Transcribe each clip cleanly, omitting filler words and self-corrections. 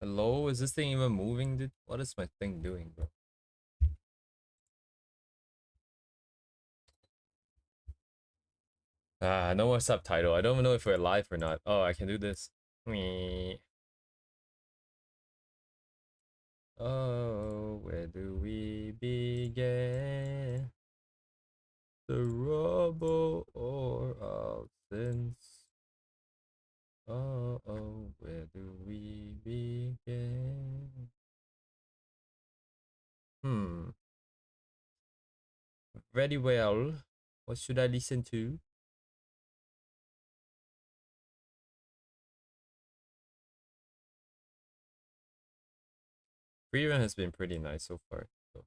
Hello? Is this thing even moving, dude? What is my thing doing, bro? No more subtitle. I don't even know if we're live or not. Oh, I can do this. Me. Oh, where do we begin? The rubble or our sins? Oh, oh, where do we begin? Very well. What should I listen to? Free run has been pretty nice so far. So.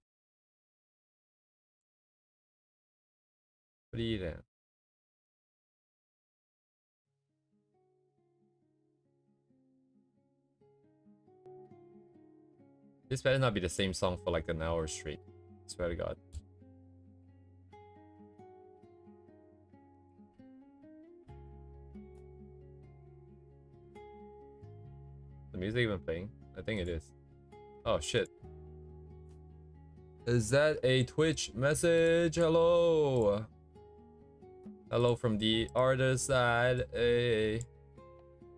Free run. This better not be the same song for like an hour straight. Swear to God. The music even playing? I think it is. Oh shit. Is that a Twitch message? Hello. Hello from the other side. Hey.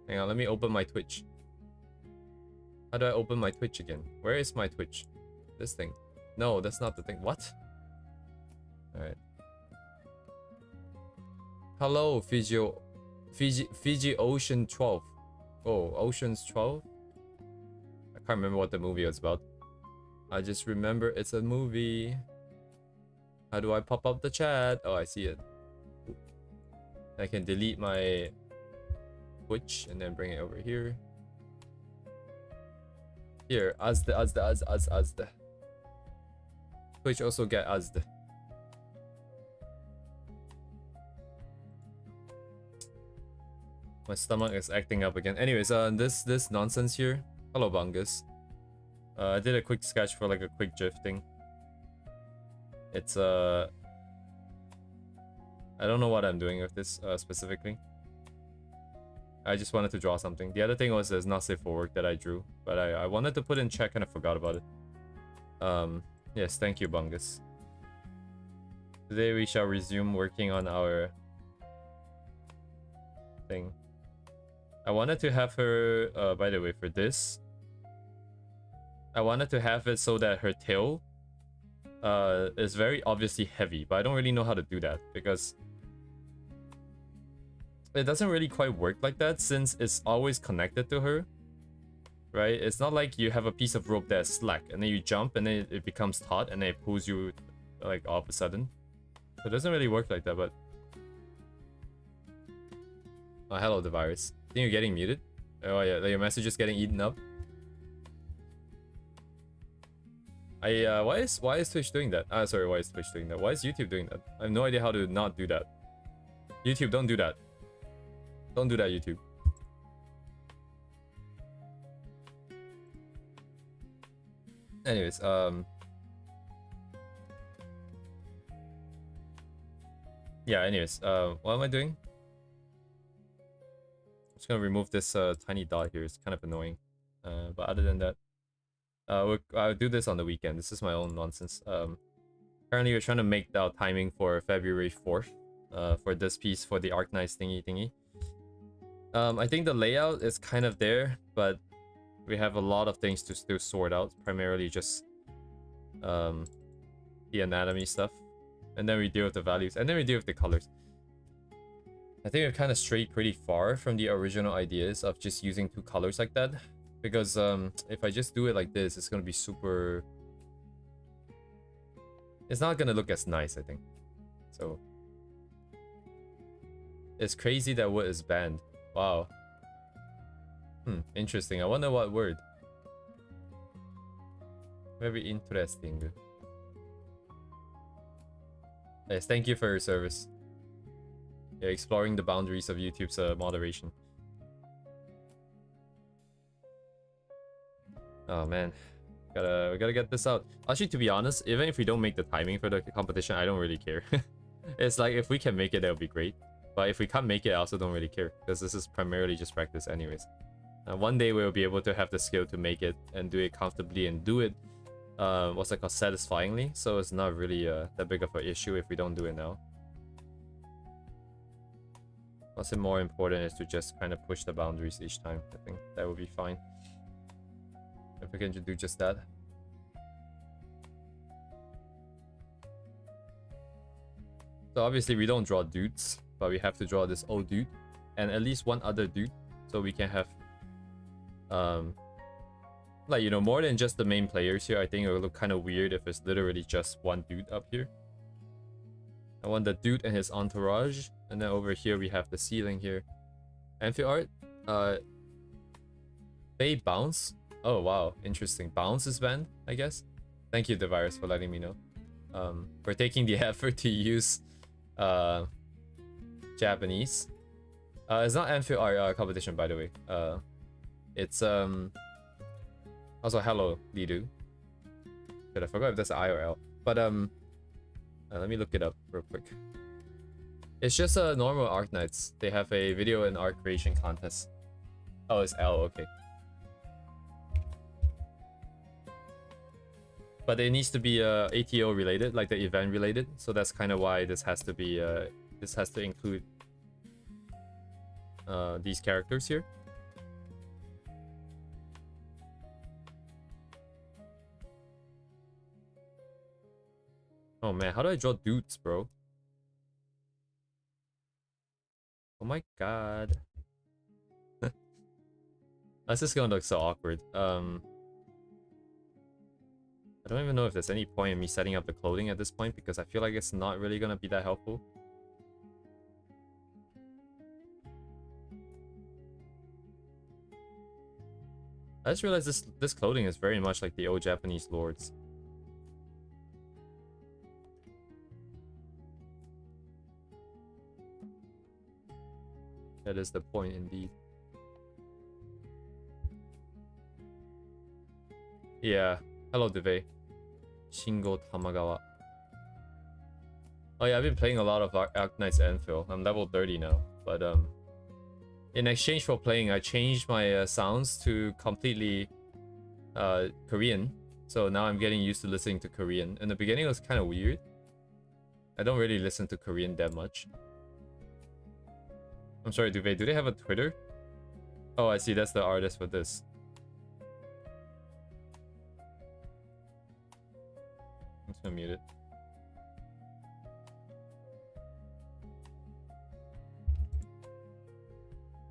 Hang on, let me open my Twitch. How do I open my Twitch again? Where is my Twitch? This thing. No, that's not the thing. What? Alright. Hello, Fiji Ocean 12. Oh, Ocean's 12? I can't remember what the movie was about. I just remember it's a movie. How do I pop up the chat? Oh, I see it. I can delete my Twitch and then bring it over here. Here, Asda. Twitch also get Asda. My stomach is acting up again. Anyways, this nonsense here. Hello, Bungus. I did a quick sketch for like a quick GIF thing. It's I don't know what I'm doing with this specifically. I just wanted to draw something. The other thing was there's not safe for work that I drew, but I wanted to put in check and I forgot about it. Yes, thank you, Bungus. Today we shall resume working on our thing. I wanted to have her, by the way, for this, I wanted to have it so that her tail is very obviously heavy, but I don't really know how to do that because it doesn't really quite work like that since it's always connected to her, right? It's not like you have a piece of rope that's slack and then you jump and then it becomes taut and then it pulls you like all of a sudden. So it doesn't really work like that, but... Oh, hello, the virus. I think you're getting muted. Oh yeah, your message is getting eaten up. Why is Twitch doing that? Sorry, why is Twitch doing that? Why is YouTube doing that? I have no idea how to not do that. YouTube, don't do that. Don't do that, YouTube. Anyways, yeah, anyways, what am I doing? I'm just gonna remove this tiny dot here. It's kind of annoying. But other than that, I'll do this on the weekend. This is my own nonsense. Currently we're trying to make the timing for February 4th, for this piece for the Arknights thingy. I think the layout is kind of there, but we have a lot of things to still sort out. Primarily just the anatomy stuff, and then we deal with the values, and then we deal with the colors. I think we've kind of strayed pretty far from the original ideas of just using two colors like that, because if I just do it like this, it's gonna be super... It's not gonna look as nice, I think. So it's crazy that wood is banned. Wow. Interesting. I wonder what word. Very interesting. Yes, thank you for your service. Yeah, exploring the boundaries of YouTube's moderation. Oh man, we gotta get this out. Actually, to be honest, even if we don't make the timing for the competition, I don't really care. It's like if we can make it, that would be great. But if we can't make it, I also don't really care because this is primarily just practice anyways. One day we'll be able to have the skill to make it and do it comfortably and do it, what's it called, satisfyingly. So it's not really that big of an issue if we don't do it now. What's more important is to just kind of push the boundaries each time. I think that will be fine if we can do just that. So obviously we don't draw dudes, but we have to draw this old dude and at least one other dude, so we can have like, you know, more than just the main players here. I think it will look kind of weird if it's literally just one dude up here. I want the dude and his entourage, and then over here we have the ceiling here. Amphi art, they bounce. Oh wow, interesting. Bounce is banned, I guess. Thank you, Devirus, for letting me know. For taking the effort to use Japanese. It's not Amphi art competition, by the way. It's also hello, Lidu. But I forgot if that's I or L. But let me look it up real quick. It's just a normal Arknights. They have a video and art creation contest. Oh, it's L, okay. But it needs to be ATO related, like the event related. So that's kind of why this has to be this has to include these characters here. Oh man, how do I draw dudes, bro? Oh my god. That's just gonna look so awkward. I don't even know if there's any point in me setting up the clothing at this point, because I feel like it's not really gonna be that helpful. I just realized this clothing is very much like the old Japanese lords. That is the point indeed. Yeah. Hello, Deve. Shingo Tamagawa. Oh yeah, I've been playing a lot of Arknight's Anvil. I'm level 30 now. But in exchange for playing, I changed my sounds to completely Korean. So now I'm getting used to listening to Korean. In the beginning it was kind of weird. I don't really listen to Korean that much. I'm sorry, Duvet, do they have a Twitter? Oh, I see, that's the artist for this. I'm just gonna mute it.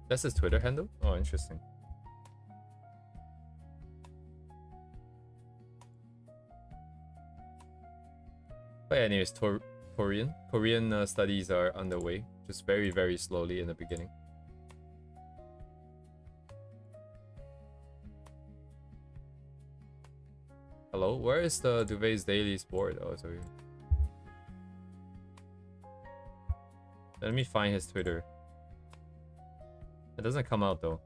That's his Twitter handle? Oh, interesting. But yeah, anyways, Korean studies are underway. Just very, very slowly in the beginning. Hello? Where is the Duvet's Dailies board? Oh, sorry. Let me find his Twitter. It doesn't come out though.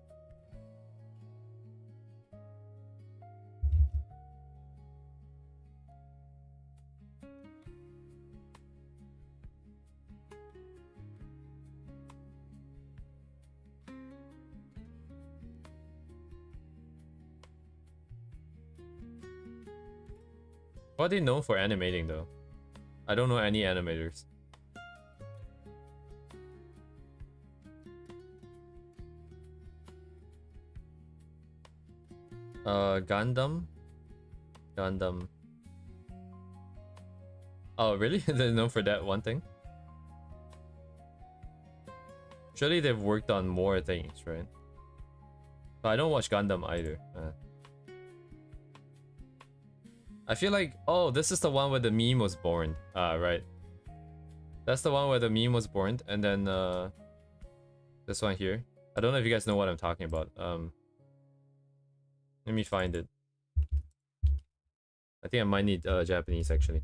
What are they known for animating though? I don't know any animators. Gundam? Gundam. Oh, really? They're known for that one thing? Surely they've worked on more things, right? But I don't watch Gundam either. I feel like, oh, this is the one where the meme was born. Right. That's the one where the meme was born, and then this one here. I don't know if you guys know what I'm talking about. Let me find it. I think I might need Japanese actually.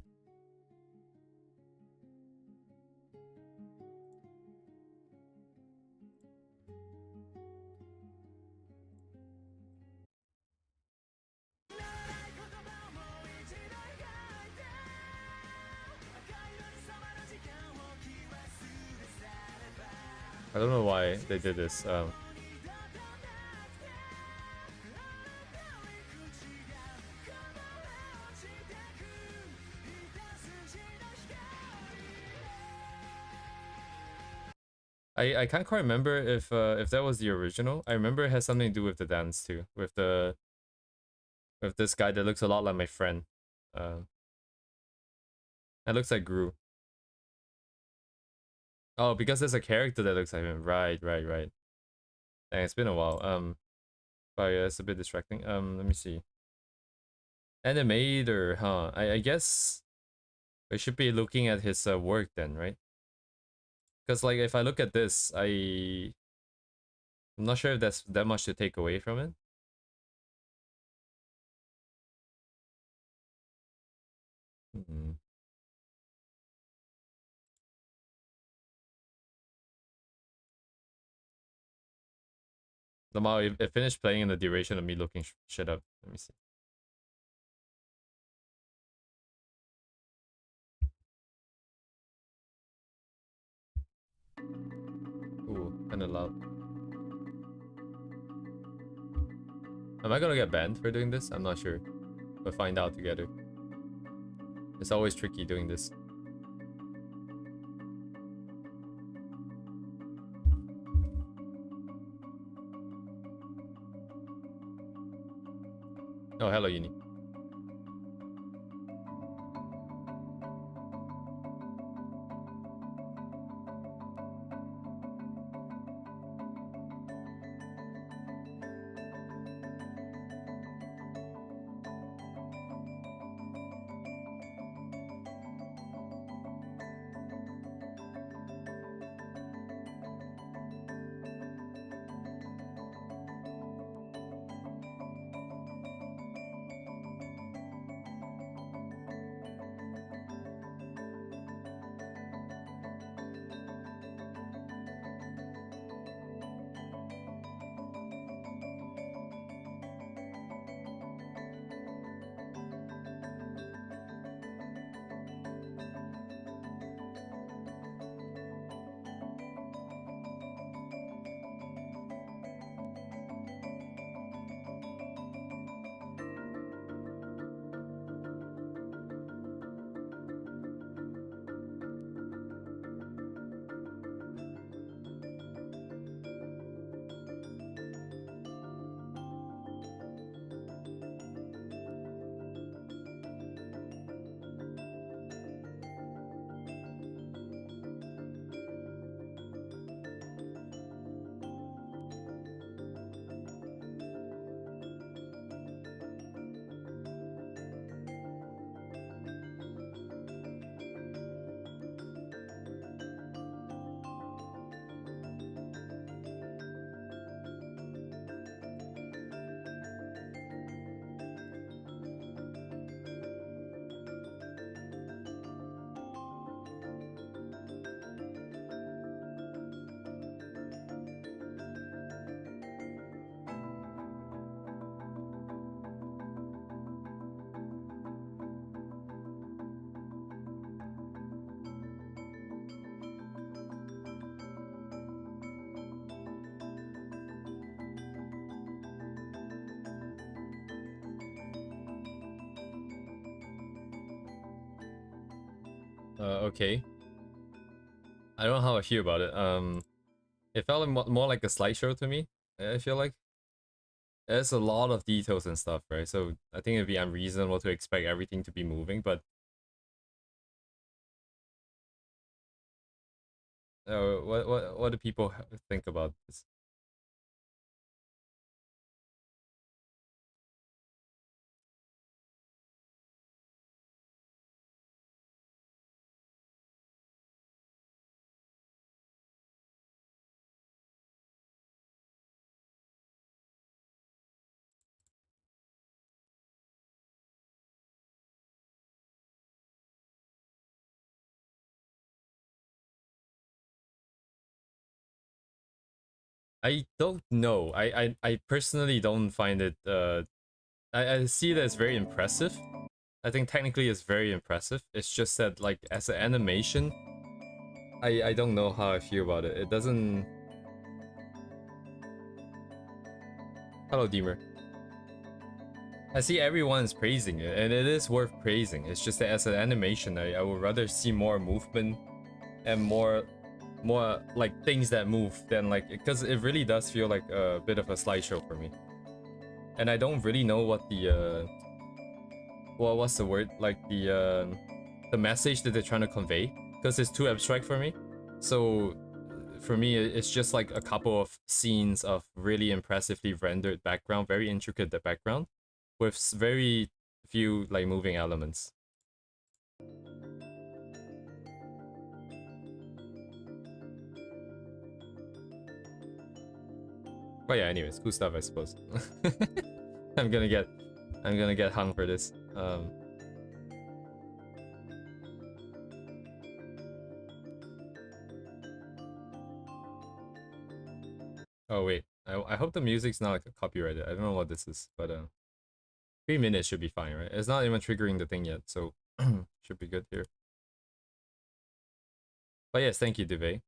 I don't know why they did this. I can't quite remember if that was the original. I remember it has something to do with the dance too, with this guy that looks a lot like my friend. That looks like Gru. Oh, because there's a character that looks like him. Right, right, right. Dang, it's been a while. But yeah, it's a bit distracting. Let me see. Animator, huh? I guess I should be looking at his work then, right? Because like if I look at this, I'm not sure if that's that much to take away from it. Hmm. Somehow it finished playing in the duration of me looking shit up. Let me see. Ooh, kinda loud. Am I gonna get banned for doing this? I'm not sure. We'll find out together. It's always tricky doing this. Oh, hello, Uni. Okay. I don't know how I feel about it. It felt like more like a slideshow to me. I feel like there's a lot of details and stuff, right? So I think it'd be unreasonable to expect everything to be moving. But what do people think about this? I don't know. I personally don't find it. I see that it's very impressive. I think technically it's very impressive. It's just that like as an animation, I don't know how I feel about it. It doesn't. Hello, Deemer. I see everyone is praising it, and it is worth praising. It's just that as an animation, I would rather see more movement and more more like things that move than like, because it really does feel like a bit of a slideshow for me. And I don't really know what the what's the word, like the message that they're trying to convey, because it's too abstract for me. So for me, it's just like a couple of scenes of really impressively rendered background, very intricate background, with very few like moving elements. But yeah, anyways, cool stuff, I suppose. I'm gonna get hung for this. Oh wait, I hope the music's not like a copyrighted. I don't know what this is, but 3 minutes should be fine, right? It's not even triggering the thing yet, so should be good here. But yes, thank you, Duvay.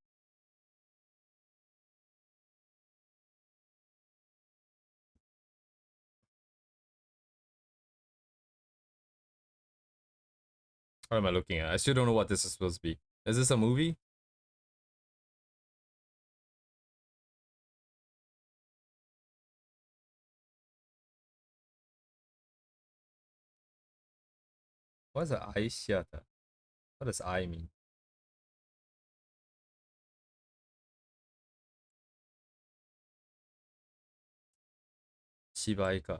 What am I looking at? I still don't know what this is supposed to be. Is this a movie? What is a aishiata? What does I mean? Shibai ka.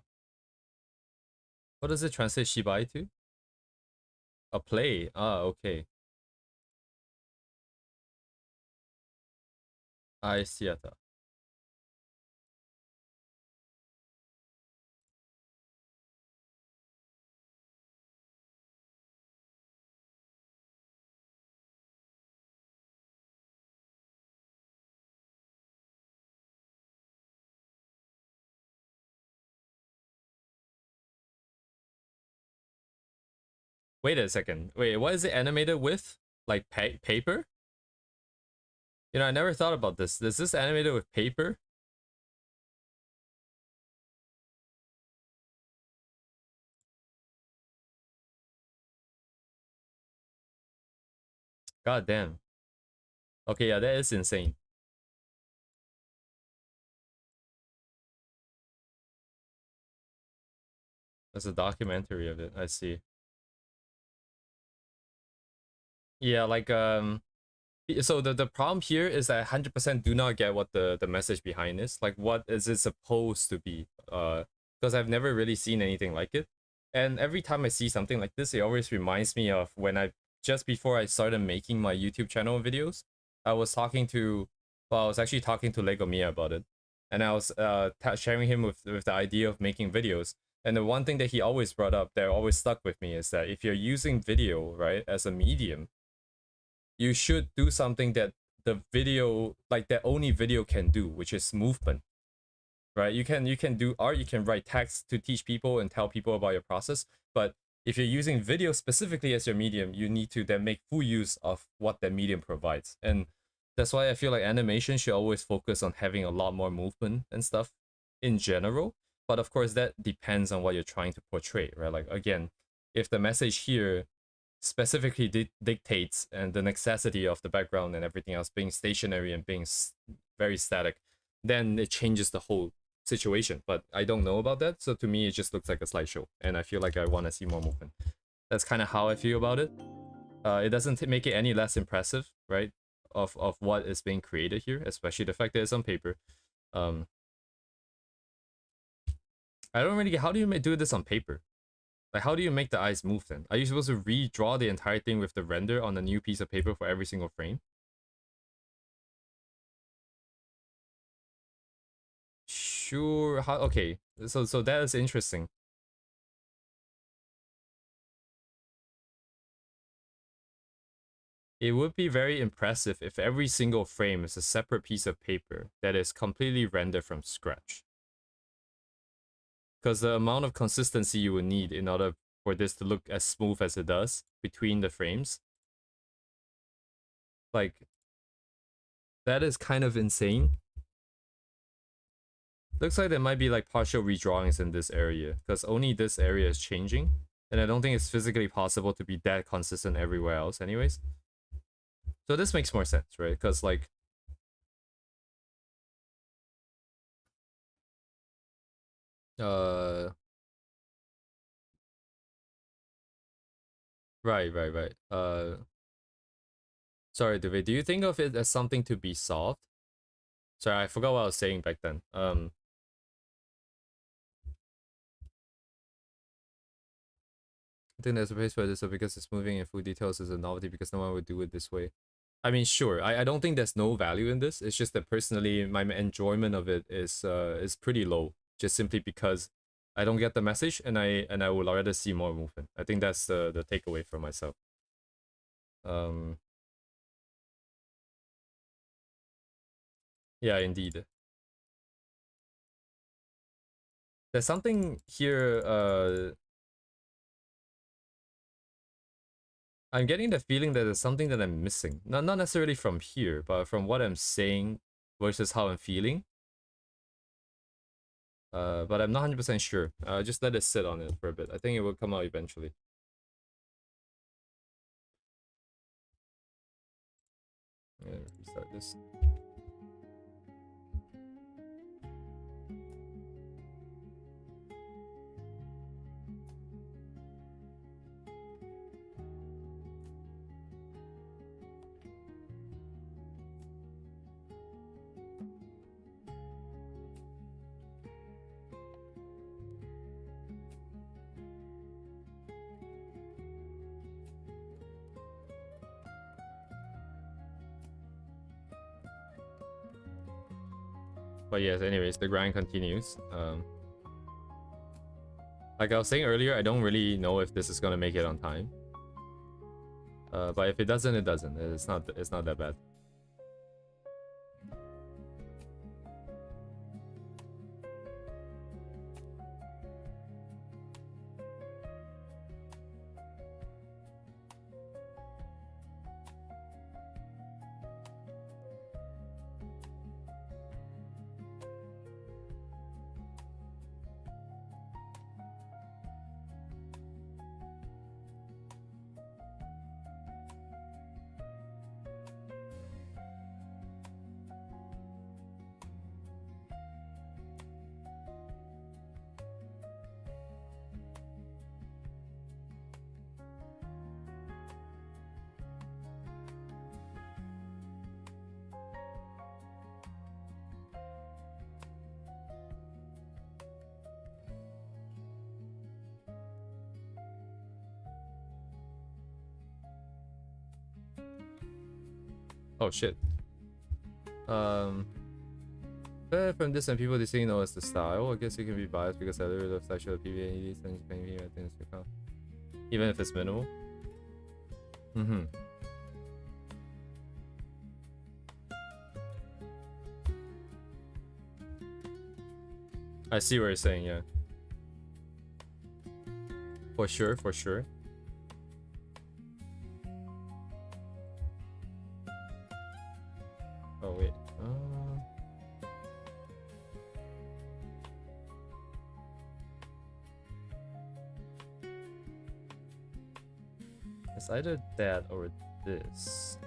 What does it translate shibai to? A play. Ah, okay. Aishiata. Wait a second. Wait, what is it animated with? Like paper? You know, I never thought about this. Is this animated with paper? God damn. Okay, yeah, that is insane. There's a documentary of it. I see. Yeah, like so the problem here is that I 100% do not get what the message behind is. Like, what is it supposed to be? Because I've never really seen anything like it. And every time I see something like this, it always reminds me of when I just before I started making my YouTube channel videos, I was talking to, well, I was actually talking to Lego Mia about it, and I was sharing him with the idea of making videos. And the one thing that he always brought up that always stuck with me is that if you're using video, right, as a medium, you should do something that the video, like that only video can do, which is movement, right? You can do art, you can write text to teach people and tell people about your process, but if you're using video specifically as your medium, you need to then make full use of what that medium provides. And that's why I feel like animation should always focus on having a lot more movement and stuff in general. But of course, that depends on what you're trying to portray, right? Like, again, if the message here specifically dictates and the necessity of the background and everything else being stationary and being very static, then it changes the whole situation. But I don't know about that, so to me it just looks like a slideshow, and I feel like I want to see more movement. That's kind of how I feel about it. It doesn't make it any less impressive, right? Of what is being created here, especially the fact that it's on paper. Um, I don't really get, how do you do this on paper? Like, how do you make the eyes move then? Are you supposed to redraw the entire thing with the render on a new piece of paper for every single frame? Sure. How? Okay. So that is interesting. It would be very impressive if every single frame is a separate piece of paper that is completely rendered from scratch. Because the amount of consistency you would need in order for this to look as smooth as it does between the frames, like, that is kind of insane. Looks like there might be like partial redrawings in this area, because only this area is changing, and I don't think it's physically possible to be that consistent everywhere else anyways. So this makes more sense, right? Because like right. Sorry, David, do you think of it as something to be solved? Sorry, I forgot what I was saying back then. I think there's a place for this, so because it's moving in full details is a novelty because no one would do it this way. I mean, sure. I don't think there's no value in this. It's just that personally, my enjoyment of it is pretty low, just simply because I don't get the message, and I would rather see more movement. I think that's the takeaway for myself. Yeah, indeed. There's something here. I'm getting the feeling that there's something that I'm missing. Not necessarily from here, but from what I'm saying versus how I'm feeling. But I'm not 100% sure. Just let it sit on it for a bit. I think it will come out eventually. Yeah, restart this. But yes, anyways, the grind continues. Like I was saying earlier, I don't really know if this is gonna make it on time. But if it doesn't, it doesn't. It's not that bad. Oh shit. From this and people they say no, it's the style. I guess it can be biased because I literally love sexual PvE and I think it's account. Even if it's minimal. I see what you're saying, yeah. For sure, for sure. Oh wait. It's either that or this.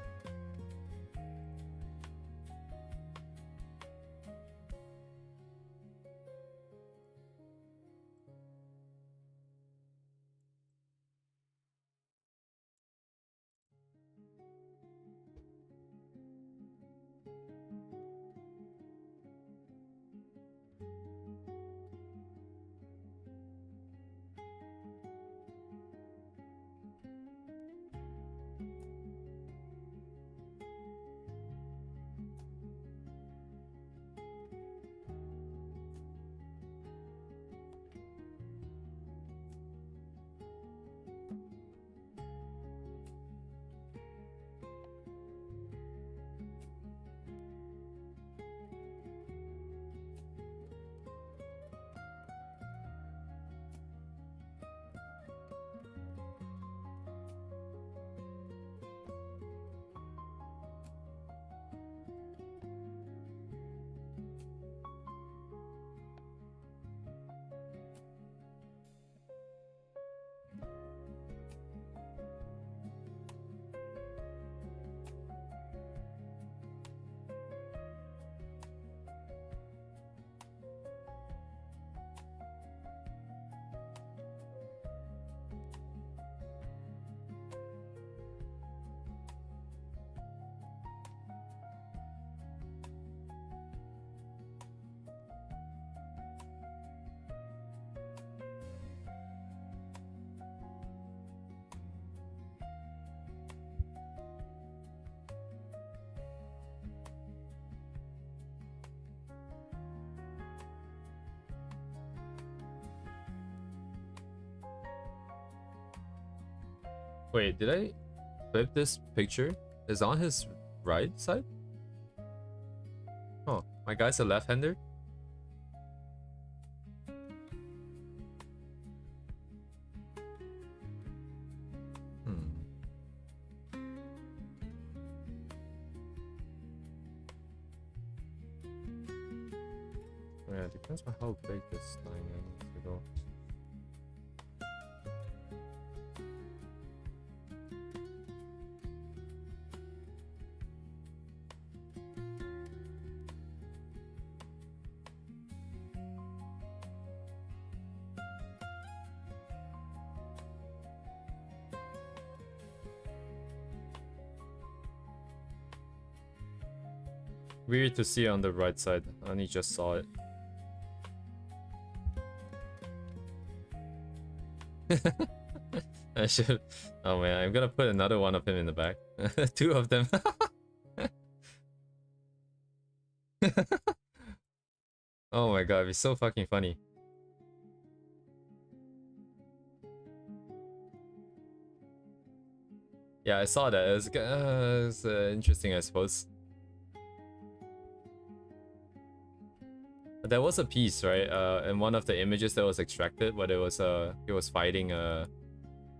Wait, did I flip this picture? Is on his right side? Oh, my guy's a left-hander? Yeah, it depends on how big this thing needs to go. Weird to see on the right side. I only just saw it. I should. Oh man, I'm gonna put another one of him in the back. Two of them. Oh my god, it'd be so fucking funny. Yeah, I saw that. It was interesting, I suppose. But there was a piece, right? In one of the images that was extracted, where it was he was fighting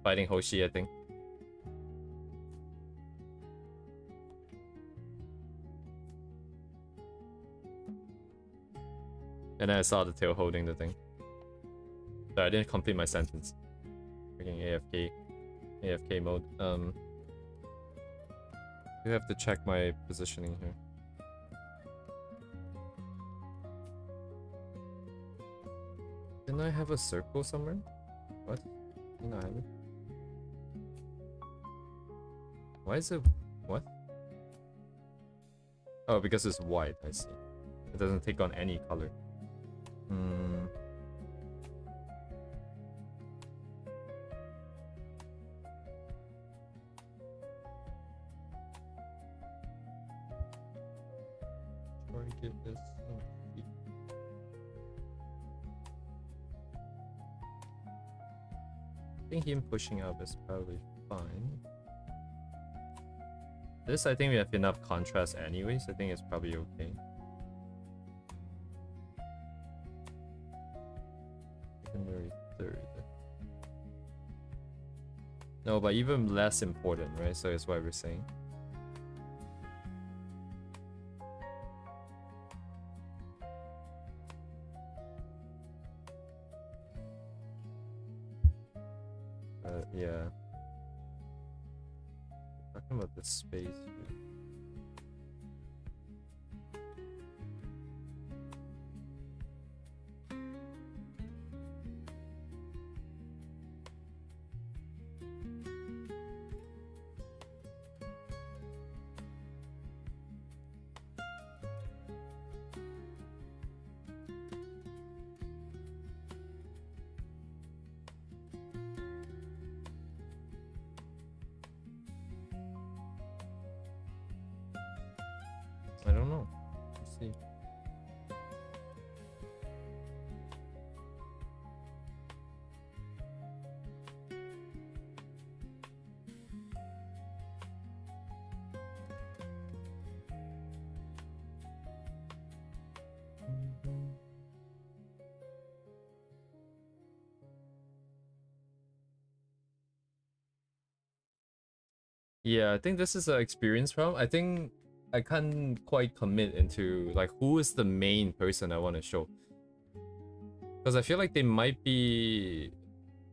fighting Hoshi, I think. And then I saw the tail holding the thing. Sorry, I didn't complete my sentence. Freaking AFK mode. You have to check my positioning here. Didn't I have a circle somewhere? What? Didn't I have it? Why is it... what? Oh, because it's white, I see. It doesn't take on any color. Try to get this... I think him pushing up is probably fine. This, I think we have enough contrast anyways. I think it's probably okay. Secondary third. No, but even less important, right? So that's why we're saying. Yeah. Talking about the space here. I don't know. Let's see. Yeah, I think this is an experience problem. I think I can't quite commit into like who is the main person I want to show. Because I feel like they might be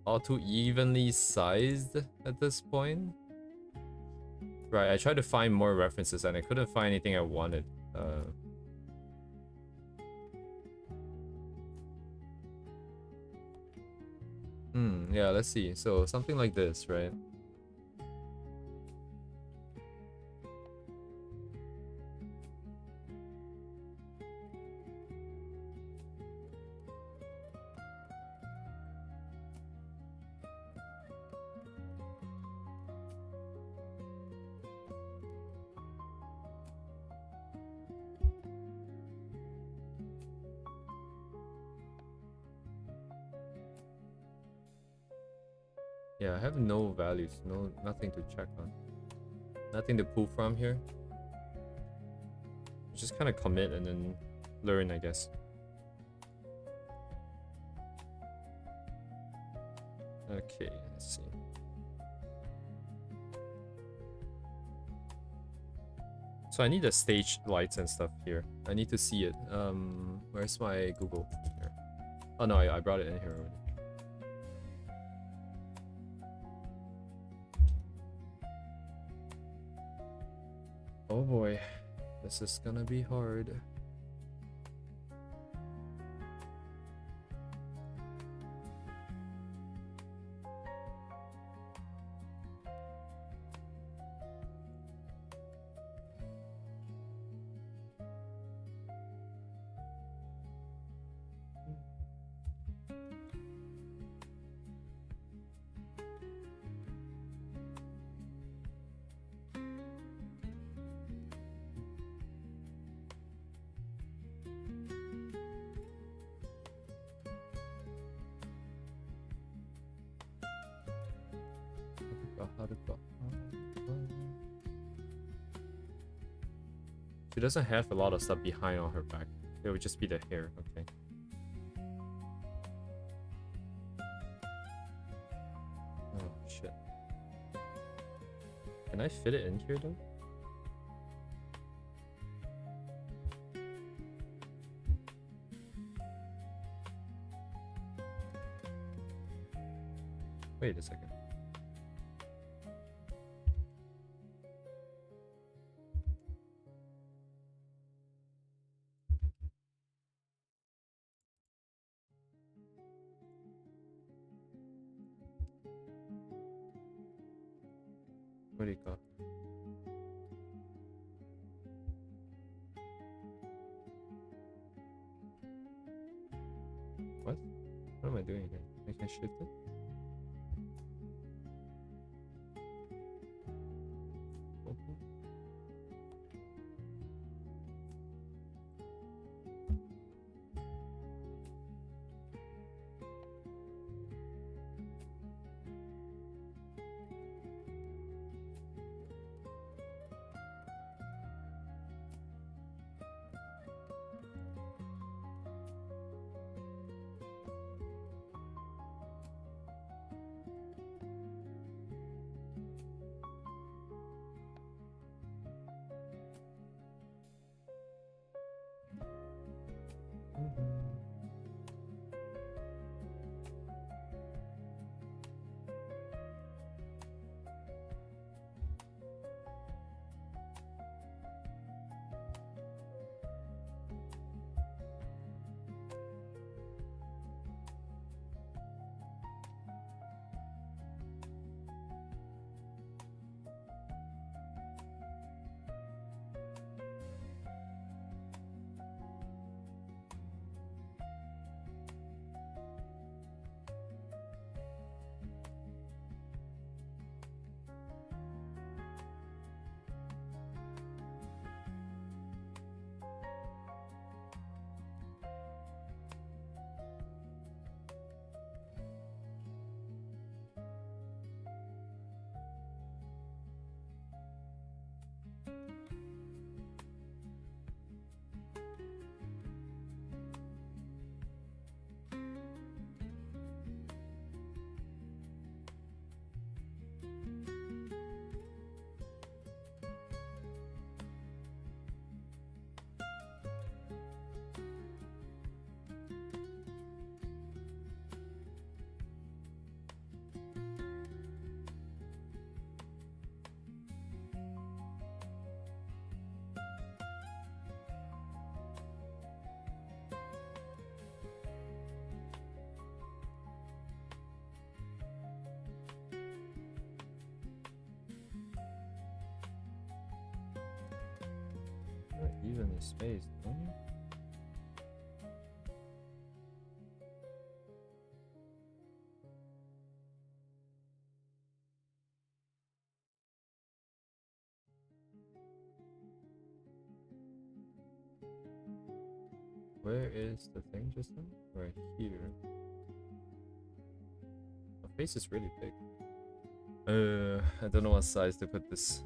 all too evenly sized at this point. Right, I tried to find more references and I couldn't find anything I wanted. Yeah, let's see. So something like this, right? Yeah, I have no values, nothing to check on. Nothing to pull from here. Just kind of commit and then learn, I guess. Okay, let's see. So I need the stage lights and stuff here. I need to see it. Where's my Google? Here. Oh no, I brought it in here already. Oh boy, this is gonna be hard. She doesn't have a lot of stuff behind on her back. It would just be the hair, okay. Oh shit. Can I fit it in here though? Wait a second. What do you got? What? What am I doing here? I can shift it? Not evenly spaced, don't you? Where is the thing just now? Right here. The face is really big. I don't know what size to put this.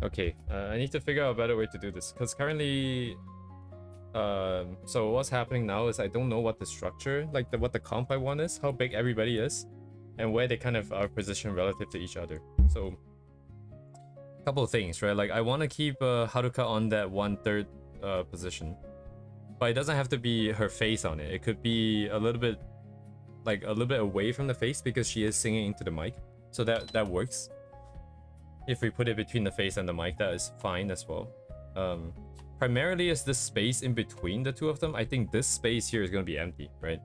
Okay, I need to figure out a better way to do this because currently, so what's happening now is I don't know what the structure, like what the comp I want is, how big everybody is, and where they kind of are positioned relative to each other. So, a couple of things, right? Like I want to keep Haruka on that 1/3 position, but it doesn't have to be her face on it. It could be a little bit, like a little bit away from the face because she is singing into the mic, so that works. If we put it between the face and the mic, that is fine as well. Primarily is this space in between the two of them. I think this space here is going to be empty, right?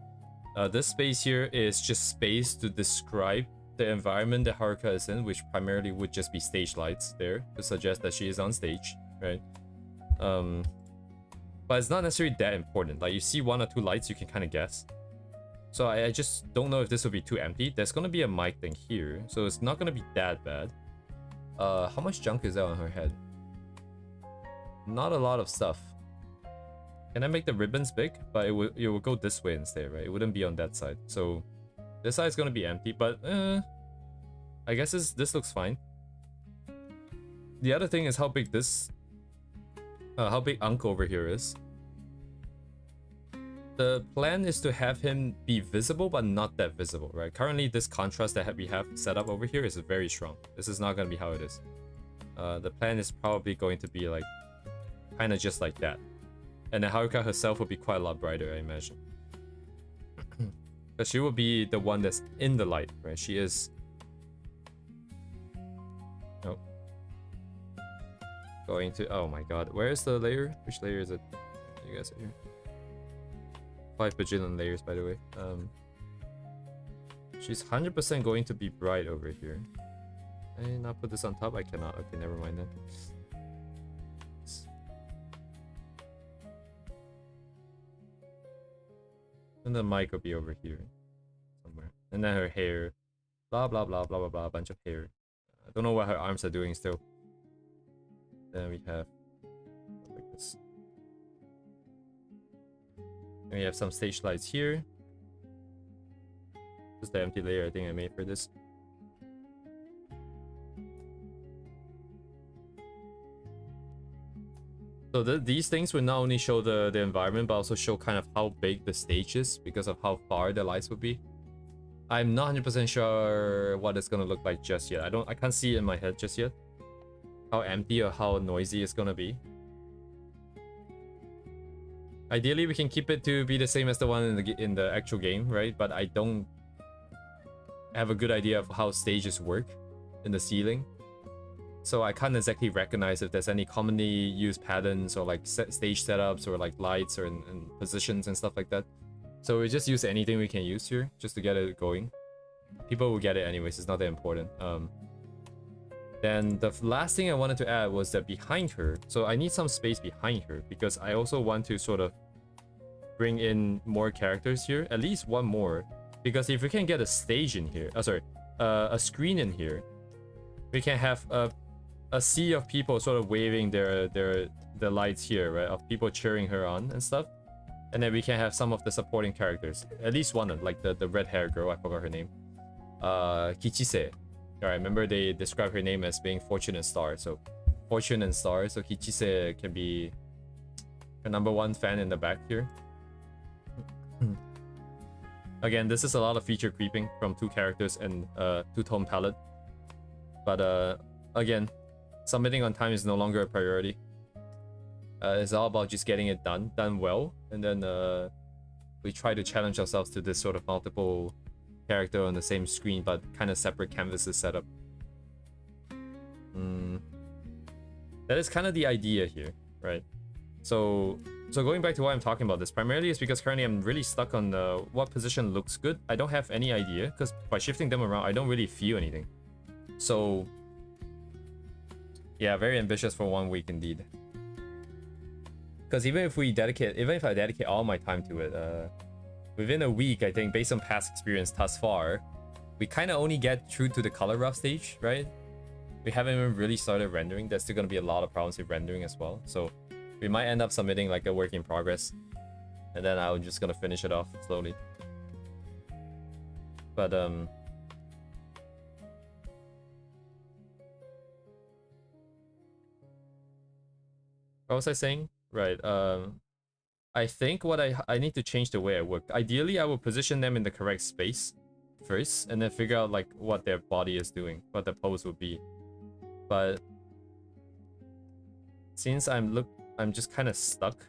This space here is just space to describe the environment that Haruka is in, which primarily would just be stage lights there to suggest that she is on stage, right? But it's not necessarily that important. Like you see 1 or 2 lights, you can kind of guess. So I just don't know if this will be too empty. There's going to be a mic thing here, so it's not going to be that bad. How much junk is there on her head? Not a lot of stuff. Can I make the ribbons big? But it will go this way instead, right? It wouldn't be on that side. So this side is gonna be empty, but I guess this looks fine. The other thing is how big this, how big Unk over here is. The plan is to have him be visible, but not that visible, right? Currently, this contrast that we have set up over here is very strong. This is not going to be how it is. The plan is probably going to be like, kind of just like that. And then Haruka herself will be quite a lot brighter, I imagine. Because she will be the one that's in the light, right? She is... Nope. Going to... Oh my god. Where is the layer? Which layer is it? You guys are here. 5 bajillion layers, by the way. She's 100% going to be bright over here. Can I not put this on top? I cannot. Okay, never mind then. And the mic will be over here somewhere. And then her hair. Blah, blah, blah, blah, blah, blah. A bunch of hair. I don't know what her arms are doing still. Then we have... like this. And we have some stage lights here. Just the empty layer I think I made for this. So these things will not only show the environment, but also show kind of how big the stage is because of how far the lights will be. I'm not 100% sure what it's gonna look like just yet. I can't see it in my head just yet. How empty or how noisy it's gonna be. Ideally, we can keep it to be the same as the one in the actual game, right? But I don't have a good idea of how stages work in the ceiling. So I can't exactly recognize if there's any commonly used patterns or like stage setups or like lights or in positions and stuff like that. So we just use anything we can use here just to get it going. People will get it anyways, it's not that important. Then the last thing I wanted to add was that behind her, so I need some space behind her because I also want to sort of bring in more characters here, at least one more, because if we can get a stage in here, a screen in here, we can have a sea of people sort of waving their lights here, right, of people cheering her on and stuff, and then we can have some of the supporting characters, at least one of like the red hair girl, I forgot her name, Kichise. All right, remember they describe her name as being Fortune and Star, so Fortune and Star, so Kichise can be a #1 fan in the back here. Again, this is a lot of feature creeping from 2 characters and 2-tone palette, but again, submitting on time is no longer a priority. It's all about just getting it done well, and then we try to challenge ourselves to this sort of multiple character on the same screen but kind of separate canvases set up. That is kind of the idea here, right? So going back to why I'm talking about this, primarily is because currently I'm really stuck on what position looks good. I don't have any idea because by shifting them around I don't really feel anything. So yeah, very ambitious for 1 week indeed. Because even if I dedicate all my time to it, within a week, I think, based on past experience thus far, we kind of only get through to the color rough stage, right? We haven't even really started rendering. There's still going to be a lot of problems with rendering as well. So we might end up submitting like a work in progress. And then I'm just going to finish it off slowly. But, what was I saying? Right, I think what I need to change the way I work. Ideally, I will position them in the correct space first, and then figure out like what their body is doing, what the pose would be. But since I'm just kind of stuck,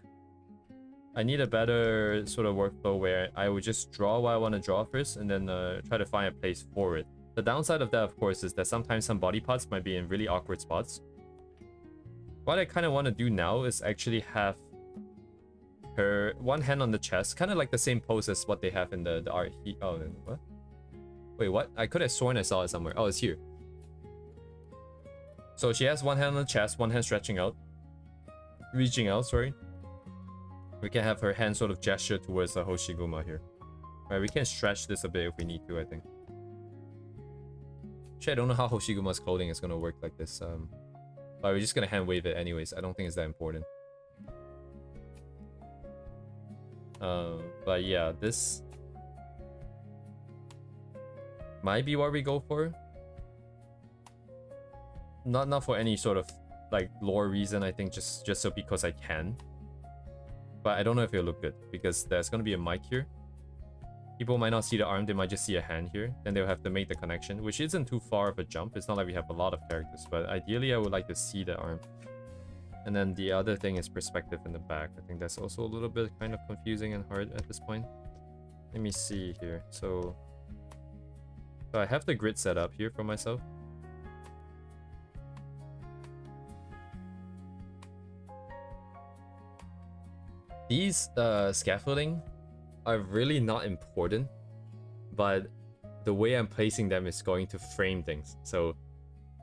I need a better sort of workflow where I would just draw what I want to draw first, and then try to find a place for it. The downside of that, of course, is that sometimes some body parts might be in really awkward spots. What I kind of want to do now is actually have her one hand on the chest, kind of like the same pose as what they have in the art. Oh, what? Wait, what? I could have sworn I saw it somewhere. Oh, it's here. So she has one hand on the chest, one hand stretching out, reaching out. Sorry. We can have her hand sort of gesture towards the Hoshiguma here. Right, we can stretch this a bit if we need to, I think. Actually, I don't know how Hoshiguma's clothing is gonna work like this. But we're just gonna hand wave it anyways. I don't think it's that important. But yeah, this might be what we go for. Not for any sort of like lore reason. I think just so because I can. But I don't know if it'll look good because there's gonna be a mic here. People might not see the arm, they might just see a hand here. Then they'll have to make the connection, which isn't too far of a jump. It's not like we have a lot of characters, but ideally I would like to see the arm. And then the other thing is perspective in the back. I think that's also a little bit kind of confusing and hard at this point. Let me see here. So I have the grid set up here for myself. These scaffolding are really not important, but the way I'm placing them is going to frame things. So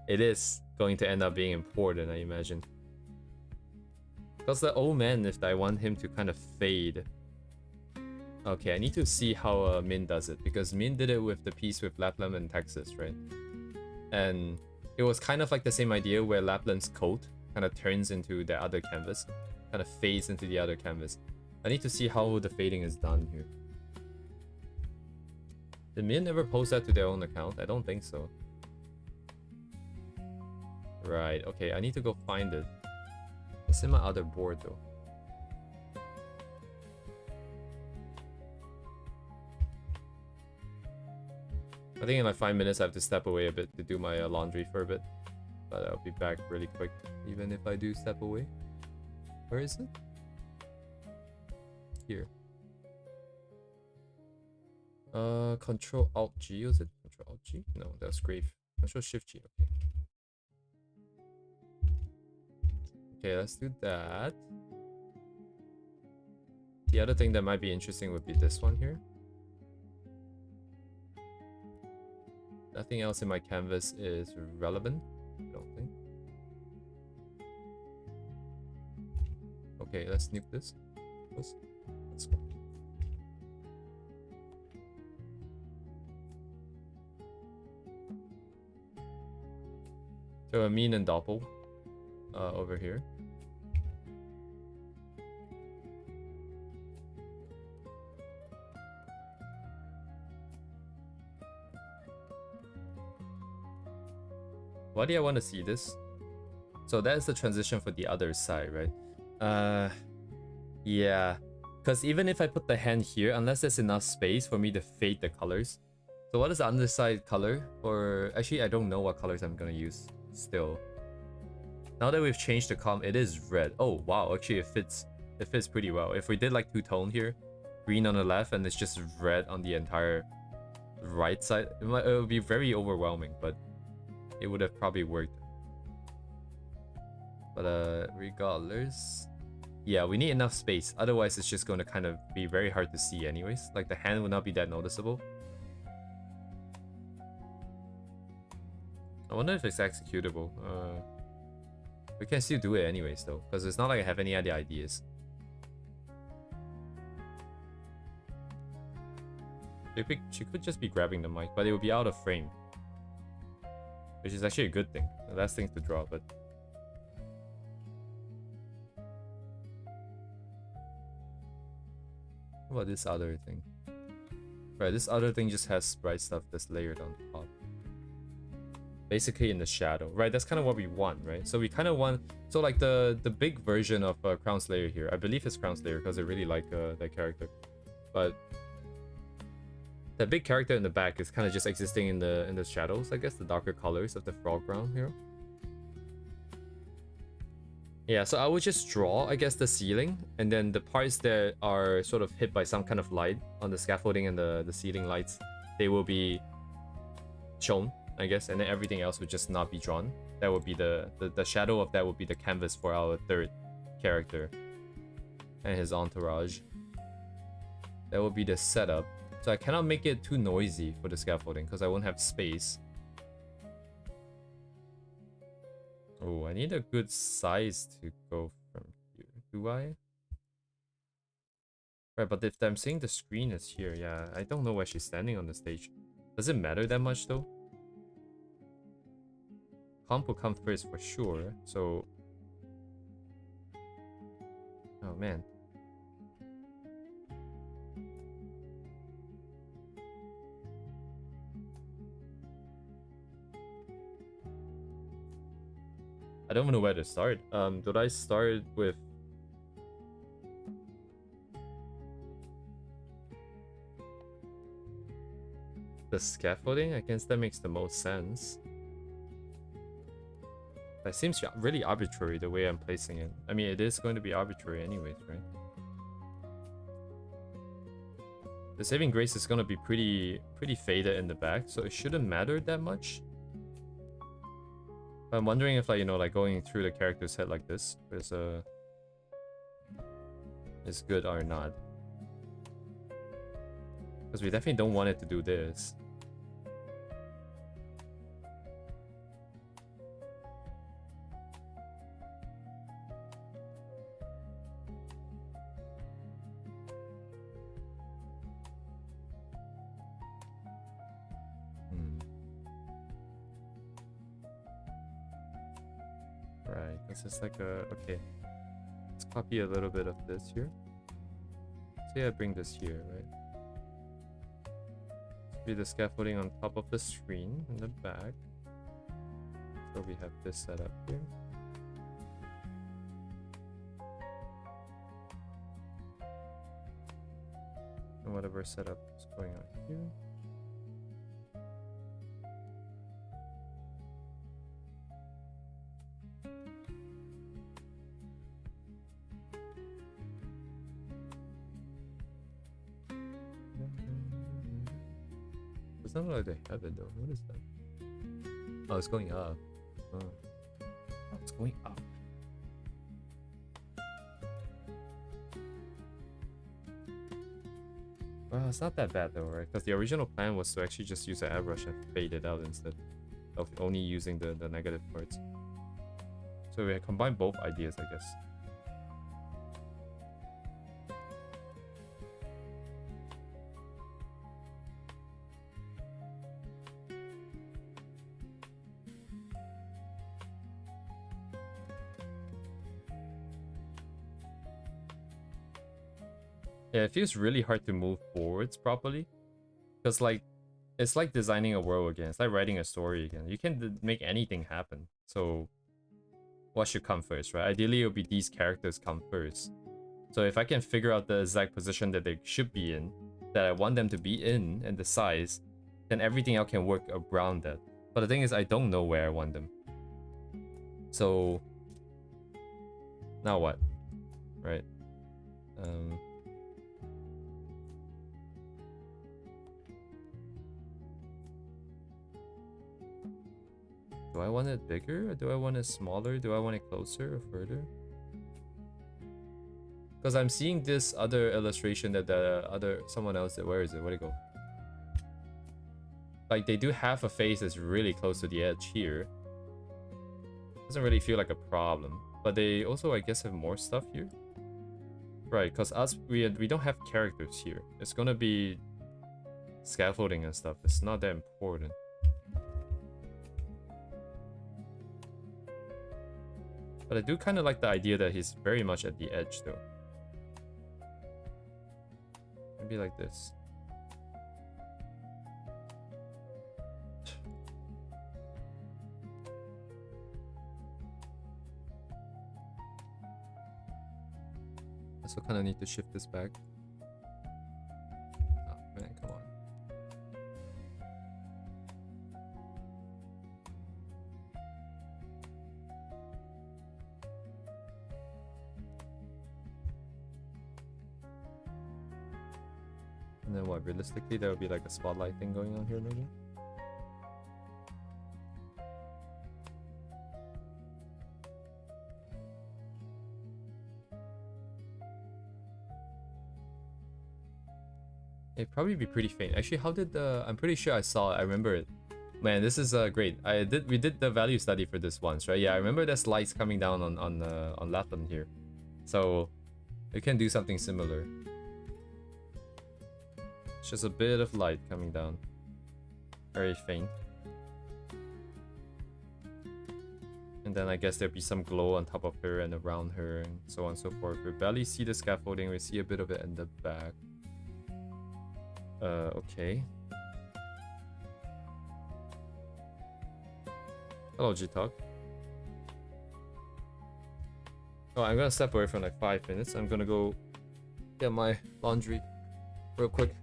it is going to end up being important, I imagine. Because the old man, if I want him to kind of fade... Okay, I need to see how Min does it, because Min did it with the piece with Lapland and Texas, right? And it was kind of like the same idea where Lapland's coat kind of turns into the other canvas, kind of fades into the other canvas. I need to see how the fading is done here. Did Min ever post that to their own account? I don't think so. Right, okay, I need to go find it. It's in my other board though. I think in like 5 minutes I have to step away a bit to do my laundry for a bit. But I'll be back really quick, even if I do step away. Where is it? Here. Control Alt G, was it? Control Alt G? No, that was Grave. Control Shift G, okay. Okay, let's do that. The other thing that might be interesting would be this one here. Nothing else in my canvas is relevant, I don't think. Okay, let's nuke this. Let's go. So Amin and Doppel over here. Why do I want to see this? So that's the transition for the other side, right? Yeah. Because even if I put the hand here, unless there's enough space for me to fade the colors. So what is the underside color? Or actually, I don't know what colors I'm gonna use still. Now that we've changed the comp, it is red. Oh wow, actually it fits pretty well. If we did like two-tone here, green on the left and it's just red on the entire right side, it would be very overwhelming, but it would have probably worked. But regardless, yeah, we need enough space. Otherwise, it's just going to kind of be very hard to see anyways. Like the hand would not be that noticeable. I wonder if it's executable. We can still do it anyways though, because it's not like I have any other ideas. She could just be grabbing the mic, but it would be out of frame. Which is actually a good thing. The last thing to draw, but... What about this other thing? Right, this other thing just has bright stuff that's layered on top. Basically in the shadow. Right, that's kind of what we want, right? So we kind of want... So like the big version of Crown Slayer here. I believe it's Crown Slayer because I really like that character. But... that big character in the back is kind of just existing in the shadows, I guess, the darker colors of the frog ground here. Yeah, so I would just draw, I guess, the ceiling, and then the parts that are sort of hit by some kind of light on the scaffolding and the ceiling lights, they will be shown, I guess, and then everything else would just not be drawn. That would be the shadow of that would be the canvas for our third character and his entourage. That would be the setup. So I cannot make it too noisy for the scaffolding because I won't have space. Oh, I need a good size to go from here. Do I? Right, but if I'm saying the screen is here, yeah, I don't know where she's standing on the stage. Does it matter that much though? Comp will come first for sure, so... Oh man. I don't know where to start. Did I start with... the scaffolding? I guess that makes the most sense. That seems really arbitrary the way I'm placing it. I mean, it is going to be arbitrary anyways, right? The saving grace is going to be pretty faded in the back, so it shouldn't matter that much. I'm wondering if, like, you know, like going through the character's head like this is good or not. Because we definitely don't want it to do this. Right, this is like a... okay. Let's copy a little bit of this here. Say I bring this here, right? Be the scaffolding on top of the screen in the back. So we have this set up here. And whatever setup is going on here. It's not like they have it though. What is that? Oh, it's going up. Oh, it's going up. Well, it's not that bad though, right? Because the original plan was to actually just use an airbrush and fade it out instead of only using the negative parts. So we combine both ideas, I guess. Yeah, it feels really hard to move forwards properly. Because, like, it's like designing a world again. It's like writing a story again. You can't make anything happen. So, what should come first, right? Ideally, it would be these characters come first. So if I can figure out the exact position that they should be in, that I want them to be in, and the size, then everything else can work around that. But the thing is, I don't know where I want them. So, now what? Right? Do I want it bigger, or do I want it smaller? Do I want it closer or further? Because I'm seeing this other illustration that someone else did. Where is it? Where'd it go? Like, they do have a face that's really close to the edge here. Doesn't really feel like a problem. But they also, I guess, have more stuff here. Right, because we don't have characters here. It's gonna be scaffolding and stuff. It's not that important. But I do kind of like the idea that he's very much at the edge, though. Maybe like this. I also kind of need to shift this back. Oh man, come on. And then what, realistically there would be like a spotlight thing going on here maybe? It'd probably be pretty faint. Actually, how did the... I'm pretty sure I saw it. I remember it. Man, this is great. We did the value study for this once, right? Yeah, I remember there's lights coming down on Lapland here. So we can do something similar. It's just a bit of light coming down. Very faint. And then I guess there'd be some glow on top of her and around her and so on and so forth. We barely see the scaffolding. We see a bit of it in the back. Okay. Hello, G-Talk. Oh, I'm gonna step away for like 5 minutes. I'm gonna go get my laundry real quick.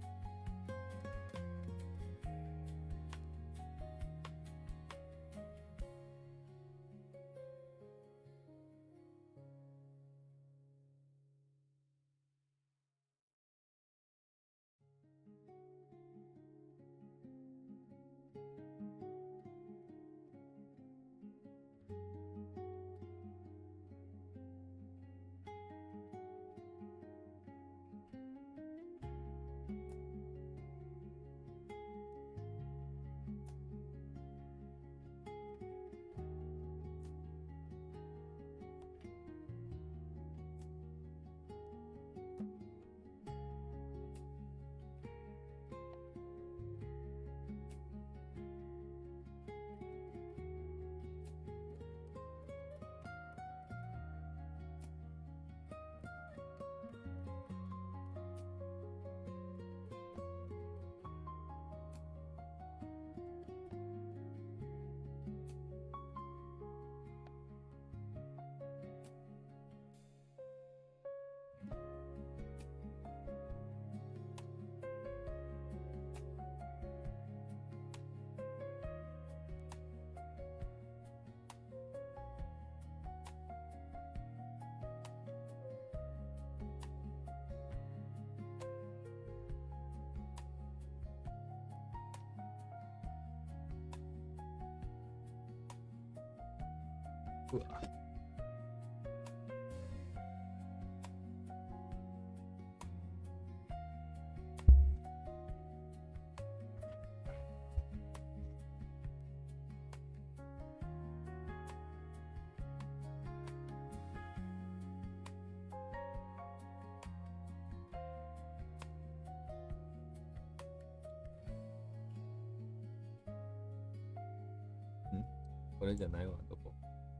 これじゃないわ、どこ？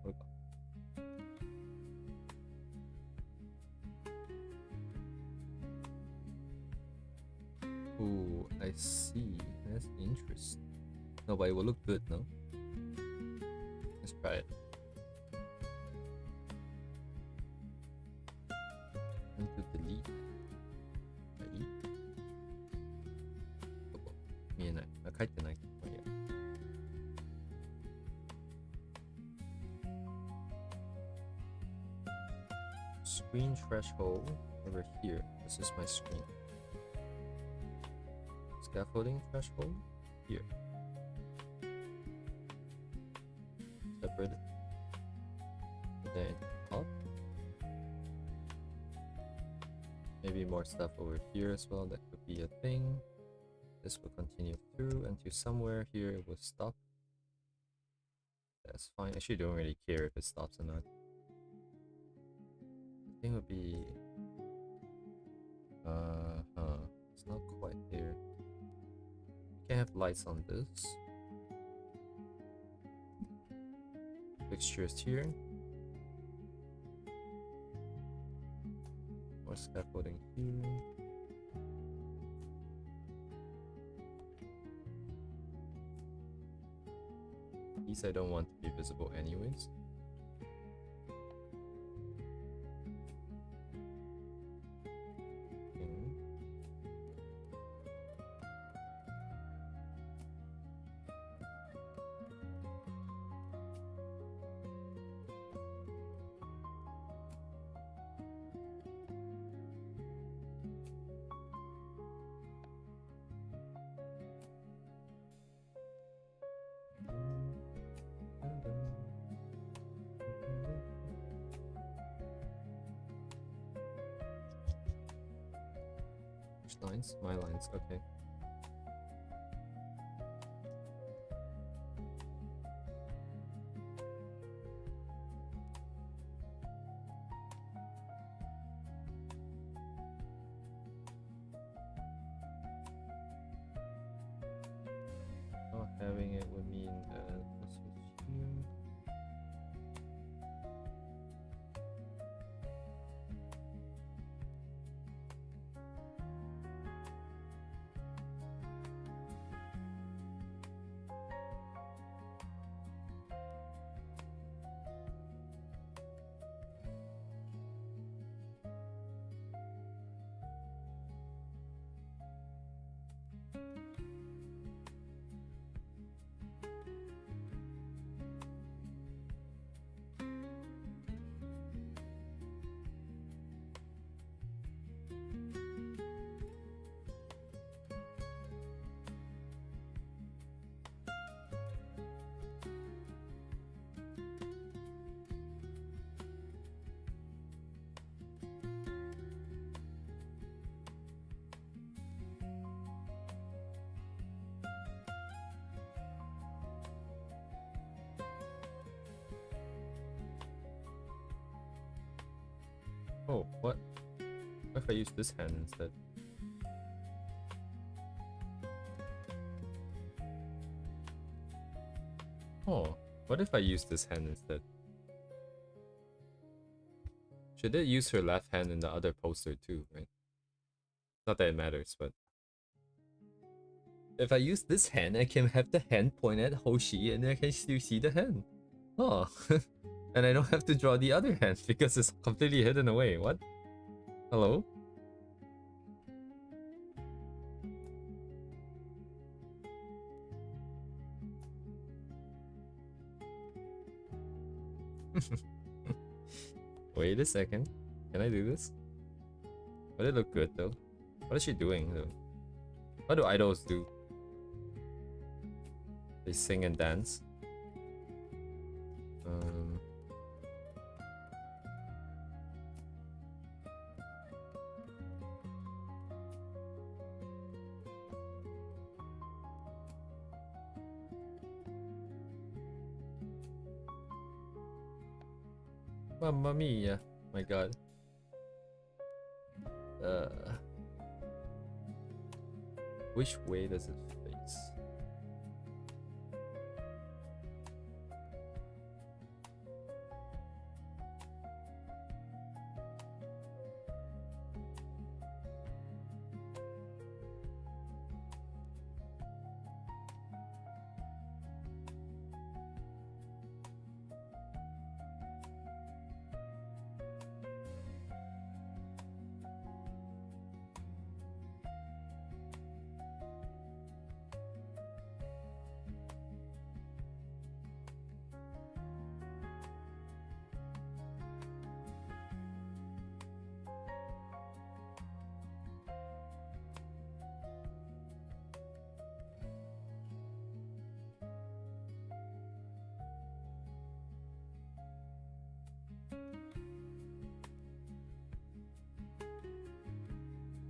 これか。Oh, I see. That's interesting. No, but it will look good, no? Let's try it. I need to delete. はい。どこ？見えない。あ、書いてない。まあいいや。Screen threshold over here. This is my screen. Scaffolding threshold here. Separate it. Then up. Maybe more stuff over here as well. That could be a thing. This will continue through until somewhere here it will stop. That's fine. Actually, don't really care if it stops or not. I think it would be it's not quite there. Can't have lights on this. Fixtures here. More scaffolding here. These I don't want to be visible anyways. Lines? My lines, okay. Not having it would mean let's switch here. Oh, what? What if I use this hand instead? Oh, what if I use this hand instead? Should it use her left hand in the other poster too, right? Not that it matters, but... If I use this hand, I can have the hand point at Hoshi and I can still see the hand. Oh. And I don't have to draw the other hand because it's completely hidden away. What? Hello? Wait a second. Can I do this? Would it look good though? What is she doing though? What do idols do? They sing and dance. Mamma mia. My god. Which way does it face?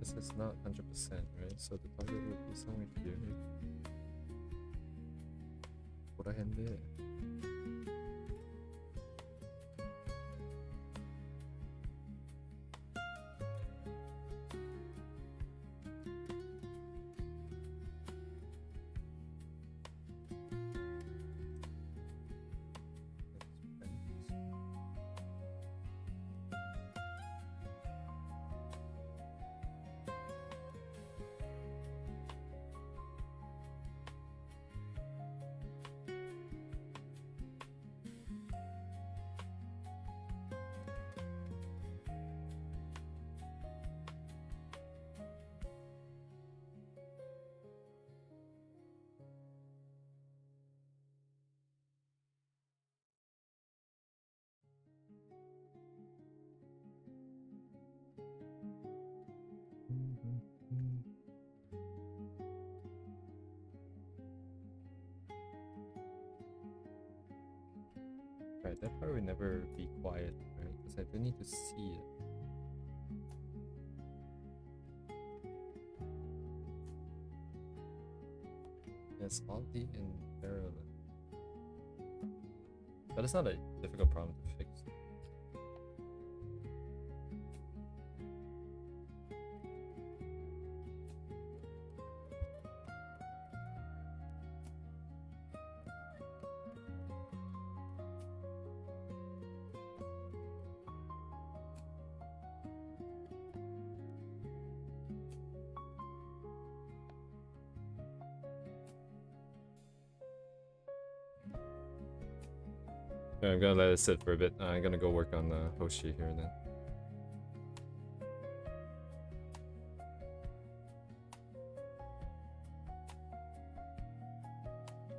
This is not 100%, right? So the target would be somewhere here. 뭐라 했는데? How do we never be quiet, right? Because I do need to see it. Yes, Aldi and Maryland. But it's not a difficult problem to fix. I'm gonna let it sit for a bit. I'm gonna go work on Hoshi here then.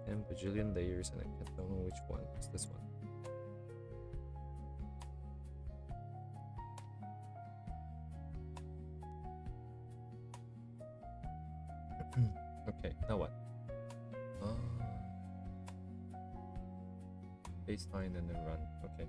And bajillion layers, and I don't know which one. It's this one. Okay, now what? Baseline and then run. Okay.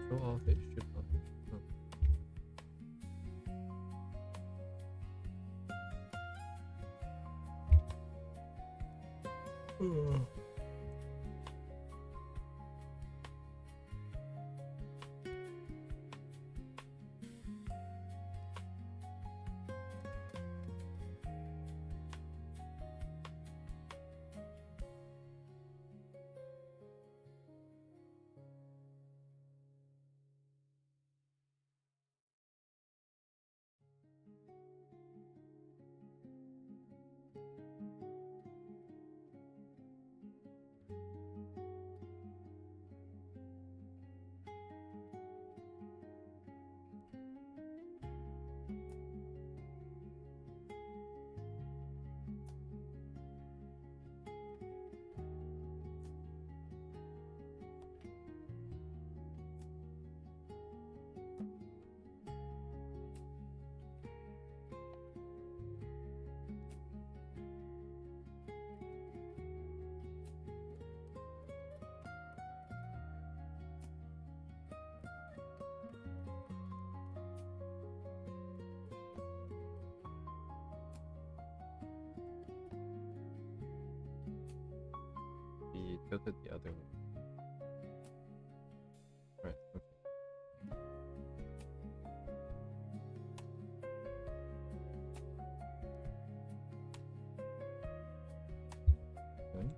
Control Alt H, Shift Alt H. He tilted the other one. Right, okay. One.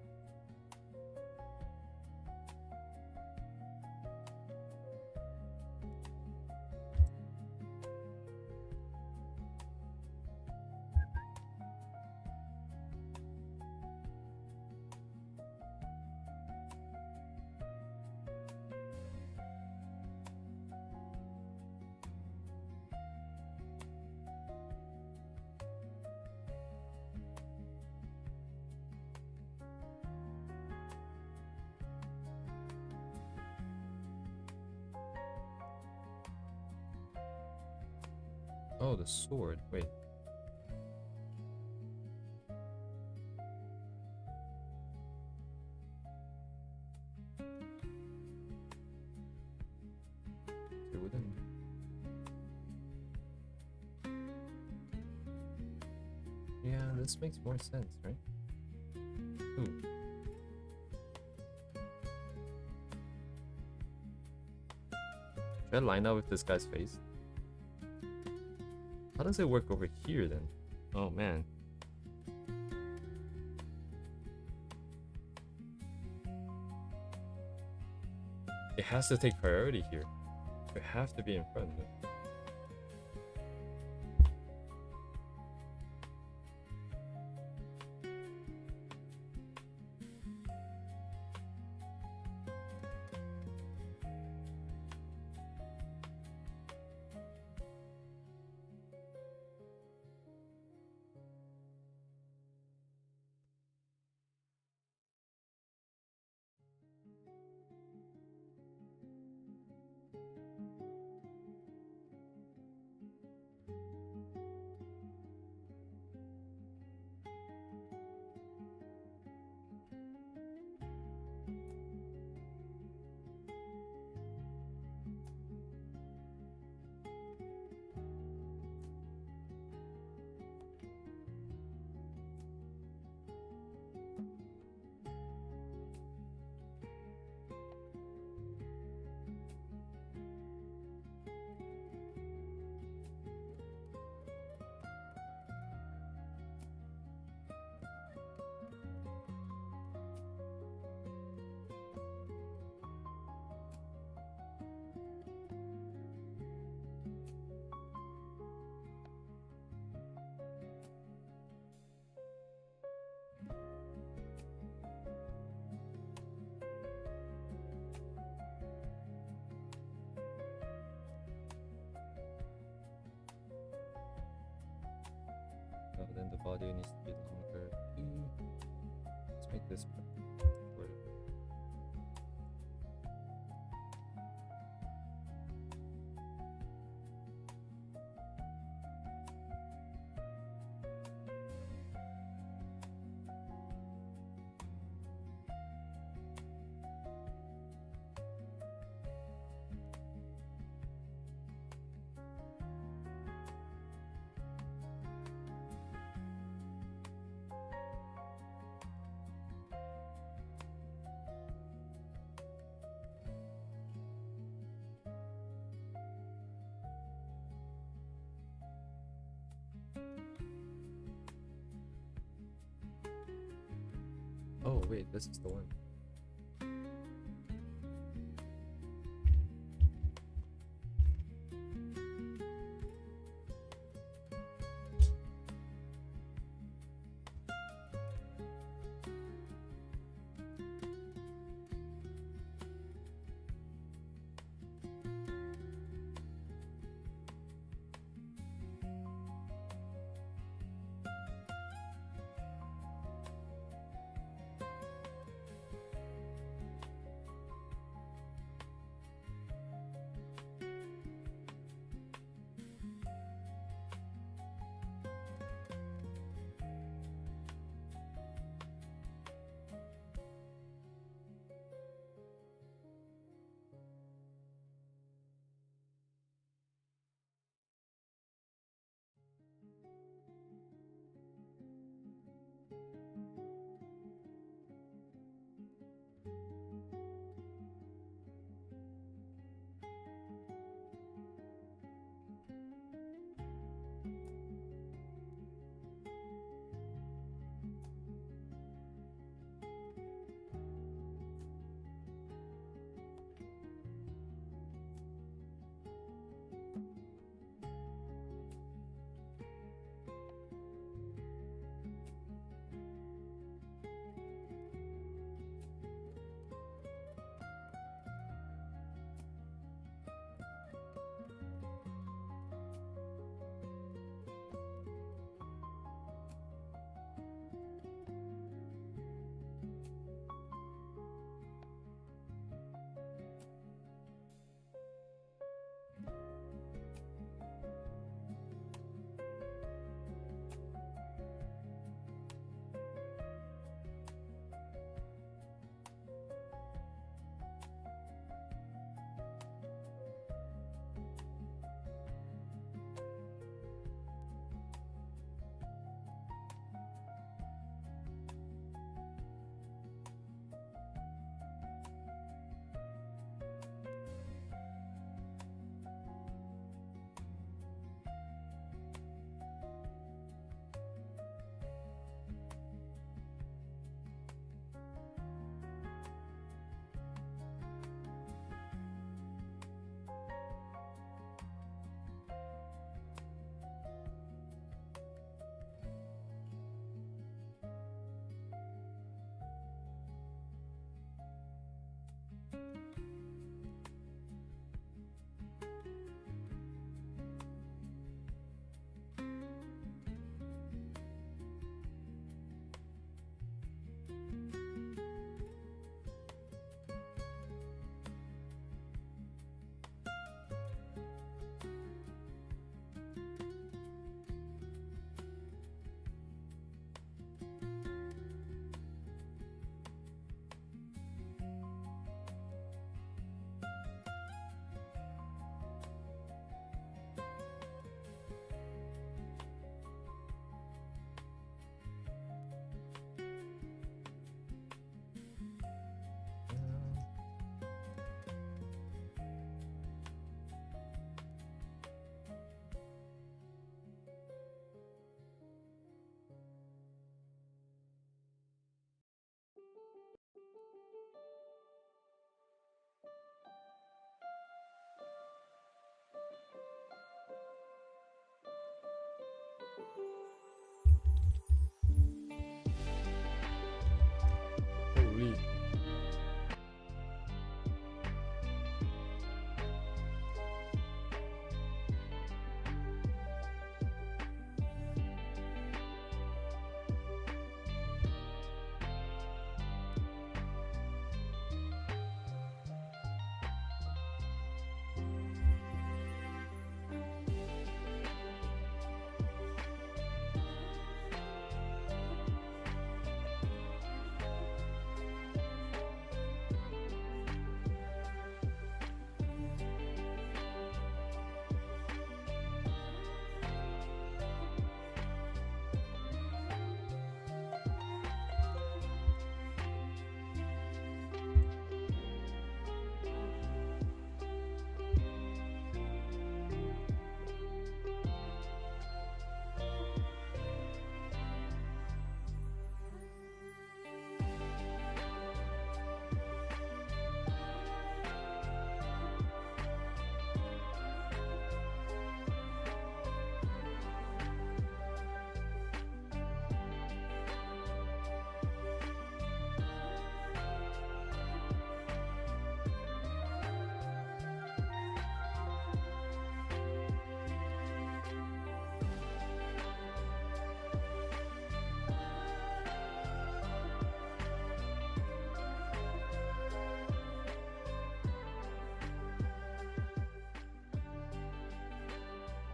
Oh, the sword. Wait. It wouldn't. Yeah, this makes more sense, right? Ooh. Should I line up with this guy's face? How does it work over here then? Oh man. It has to take priority here. You have to be in front. Then the body needs to be longer. Let's make this shorter. Oh wait, this is the one.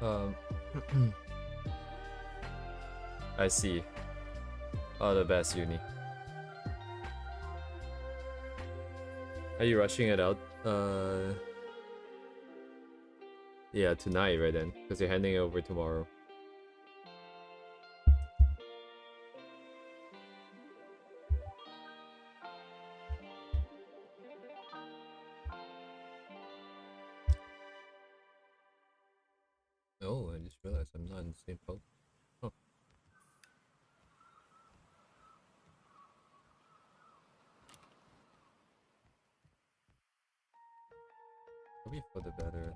Um, I see. Oh, the best uni. Are you rushing it out? Yeah, tonight, right then, because you're handing it over tomorrow. Oh, I just realized I'm not in the same boat. Oh. Probably for the better.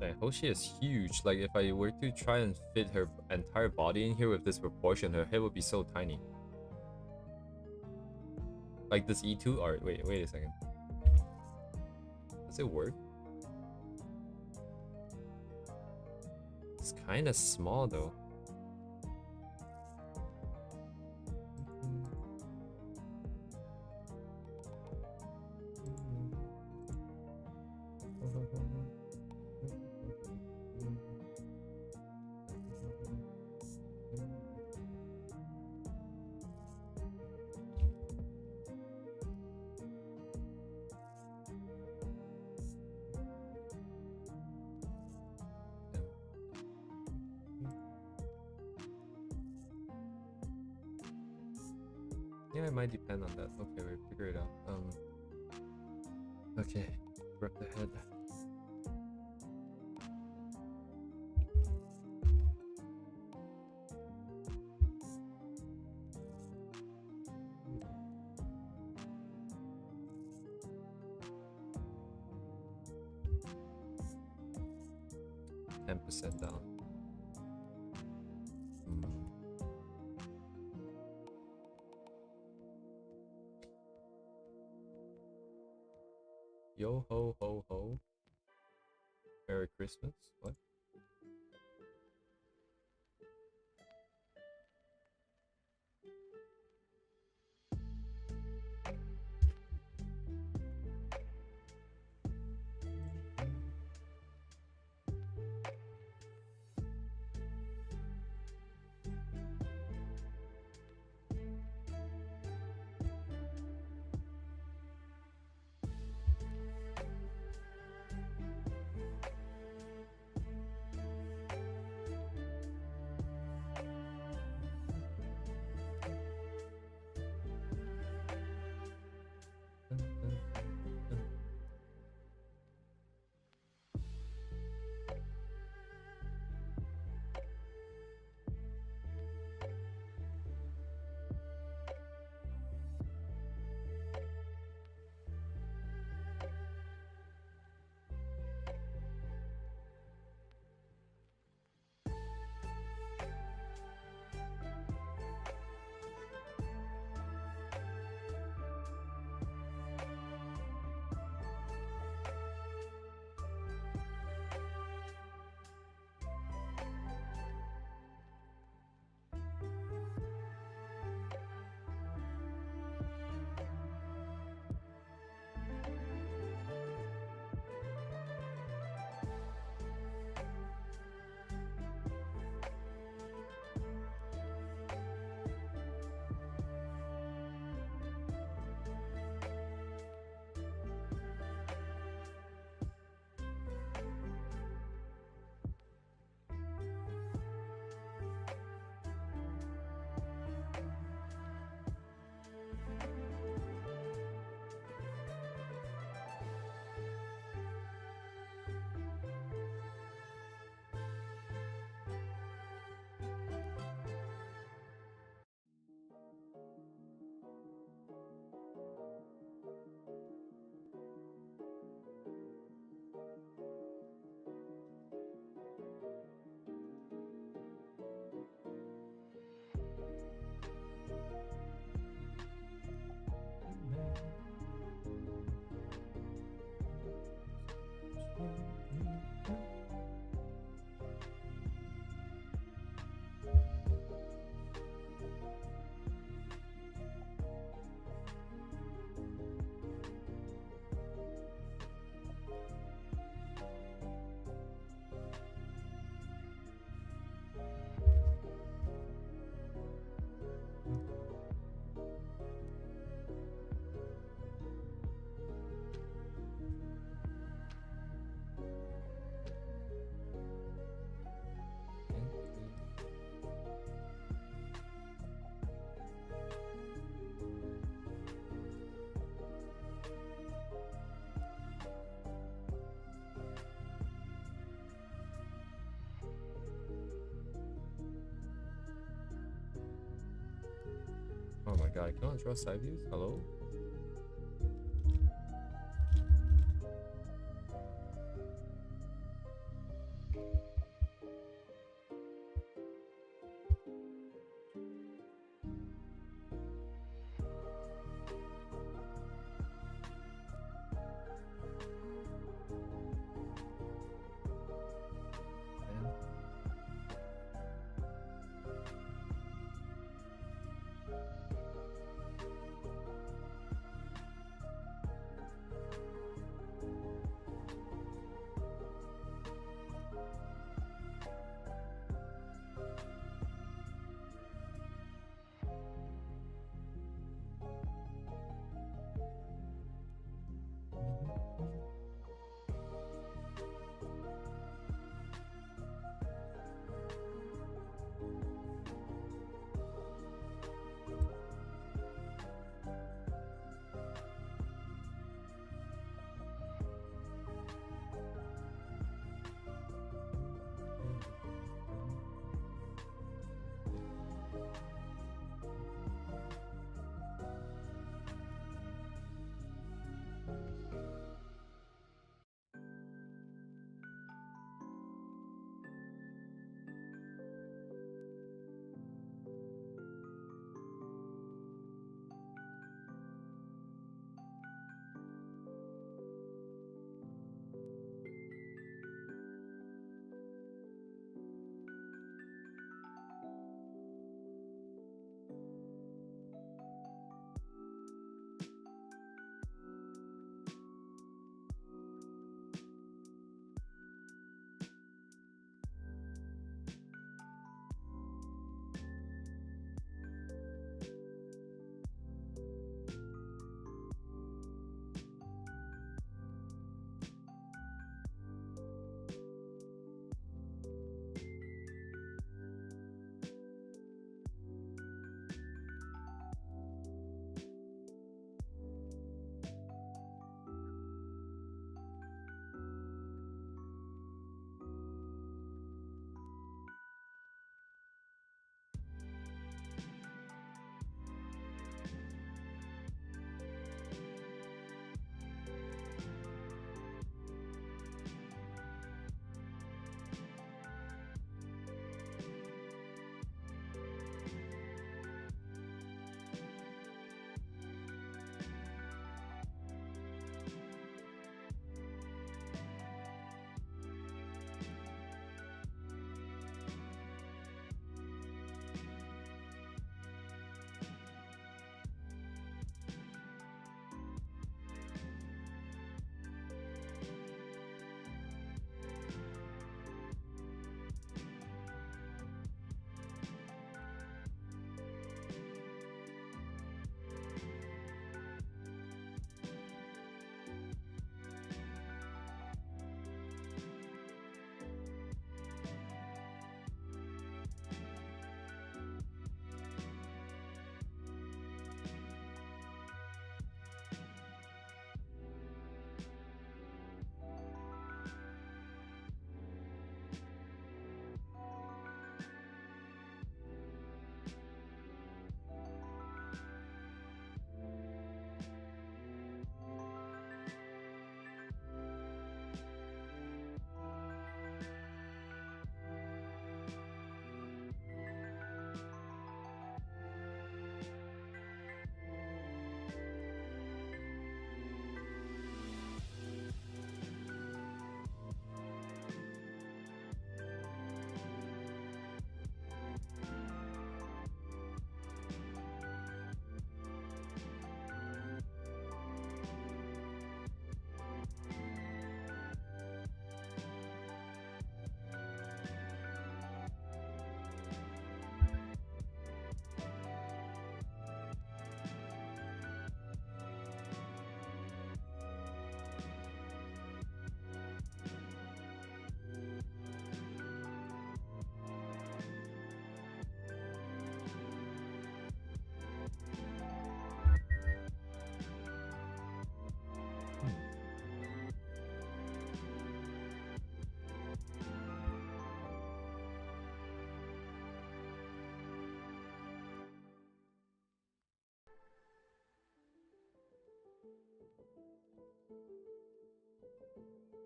Dang, Hoshi is huge. Like, if I were to try and fit her entire body in here with this proportion, her head would be so tiny. Like this E2 art. Wait a second. Does it work? It's kind of small though. Yeah, it might depend on that. Okay, we'll figure it out. Okay, rub the head. %10 down. Yo ho ho ho. Merry Christmas. What? god, I cannot draw side views? Hello?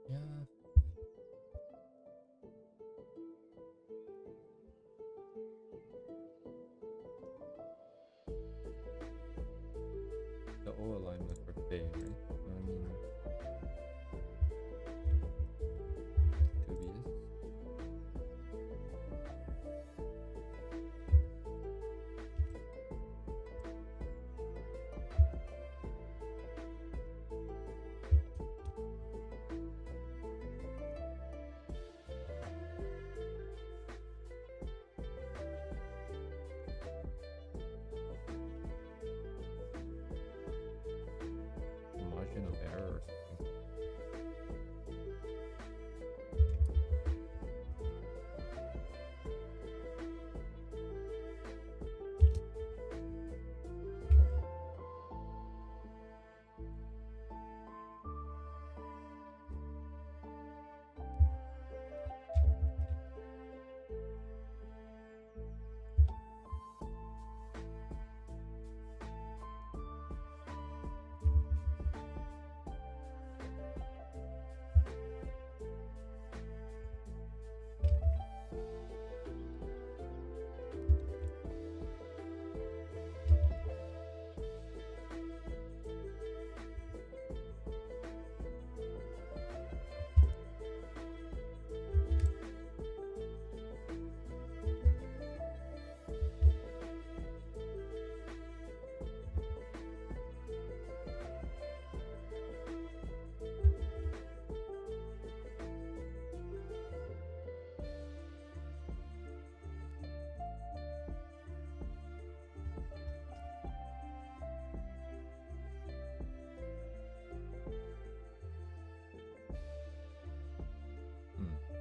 Yeah. The O alignment for pay, right? I mean, dubious. Margin of error or something. Hmm.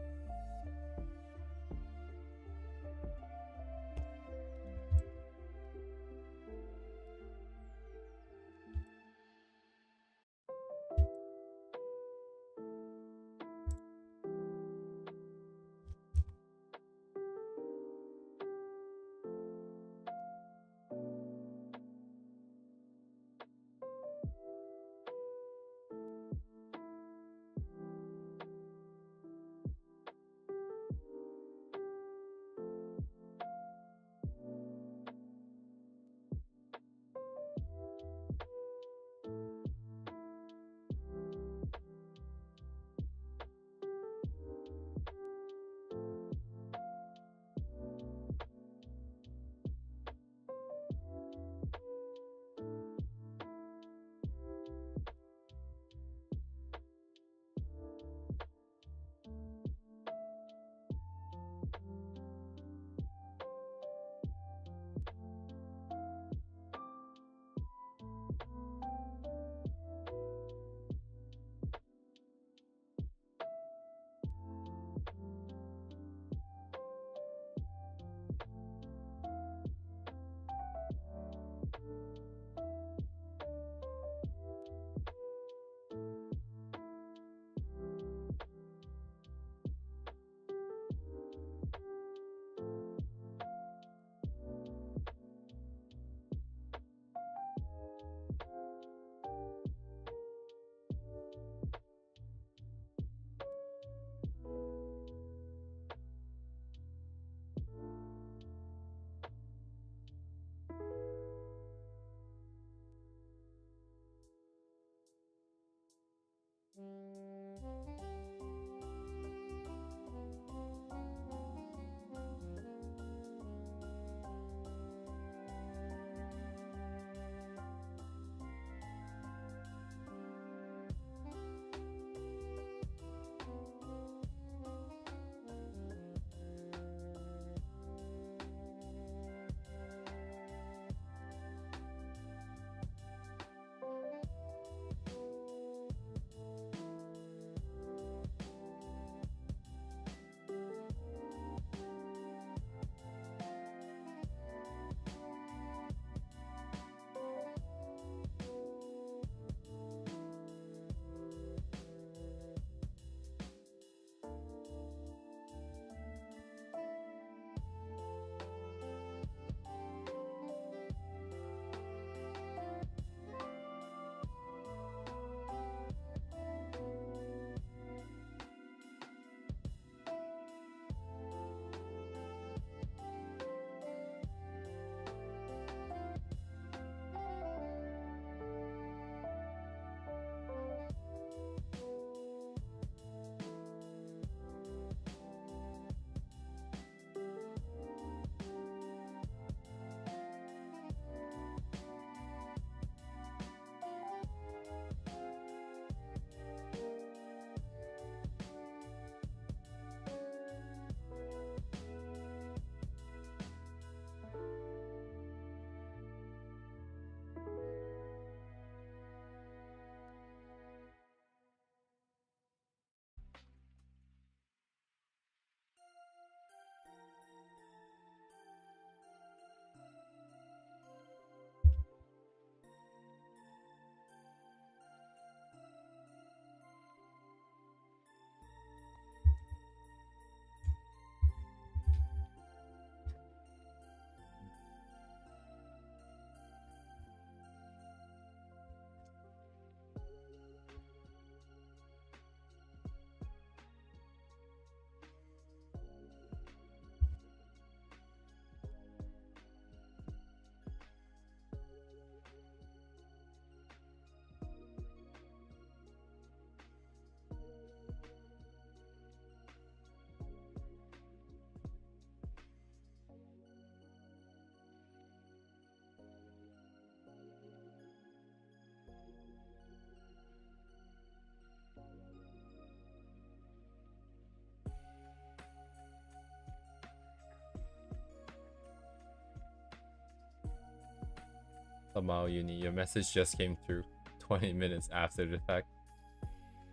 Lamau Uni, your message just came through 20 minutes after the fact.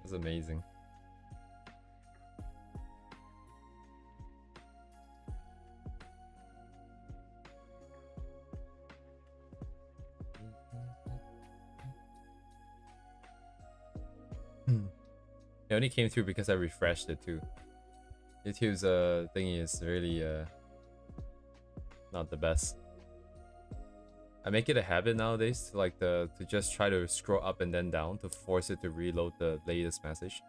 That's amazing. It only came through because I refreshed it too. YouTube's thingy is really not the best. I make it a habit nowadays to like to just try to scroll up and then down to force it to reload the latest message.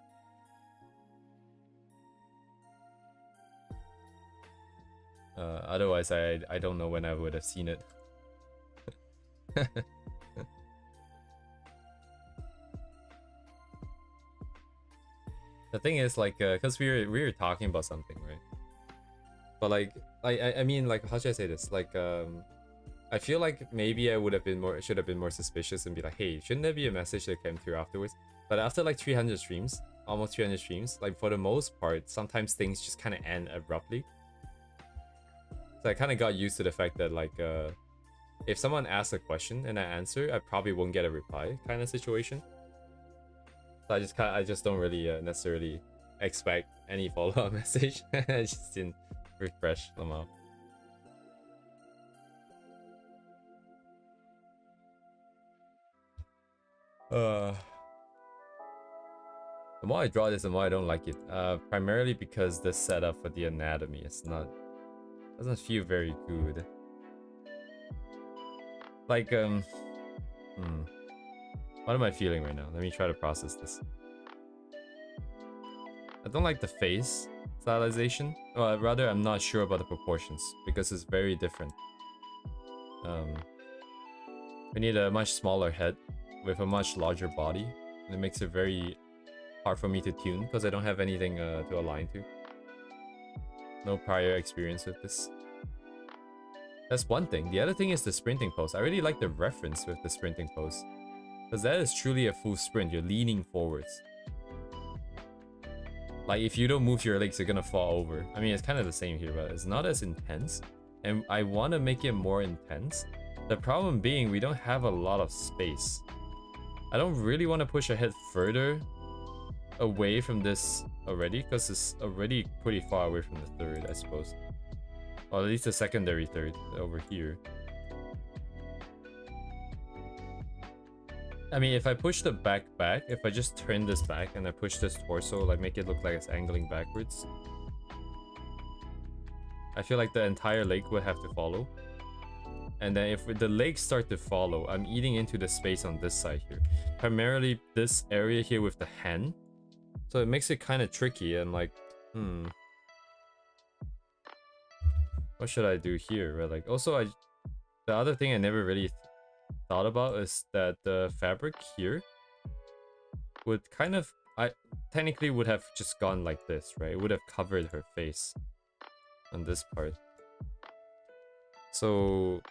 Otherwise, I don't know when I would have seen it. The thing is, like, cause we were talking about something, right? But like, I mean, like, how should I say this? Like, I feel like maybe I should have been more suspicious and be like, hey, shouldn't there be a message that came through afterwards? But after like 300 streams, almost 300 streams, like for the most part, sometimes things just kind of end abruptly. So I kind of got used to the fact that like, if someone asks a question and I answer, I probably won't get a reply kind of situation. So I just don't really necessarily expect any follow-up message. I just didn't refresh them up. The more I draw this, the more I don't like it. Primarily because the setup for the anatomy is doesn't feel very good. Like what am I feeling right now? Let me try to process this. I don't like the face stylization. Well, rather, I'm not sure about the proportions because it's very different. We need a much smaller head with a much larger body, and it makes it very hard for me to tune because I don't have anything to align to. No prior experience with this. That's one thing. The other thing is the sprinting pose. I really like the reference with the sprinting pose, because that is truly a full sprint. You're leaning forwards. Like, if you don't move your legs, you're gonna fall over. I mean, it's kind of the same here, but it's not as intense. And I want to make it more intense. The problem being, we don't have a lot of space. I don't really want to push ahead further away from this already, because it's already pretty far away from the third, I suppose. Or at least the secondary third over here. I mean, if I push the back, if I just turn this back and I push this torso, like make it look like it's angling backwards, I feel like the entire leg would have to follow. And then if the legs start to follow, I'm eating into the space on this side here. Primarily this area here with the hand. So it makes it kind of tricky and like, what should I do here? Right? Like, also, the other thing I never really thought about is that the fabric here would kind of, technically would have just gone like this, right? It would have covered her face on this part. So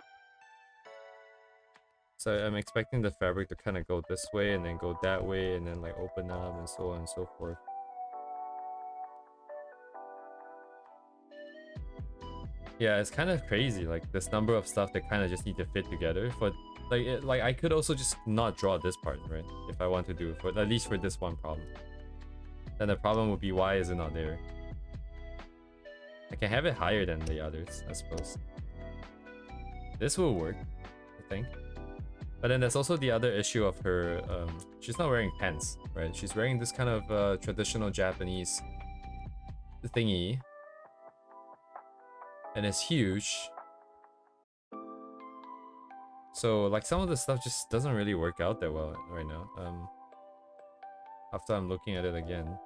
I'm expecting the fabric to kind of go this way and then go that way and then like open up and so on and so forth. Yeah, it's kind of crazy, like this number of stuff that kind of just need to fit together. For like I could also just not draw this part, right? If I want to do it, for at least for this one problem. Then the problem would be, why is it not there? I can have it higher than the others, I suppose. This will work, I think. But then there's also the other issue of her, she's not wearing pants, right? She's wearing this kind of traditional Japanese thingy. And it's huge. So like some of the stuff just doesn't really work out that well right now. After I'm looking at it again.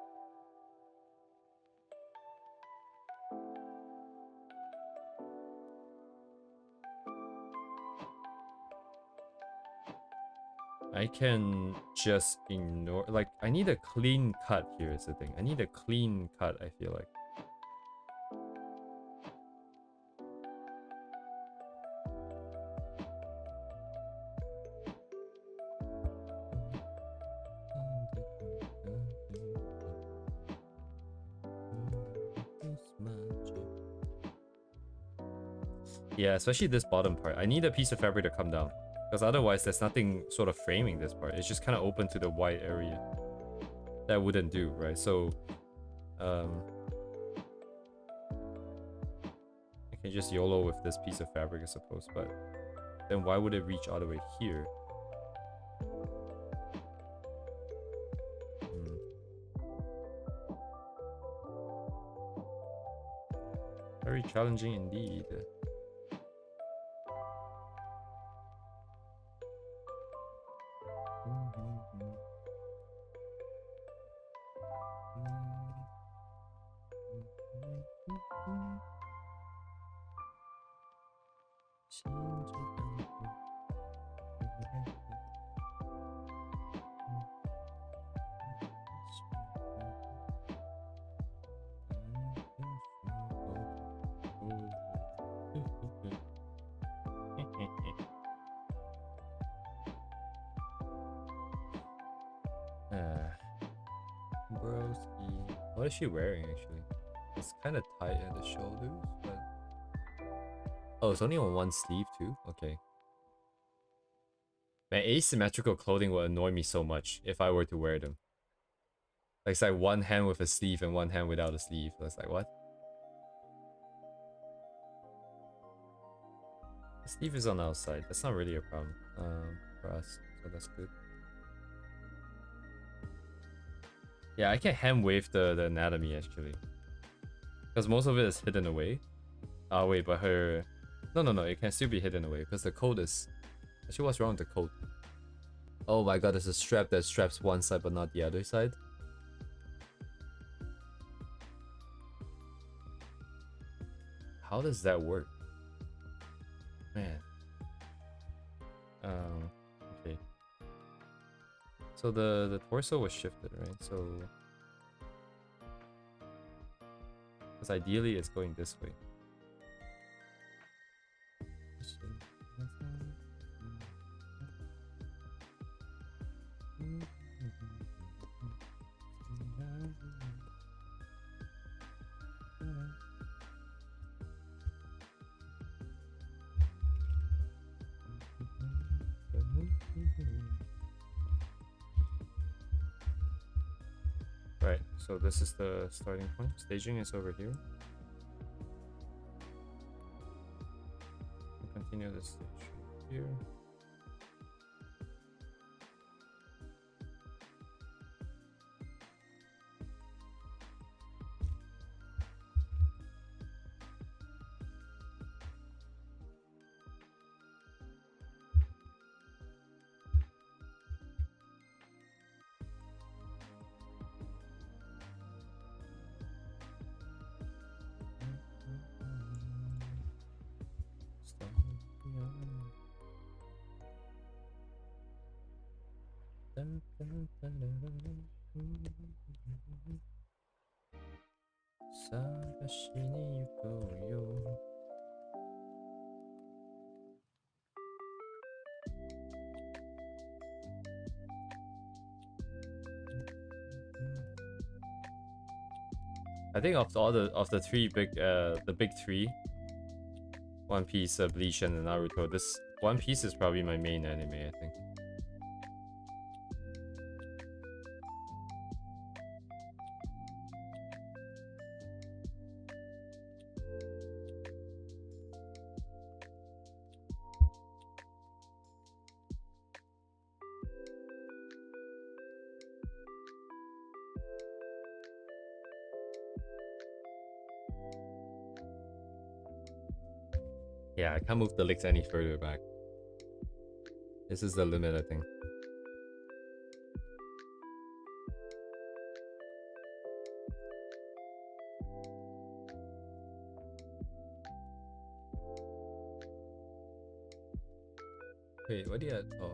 I can just ignore, like, I need a clean cut here is the thing. I need a clean cut, I feel like. Yeah, especially this bottom part. I need a piece of fabric to come down. Because otherwise there's nothing sort of framing this part. It's just kind of open to the white area. That wouldn't do, right? So I can just YOLO with this piece of fabric, I suppose, but then why would it reach all the way here? Very challenging indeed. Broski. What is she wearing actually? It's kind of tight at the shoulders, but oh, it's only on one sleeve too. Okay. Man, asymmetrical clothing will annoy me so much if I were to wear them. Like it's like one hand with a sleeve and one hand without a sleeve. That's like what? The sleeve is on the outside. That's not really a problem for us, so that's good. Yeah, I can hand wave the anatomy actually, because most of it is hidden away. Oh wait, but her no, it can still be hidden away because the coat is actually, what's wrong with the coat? Oh my god, there's a strap that straps one side but not the other side. How does that work? Man. Okay. So the torso was shifted, right? So because ideally it's going this way. Right, so this is the starting point. Staging is over here. We'll continue this stage here. I think of all the three big the big three, One Piece, Bleach, and Naruto, this One Piece is probably my main anime, I think. Yeah, I can't move the legs any further back. This is the limit, I think. Wait, what do you have? Oh.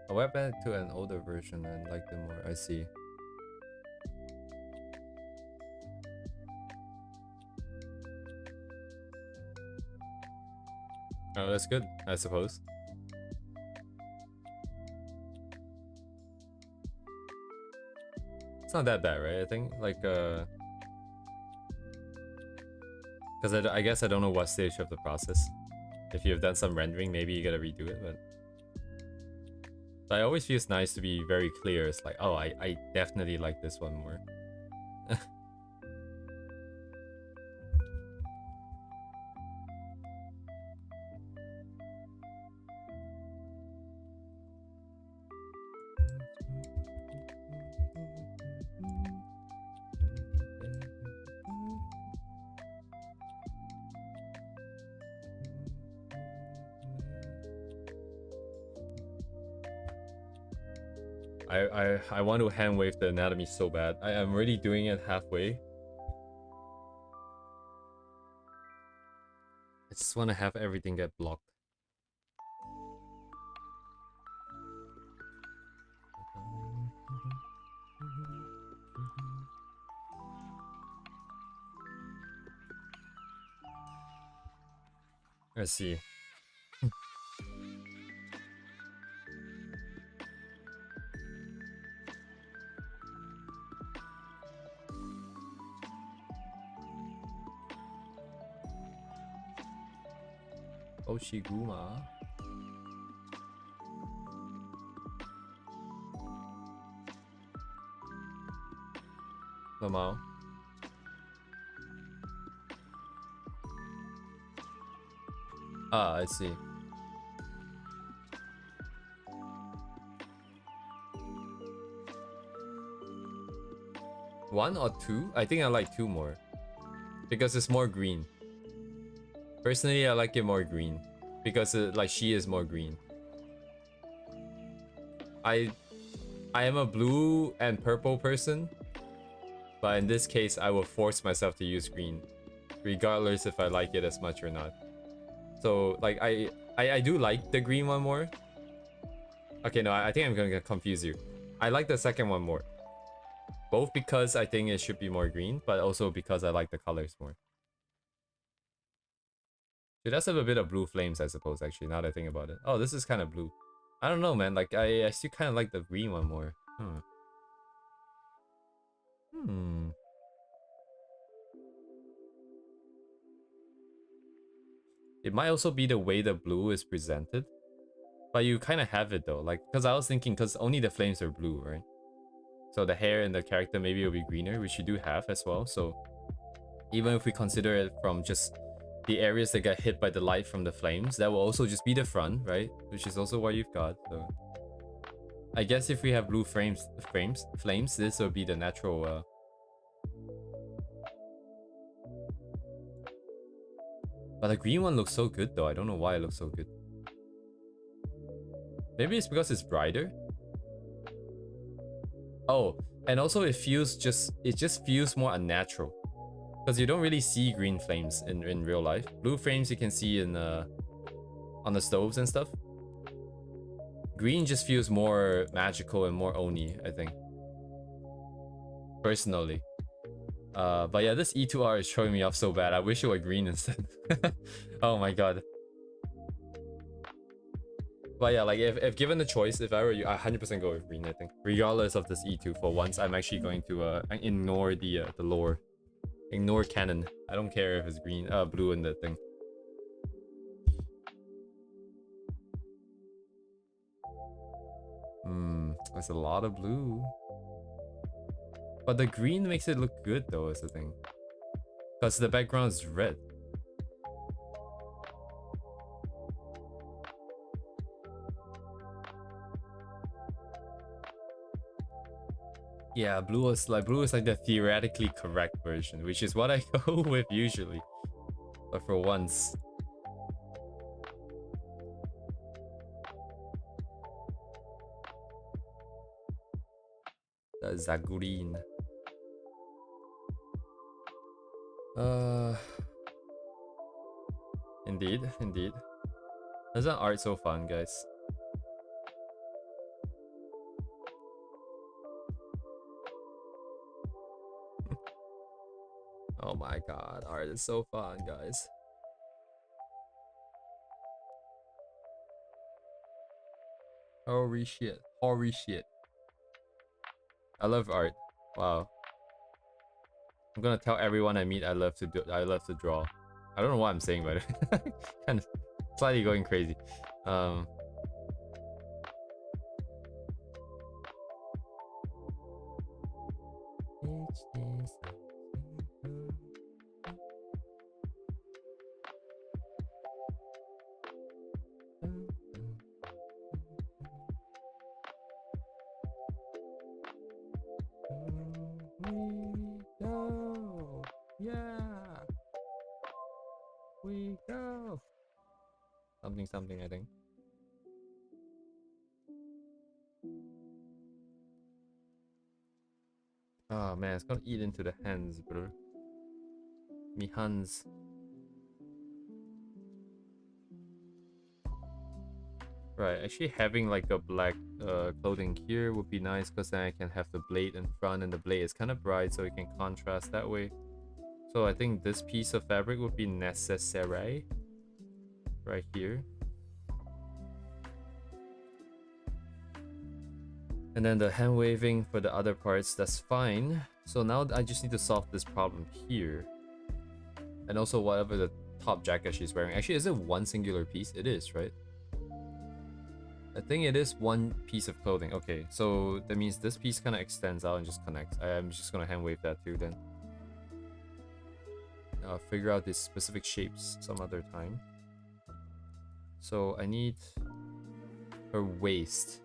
I went back to an older version and liked it more. I see. Oh, that's good, I suppose. It's not that bad, right? I think like because I guess I don't know what stage of the process. If you've done some rendering, maybe you gotta redo it, but I always feels nice to be very clear. It's like, oh, I definitely like this one more. I want to hand wave the anatomy so bad. I am already doing it halfway. I just want to have everything get blocked. Let's see. Oshiguma. Lamau. Ah, I see. One or two? I think I like two more. Because it's more green. Personally, I like it more green. Because like she is more green. I am a blue and purple person. But in this case, I will force myself to use green. Regardless if I like it as much or not. So, like, I do like the green one more. Okay, no, I think I'm gonna confuse you. I like the second one more. Both because I think it should be more green, but also because I like the colors more. It does have a bit of blue flames, I suppose, actually, now that I think about it. Oh, this is kind of blue. I don't know, man. Like, I still kind of like the green one more. It might also be the way the blue is presented. But you kind of have it, though. Like, because I was thinking, because only the flames are blue, right? So the hair and the character maybe will be greener, which you do have as well. So even if we consider it from just the areas that get hit by the light from the flames, that will also just be the front, right? Which is also what you've got. So I guess if we have blue flames, this will be the natural. But the green one looks so good, though. I don't know why it looks so good. Maybe it's because it's brighter. Oh, and also it just feels more unnatural. Because you don't really see green flames in real life. Blue flames you can see in on the stoves and stuff. Green just feels more magical and more oni, I think. Personally. But yeah, this E2R is showing me off so bad. I wish it were green instead. Oh my god. But yeah, like if given the choice, if I were you, I 100% go with green, I think. Regardless of this E2, for once, I'm actually going to ignore the lore. Ignore canon. I don't care if it's green, blue in the thing. There's a lot of blue. But the green makes it look good though, is the thing. Because the background is red. Yeah, blue is like the theoretically correct version, which is what I go with usually. But for once. The Zagurin. Indeed. Isn't art so fun, guys? Oh my god, art is so fun, guys. Holy shit. I love art. Wow. I'm gonna tell everyone I meet I love to draw. I don't know what I'm saying, but kind of slightly going crazy. Um, we go. Yeah. We go. Something something, I think. Oh man, it's gonna eat into the hands, bro. Me hands. Right, actually having like a black clothing here would be nice because then I can have the blade in front and the blade is kind of bright so it can contrast that way. So I think this piece of fabric would be necessary right here. And then the hand waving for the other parts, that's fine. So now I just need to solve this problem here. And also whatever the top jacket she's wearing. Actually, is it one singular piece? It is, right? I think it is one piece of clothing. Okay, so that means this piece kind of extends out and just connects. I'm just gonna hand wave that too then. I'll figure out these specific shapes some other time. So I need her waist.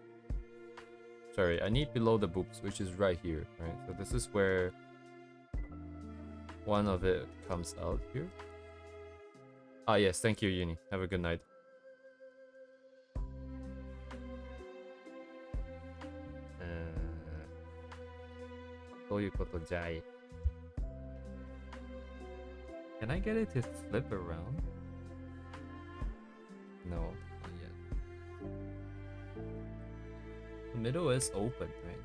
Sorry, I need below the boobs, which is right here, right? So this is where one of it comes out here. Ah, yes, thank you, Uni. Have a good night. Can I get it to flip around? No, not yet. The middle is open, right?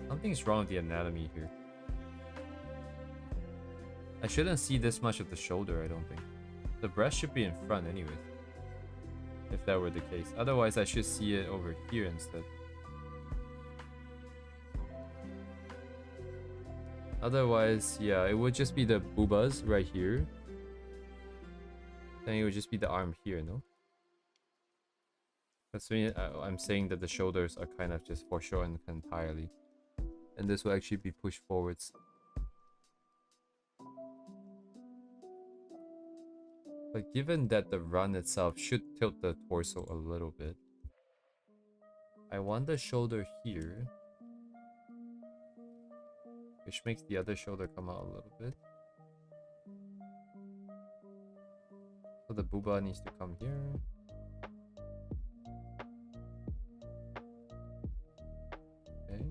Something's wrong with the anatomy here. I shouldn't see this much of the shoulder, I don't think. The breast should be in front anyways. If that were the case. Otherwise, I should see it over here instead. Otherwise, yeah, it would just be the boobas right here. Then it would just be the arm here, no? That's me. I'm saying that the shoulders are kind of just foreshortened entirely. And this will actually be pushed forwards. But given that the run itself should tilt the torso a little bit, I want the shoulder here, which makes the other shoulder come out a little bit. So the booba needs to come here. Okay.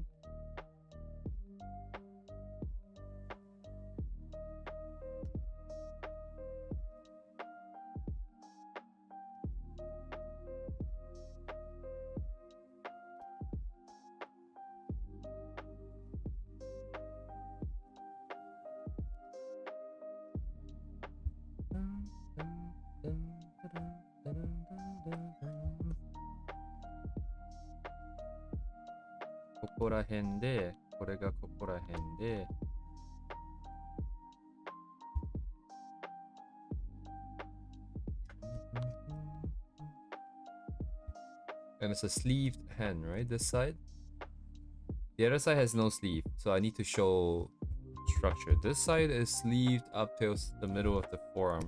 And it's a sleeved hand, right? This side. The other side has no sleeve, so I need to show structure. This side is sleeved up till the middle of the forearm.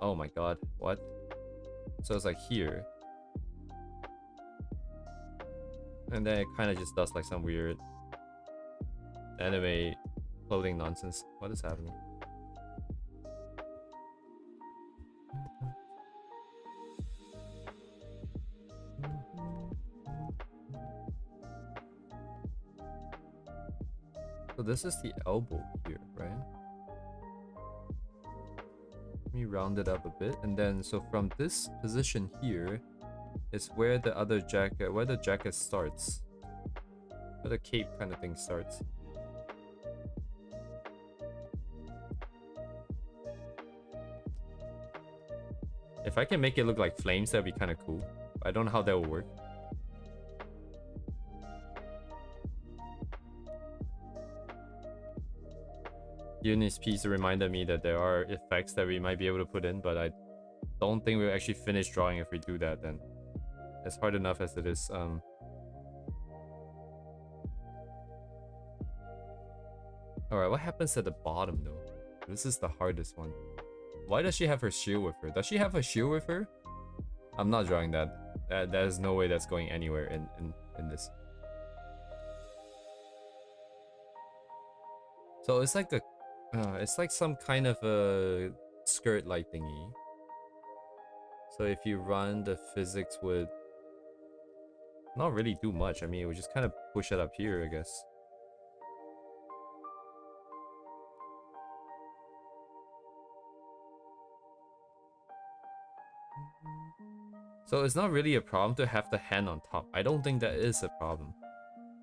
Oh my god, what? So it's like here. And then it kind of just does like some weird anime clothing nonsense. What is happening? So this is the elbow here, right? Let me round it up a bit. And then, so from this position here is where the other jacket, where the jacket starts. Where the cape kind of thing starts. If I can make it look like flames, that'd be kind of cool. I don't know how that will work. Uni's piece reminded me that there are effects that we might be able to put in, but I don't think we'll actually finish drawing if we do that then. It's hard enough as it is. Alright, what happens at the bottom though? This is the hardest one. Why does she have her shield with her? Does she have a shield with her? I'm not drawing that. There's no way that's going anywhere in this. So it's like it's like some kind of a skirt light thingy. So if you run the physics would not really do much. I mean, it would just kind of push it up here, I guess. So it's not really a problem to have the hand on top. I don't think that is a problem.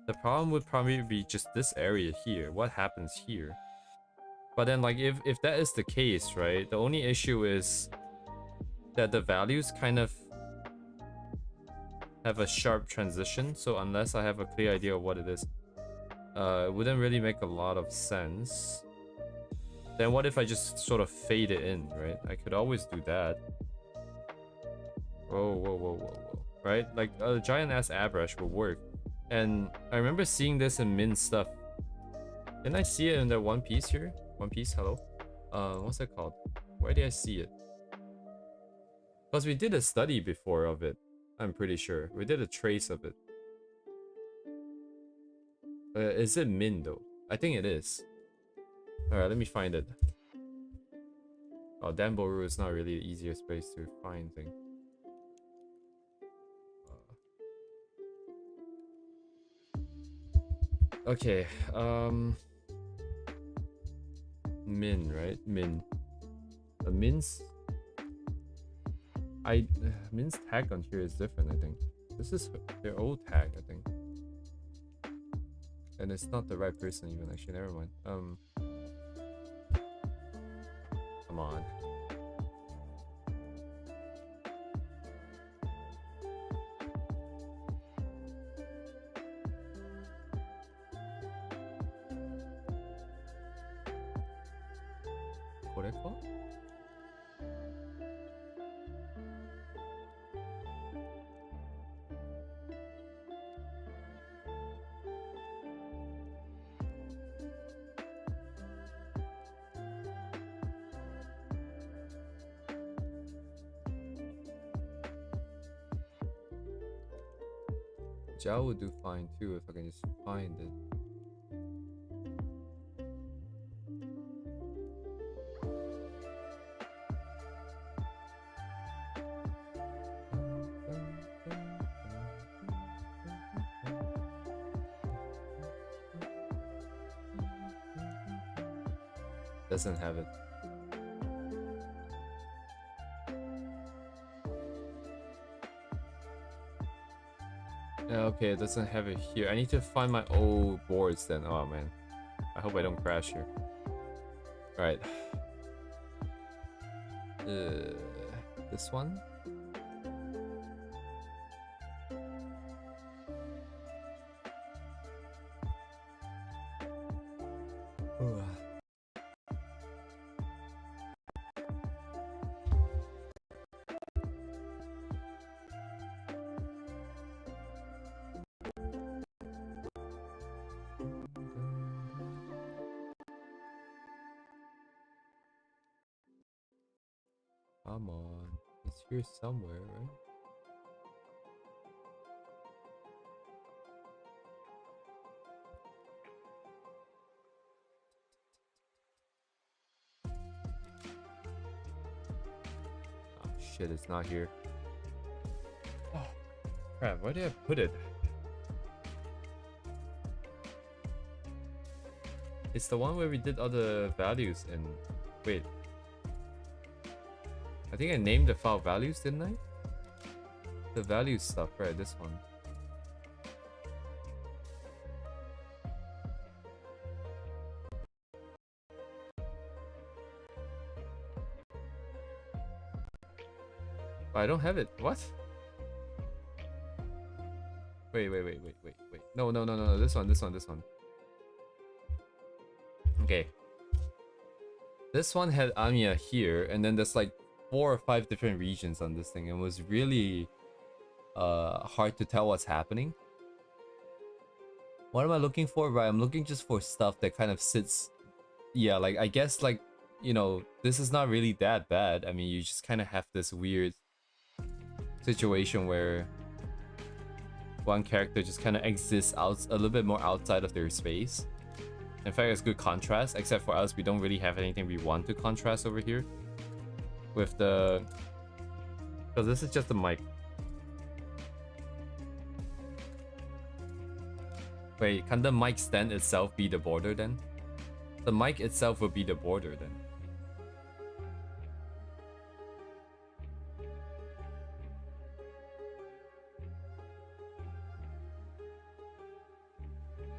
The problem would probably be just this area here. What happens here? But then, like, if that is the case, right? The only issue is that the values kind of have a sharp transition. So unless I have a clear idea of what it is, it wouldn't really make a lot of sense. Then what if I just sort of fade it in, right? I could always do that. Whoa, whoa, whoa, whoa, whoa. Right? Like, a giant ass airbrush will work. And I remember seeing this in Min stuff. Didn't I see it in the One Piece here? One Piece, hello? What's that called? Where did I see it? Because we did a study before of it. I'm pretty sure. We did a trace of it. Is it Min though? I think it is. Alright, let me find it. Oh, Danboru is not really the easiest place to find things. Okay, Min, right? Min. Min's... Min's tag on here is different, I think. This is their old tag, I think. And it's not the right person even, actually, never mind. Come on. Koreko? Jao would do fine too if I can just find it. Doesn't have it. Yeah, okay, it doesn't have it here. I need to find my old boards then. Oh man. I hope I don't crash here. Alright. This one? Come on. It's here somewhere, right? Oh shit, it's not here. Oh crap, where did I put it? It's the one where we did all the values in... Wait. I think I named the file values, didn't I? The values stuff, right? This one. I don't have it. What? Wait. No. This one. Okay. This one had Anya here, and then there's like 4 or 5 different regions on this thing. It was really hard to tell what's happening. What am I looking for? Right, I'm looking just for stuff that kind of sits. Yeah, like I guess like, you know, this is not really that bad. I mean, you just kind of have this weird situation where one character just kind of exists out a little bit more outside of their space. In fact, it's good contrast, except for us, we don't really have anything we want to contrast over here with the, because this is just the mic. Wait, can the mic stand itself be the border then? The mic itself will be the border then.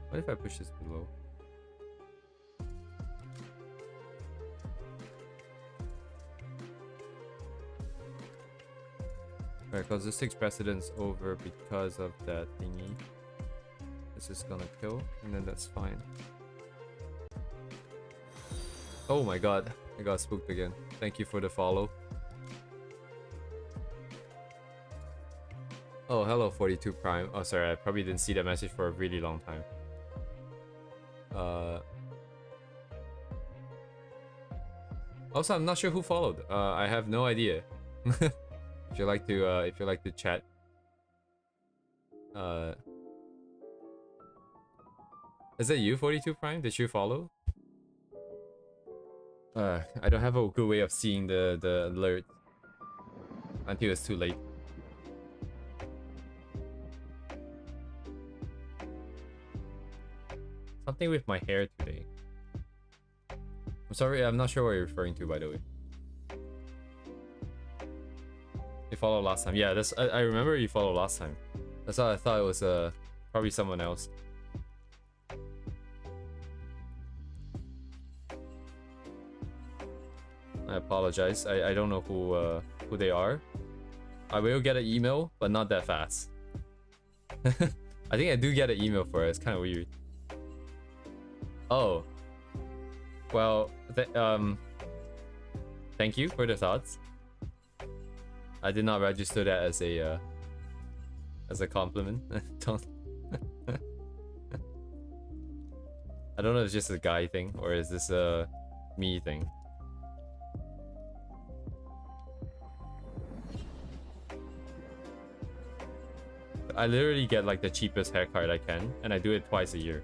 What if I push this below? Right, because this takes precedence over because of that thingy. This is gonna kill, and then that's fine. Oh my god, I got spooked again. Thank you for the follow. Oh, hello 42 Prime. Oh, sorry, I probably didn't see that message for a really long time. Also, I'm not sure who followed. I have no idea. If you like to chat. Is that you, 42 Prime? Did you follow? I don't have a good way of seeing the alert until it's too late. Something with my hair today. I'm sorry, I'm not sure what you're referring to, by the way. You followed last time. Yeah, that's I remember you followed last time. That's how I thought it was probably someone else. I apologize. I don't know who they are. I will get an email, but not that fast. I think I do get an email for it. It's kind of weird. Oh. Well, thank you for the thoughts. I did not register that as a compliment. Don't. I don't know if it's just a guy thing or is this a me thing. I literally get like the cheapest haircut I can, and I do it twice a year.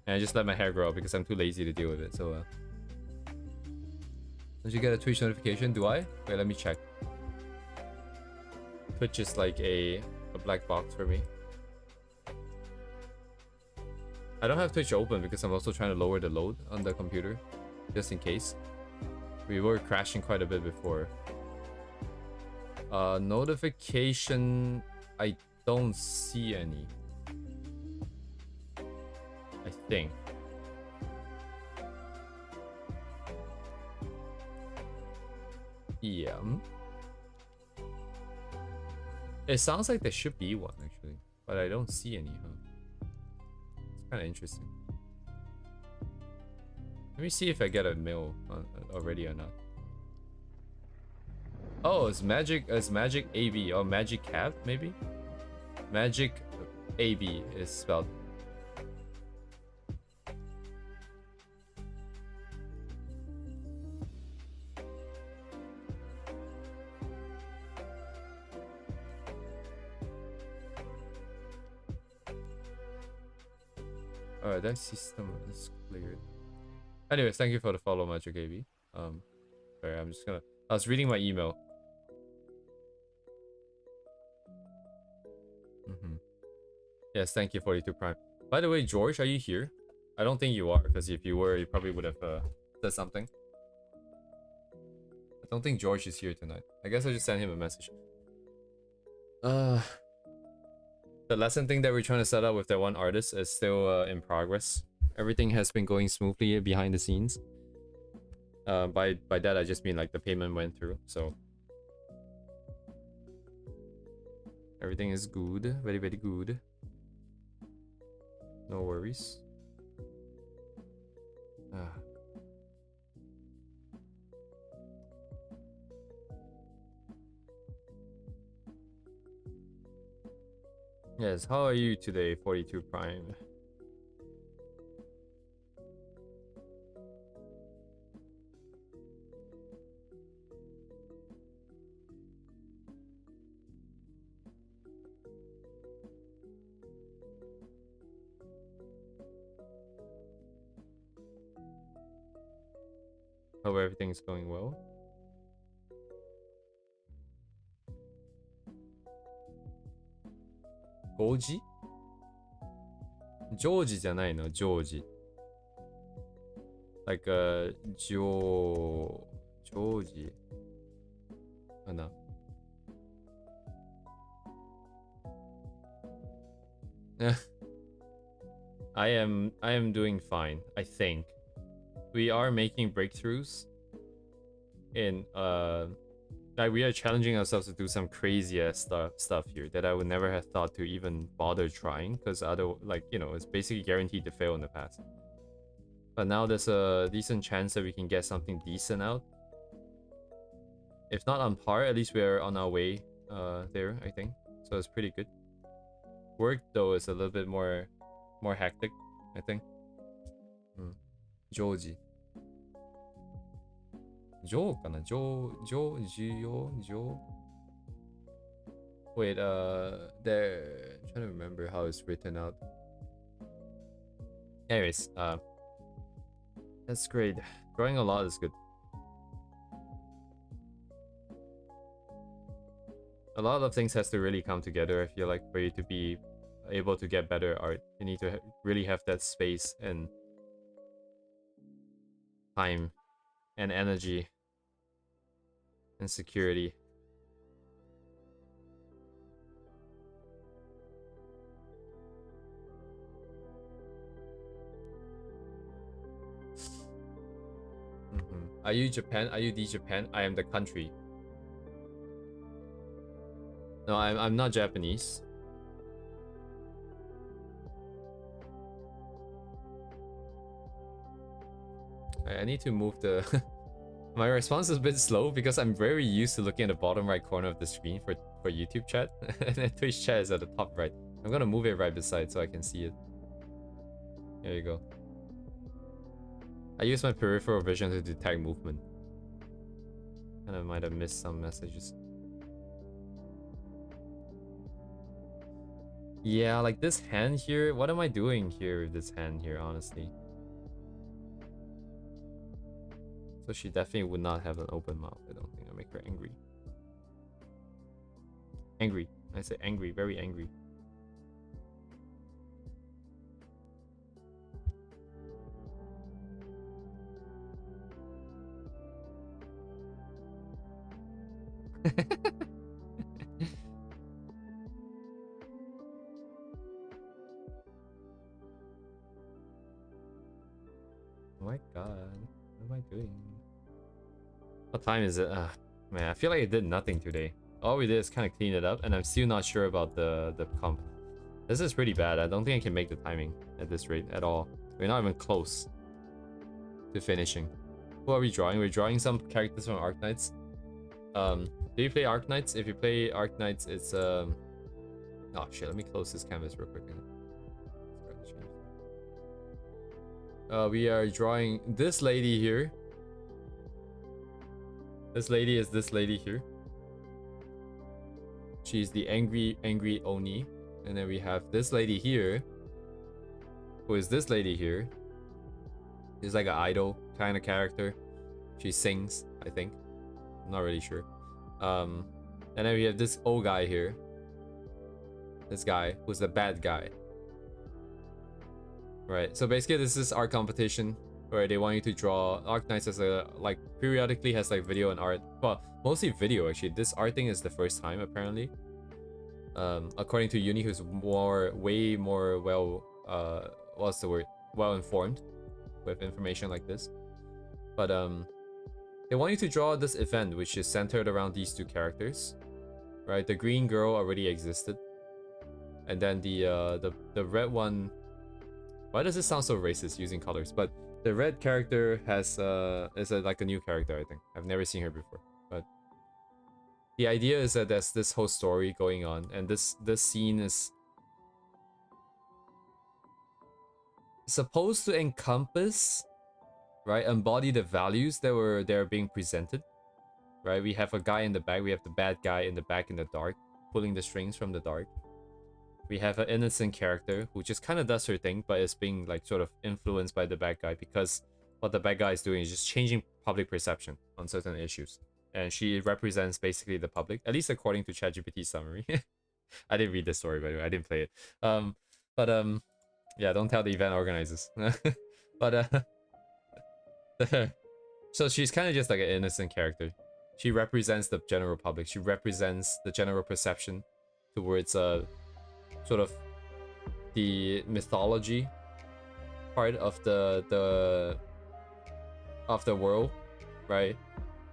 And I just let my hair grow because I'm too lazy to deal with it. So, did you get a Twitch notification? Do I? Wait, let me check. Twitch is like a black box for me. I don't have Twitch open because I'm also trying to lower the load on the computer, just in case. We were crashing quite a bit before. Notification, I don't see any. I think. Yeah. It sounds like there should be one actually, but I don't see any, huh? It's kind of interesting. Let me see if I get a mail already or not. Oh, it's Magic AB or Magic Cap maybe? Magic AB is spelled. Alright, that system is cleared. Anyways, thank you for the follow, Magic AB. Sorry, I'm just gonna. I was reading my email. Yes, thank you, 42 Prime. By the way, George, are you here? I don't think you are, because if you were, you probably would have said something. I don't think George is here tonight. I guess I just sent him a message. The lesson thing that we're trying to set up with that one artist is still in progress. Everything has been going smoothly behind the scenes. By that I just mean like the payment went through, so Everything is good. Very, very good. No worries. Ah. Yes, how are you today, 42 Prime? Hope everything's going well. Goji? George じゃないの George. Like George. かな I am doing fine, I think. We are making breakthroughs in like we are challenging ourselves to do some crazy ass stuff here that I would never have thought to even bother trying, because other, like, you know, it's basically guaranteed to fail in the past. But now there's a decent chance that we can get something decent out. If not on par, at least we're on our way there, I think. So it's pretty good. Work though is a little bit more hectic, I think. Joji. Jo kana? Jo. Wait, there. I'm trying to remember how it's written out. Anyways, that's great. Drawing a lot is good. A lot of things has to really come together, I feel like, for you to be able to get better art. You need to really have that space and time and energy and security. Are you Japan? Are you the Japan? I am the country. No, I'm not Japanese. I need to move the... My response is a bit slow because I'm very used to looking at the bottom right corner of the screen for YouTube chat. And then Twitch chat is at the top right. I'm gonna move it right beside so I can see it. There you go. I use my peripheral vision to detect movement. And I might have missed some messages. Yeah, like this hand here. What am I doing here with this hand here, honestly? So she definitely would not have an open mouth. I don't think. I make her angry. Angry. I say angry, very angry. Oh my god. What am I doing? What time is it? Man, I feel like I did nothing today. All we did is kind of clean it up, and I'm still not sure about the comp. This is pretty bad. I don't think I can make the timing at this rate at all. We're not even close to finishing. Who are we drawing? We're drawing some characters from Arknights. Do you play Arknights? If you play Arknights, it's oh shit, let me close this canvas real quick. We are drawing this lady here. This lady is this lady here. She's the angry Oni. And then we have this lady here, who is this lady here. She's like an idol kind of character. She sings, I think. I'm not really sure. And then we have this old guy here. This guy who's the bad guy. Right, so basically this is art competition where they want you to draw. Arknights as a, like, periodically has like video and art. Well, mostly video actually. This art thing is the first time apparently. According to Uni, who's way more what's the word? Well informed with information like this. But they want you to draw this event which is centered around these two characters. right? The green girl already existed, and then the red one. Why does it sound so racist using colors? But the red character has like a new character. I think I've never seen her before. But the idea is that there's this whole story going on, and this scene is supposed to encompass, right, embody the values that were there being presented, right? We have a guy in the back, we have the bad guy in the back in the dark, pulling the strings from the dark. We have an innocent character who just kind of does her thing, but is being like sort of influenced by the bad guy, because what the bad guy is doing is just changing public perception on certain issues. And she represents basically the public, at least according to ChatGPT summary. I didn't read the story, by the way. I didn't play it. But yeah, don't tell the event organizers. But so she's kind of just like an innocent character. She represents the general public. She represents the general perception towards sort of the mythology part of the world, right?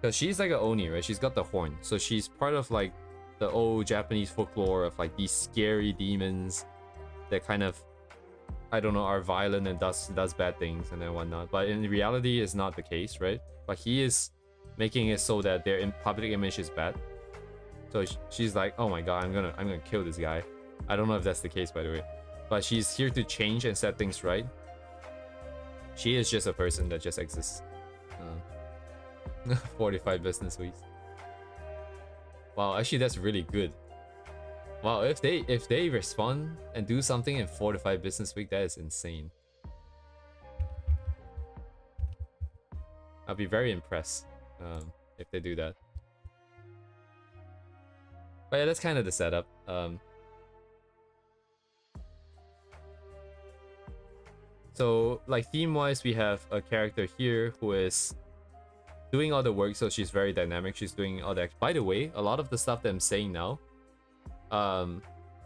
Because she's like an oni, right? She's got the horn, so she's part of like the old Japanese folklore of like these scary demons that kind of, I don't know, are violent and does bad things and then whatnot. But in reality, it's not the case, right? But he is making it so that their public image is bad. So she's like, oh my god, I'm gonna kill this guy. I don't know if that's the case, by the way, but she's here to change and set things right. She is just a person that just exists. 45 business weeks. Wow, actually that's really good. Wow, if they respond and do something in 4 to 5 business week, that is insane. I'll be very impressed if they do that. But yeah, that's kind of the setup. So like theme-wise, we have a character here who is doing all the work, so she's very dynamic. She's doing all the. By the way, a lot of the stuff that I'm saying now,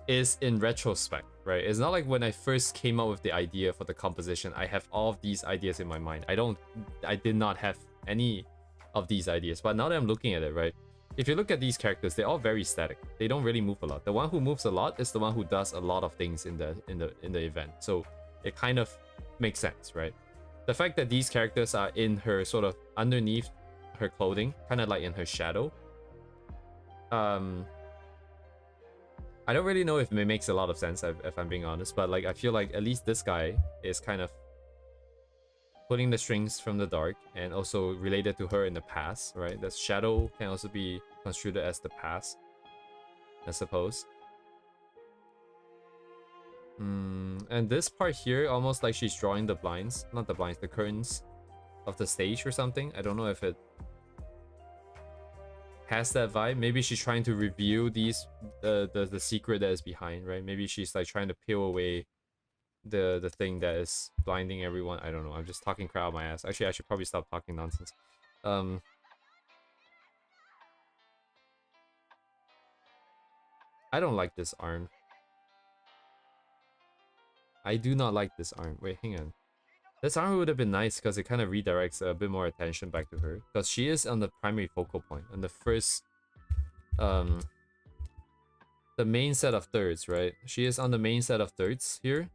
is in retrospect, right? It's not like when I first came up with the idea for the composition, I have all of these ideas in my mind. I did not have any of these ideas, but now that I'm looking at it, right? If you look at these characters, they're all very static. They don't really move a lot. The one who moves a lot is the one who does a lot of things in the event. So it kind of makes sense, right? The fact that these characters are in her sort of underneath her clothing, kind of like in her shadow. I don't really know if it makes a lot of sense, if I'm being honest, but like I feel like at least this guy is kind of pulling the strings from the dark and also related to her in the past, right? The shadow can also be construed as the past, I suppose. And this part here, almost like she's drawing the blinds, not the blinds, the curtains of the stage or something. I don't know if it has that vibe. Maybe she's trying to reveal these the secret that is behind, right? Maybe she's like trying to peel away the thing that is blinding everyone. I don't know. I'm just talking crap out my ass. Actually, I should probably stop talking nonsense. I don't like this arm. I do not like this arm. Wait, hang on. This arm would have been nice because it kind of redirects a bit more attention back to her. Because she is on the primary focal point. On the first... the main set of thirds, right? She is on the main set of thirds here.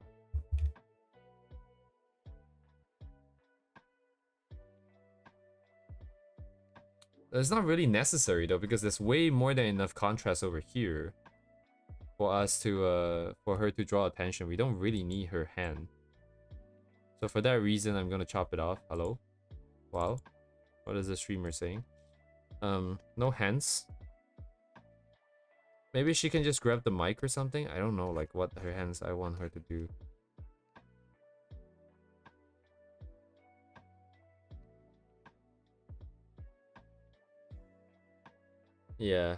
It's not really necessary though, because there's way more than enough contrast over here for us to for her to draw attention. We don't really need her hand. So for that reason, I'm gonna chop it off. Hello? Wow. What is the streamer saying? No hands. Maybe she can just grab the mic or something. I don't know like what her hands I want her to do. Yeah.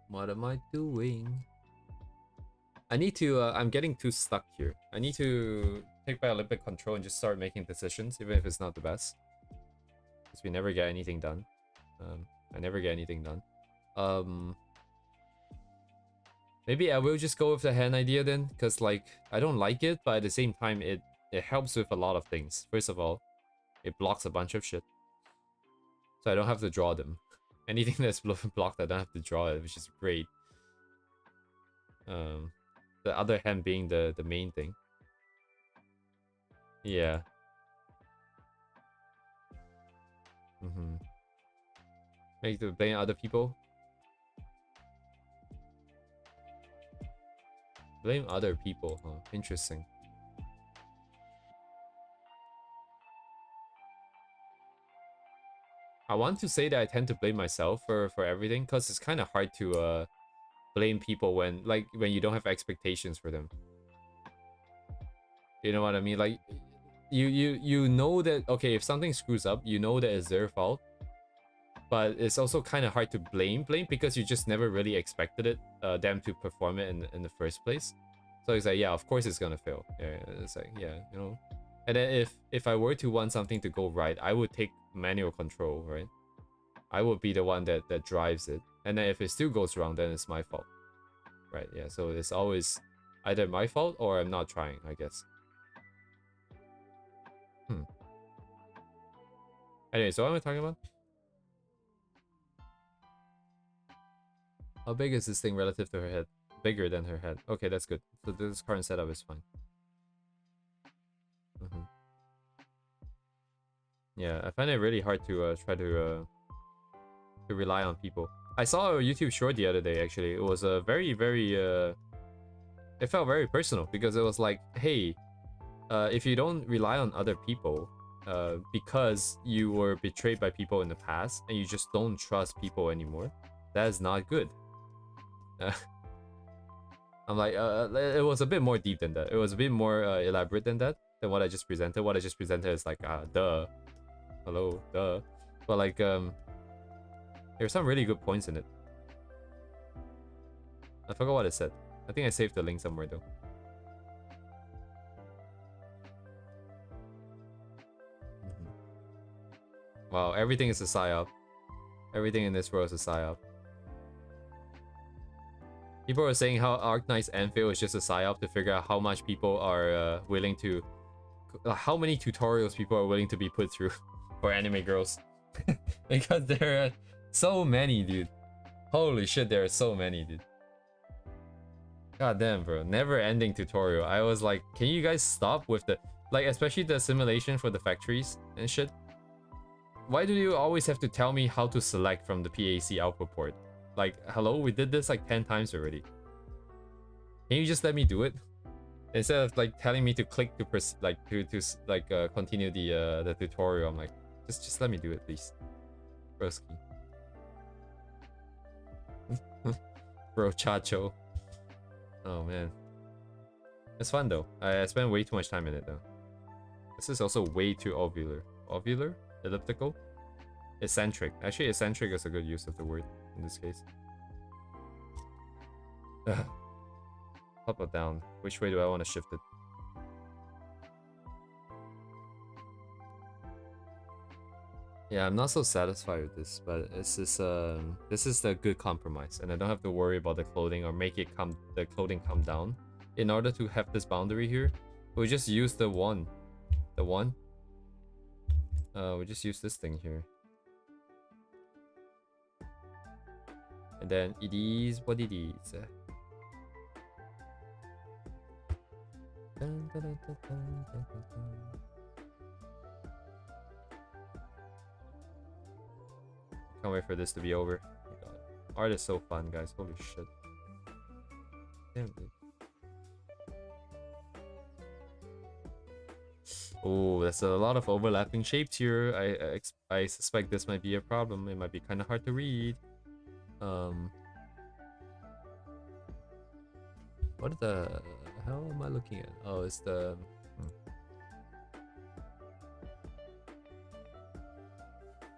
What am I doing? I need to, I'm getting too stuck here. I need to take back a little bit control and just start making decisions, even if it's not the best. Because we never get anything done. I never get anything done. Maybe I will just go with the hand idea then, because like, I don't like it, but at the same time, it helps with a lot of things. First of all, It blocks a bunch of shit. So I don't have to draw them. Anything that's blocked, I don't have to draw it, which is great. The other hand being the main thing. Yeah. Make to blame other people. Blame other people, huh? Interesting. I want to say that I tend to blame myself for everything, because it's kind of hard to blame people when you don't have expectations for them. You know what I mean? Like you know that, okay, if something screws up, you know that it's their fault. But it's also kind of hard to blame because you just never really expected it, them to perform it in the first place. So it's like, yeah, of course it's gonna fail. Yeah, it's like, yeah, you know. And then if I were to want something to go right, I would take manual control, right? I would be the one that drives it. And then if it still goes wrong, then it's my fault, right? Yeah, so it's always either my fault or I'm not trying, I guess. Anyway, so what am I talking about? How big is this thing relative to her head? Bigger than her head. Okay, that's good. So this current setup is fine. Yeah, I find it really hard to try to rely on people. I saw a YouTube short the other day, actually. It was a very, very... it felt very personal, because it was like, hey, if you don't rely on other people because you were betrayed by people in the past and you just don't trust people anymore, that is not good. I'm like, it was a bit more deep than that. It was a bit more elaborate than that, than what I just presented. What I just presented is like, duh. Hello, duh. But like, there's some really good points in it. I forgot what it said. I think I saved the link somewhere though. Wow, everything is a psyop. Everything in this world is a psyop. People are saying how Arknight's Anvil is just a psyop to figure out how much people are willing to... how many tutorials people are willing to be put through for anime girls. Because there are so many, dude. Holy shit, there are so many, dude. God damn, bro. Never-ending tutorial. I was like, can you guys stop with the... like, especially the simulation for the factories and shit. Why do you always have to tell me how to select from the PAC output port? Like, hello, we did this like 10 times already. Can you just let me do it? Instead of like telling me to click to continue the tutorial, I'm like, just let me do it, please. Broski. Bro, chacho. Oh man. It's fun though. I spent way too much time in it though. This is also way too ovular. Ovular? Elliptical? Eccentric. Actually, eccentric is a good use of the word in this case. Up or down? Which way do I want to shift it? Yeah, I'm not so satisfied with this, but this is a good compromise, and I don't have to worry about the clothing or make it the clothing come down. In order to have this boundary here, we just use the one. We just use this thing here. And then it is what it is. Dun, dun, dun, dun, dun, dun, dun. Can't wait for this to be over. Oh my God. Art is so fun, guys. Holy shit. Damn, dude. Oh, there's a lot of overlapping shapes here. I suspect this might be a problem. It might be kind of hard to read. What the hell am I looking at? Oh, it's the...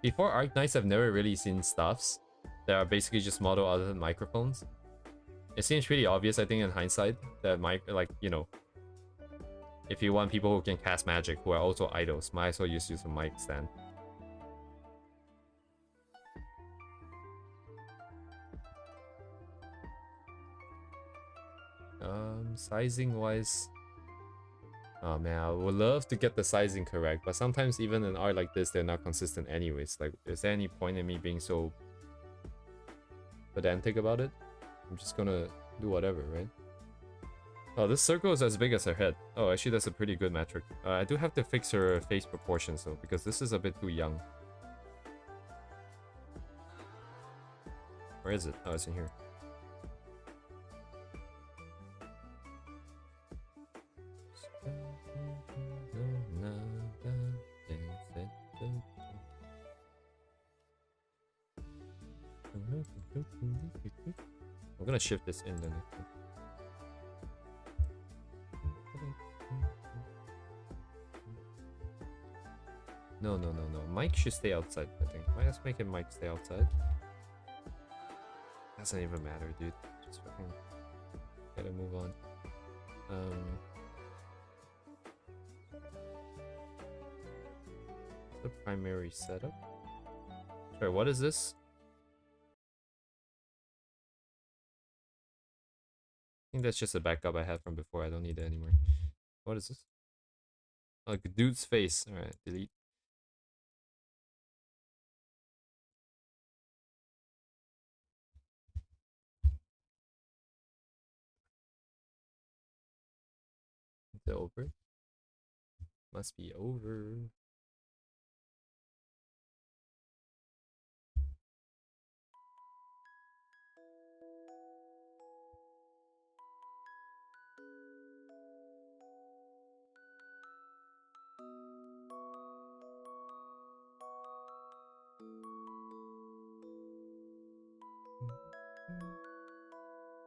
Before Arknights, I've never really seen stuffs that are basically just model other than microphones. It seems pretty obvious, I think, in hindsight, that you know, if you want people who can cast magic, who are also idols, might as well use a mic stand. Sizing wise, Oh man, I would love to get the sizing correct, but sometimes even in art like this, they're not consistent anyways. Like, is there any point in me being so pedantic about it? I'm just gonna do whatever, right? Oh, this circle is as big as her head. Oh, actually, that's a pretty good metric. I do have to fix her face proportions though, because this is a bit too young. Where is it? Oh, it's in here. I'm gonna shift this in then. No. Mike should stay outside, I think. Let's make him Mike stay outside. Doesn't even matter, dude. Just fucking gotta move on. The primary setup. Sorry, what is this? I think that's just a backup I had from before. I don't need it anymore. What is this? Like a dude's face. Alright, delete. Is it over? Must be over.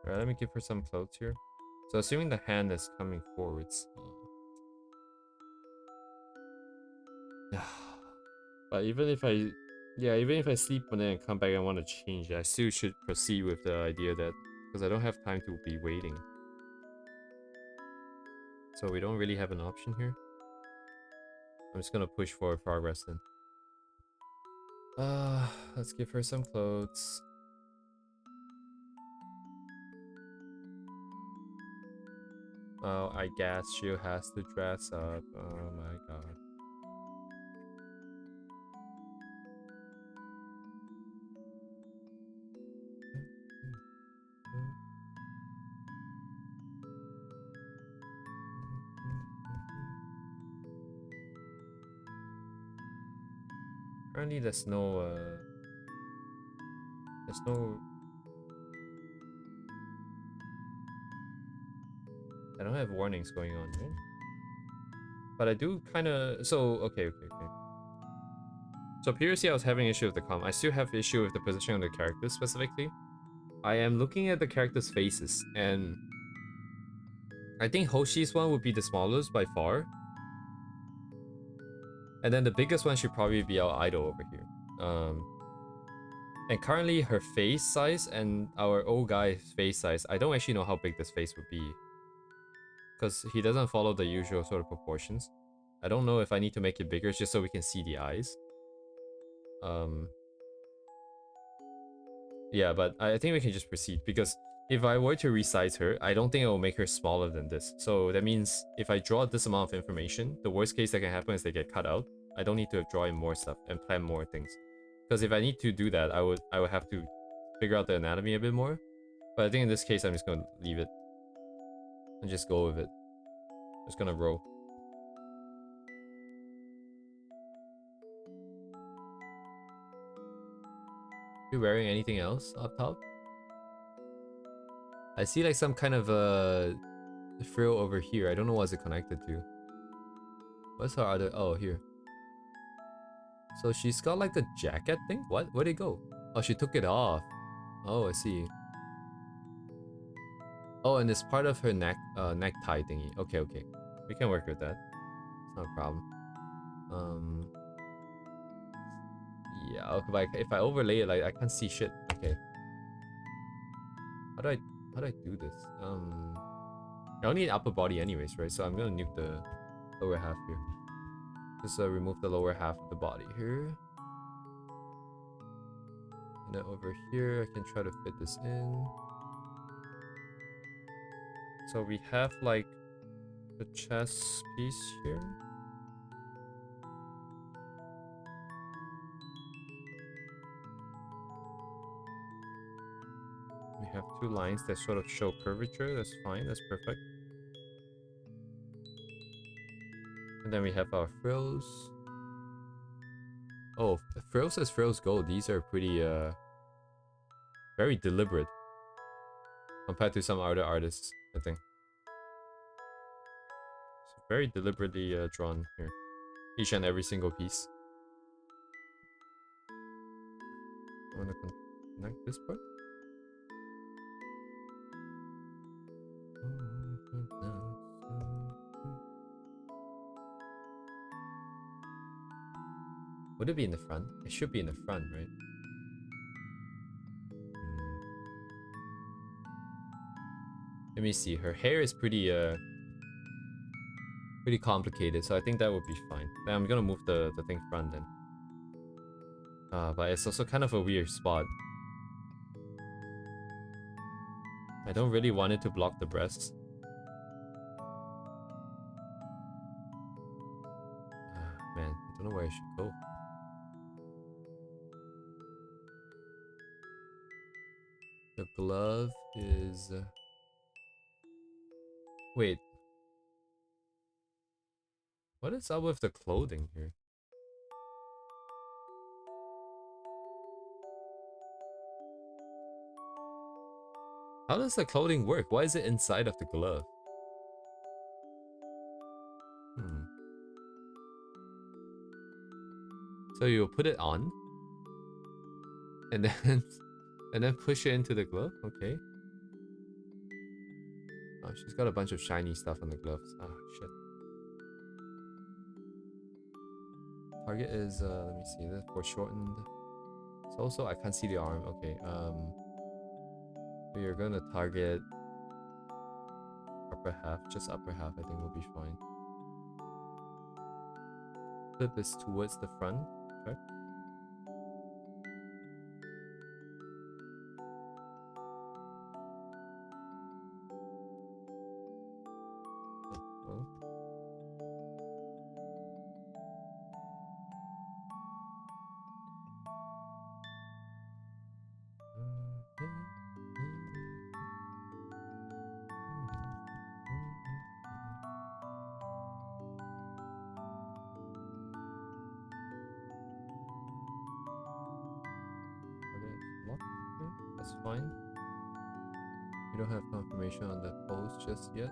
Alright, let me give her some clothes here. So assuming the hand is coming forwards. But even if I sleep on it and come back and want to change it, I still should proceed with the idea that, because I don't have time to be waiting. So we don't really have an option here. I'm just gonna push for progress then. Let's give her some clothes. Oh, I guess she has to dress up. Oh my god. Currently, there's no I don't have warnings going on, right? But I do kind of. So okay. So previously I was having issue with the I still have issue with the position of the characters specifically. I am looking at the characters' faces, and I think Hoshi's one would be the smallest by far. And then the biggest one should probably be our idol over here. And currently her face size and our old guy's face size, I don't actually know how big this face would be, because he doesn't follow the usual sort of proportions. I don't know if I need to make it bigger just so we can see the eyes. Yeah, but I think we can just proceed, because if I were to resize her, I don't think it will make her smaller than this. So that means if I draw this amount of information, the worst case that can happen is they get cut out. I don't need to draw in more stuff and plan more things. Because if I need to do that, I would have to figure out the anatomy a bit more. But I think in this case, I'm just gonna leave it and just go with it. Just gonna roll. You wearing anything else up top? I see like some kind of frill over here. I don't know what's it connected to. What's her other? Oh, here. So she's got like the jacket thing? What? Where'd it go? Oh, she took it off. Oh, I see. Oh, and it's part of her necktie thingy. Okay. We can work with that. It's not a problem. Yeah, okay, if I overlay it, like I can't see shit. Okay. How do I do this? I don't need upper body anyways, right? So I'm gonna nuke the lower half here. Just remove the lower half of the body here. And then over here, I can try to fit this in. So we have like the chest piece here. We have two lines that sort of show curvature. That's fine. That's perfect. And then we have our frills. Oh, frills as frills go. These are pretty very deliberate compared to some other artists, I think. It's very deliberately drawn here. Each and every single piece. I want to connect this part. Would it be in the front? It should be in the front, right? Let me see. Her hair is pretty complicated, so I think that would be fine. Then I'm gonna move the thing front then. But it's also kind of a weird spot. I don't really want it to block the breasts. Man, I don't know where I should go. The glove is... Wait. What is up with the clothing here? How does the clothing work? Why is it inside of the glove? So you'll put it on and then push it into the glove? Okay. Oh, she's got a bunch of shiny stuff on the gloves. Ah, shit. Target is let me see, this foreshortened. So also I can't see the arm. Okay, we are gonna target upper half, just upper half. I think will be fine. Flip is towards the front. Check. That's fine. We don't have confirmation on that pose just yet.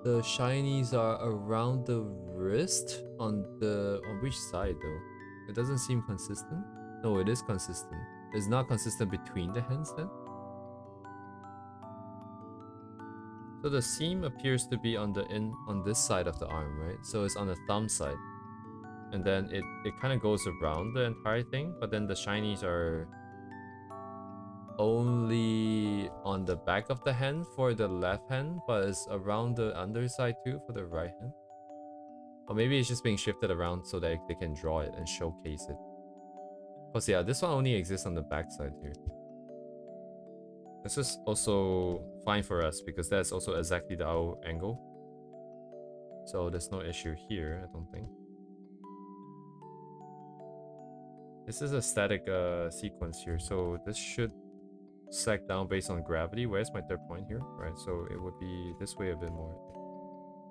The shinies are around the wrist on which side though? It doesn't seem consistent. No, it is consistent. It's not consistent between the hands then. So the seam appears to be on this side of the arm, right? So it's on the thumb side. And then it kind of goes around the entire thing, but then the shinies are only on the back of the hand for the left hand, but it's around the underside too for the right hand. Or maybe it's just being shifted around so that they can draw it and showcase it. Because yeah, this one only exists on the back side here. This is also fine for us because that's also exactly our angle. So there's no issue here, I don't think. This is a static sequence here, so this should sag down based on gravity. Where's my third point here? Right, so it would be this way a bit more.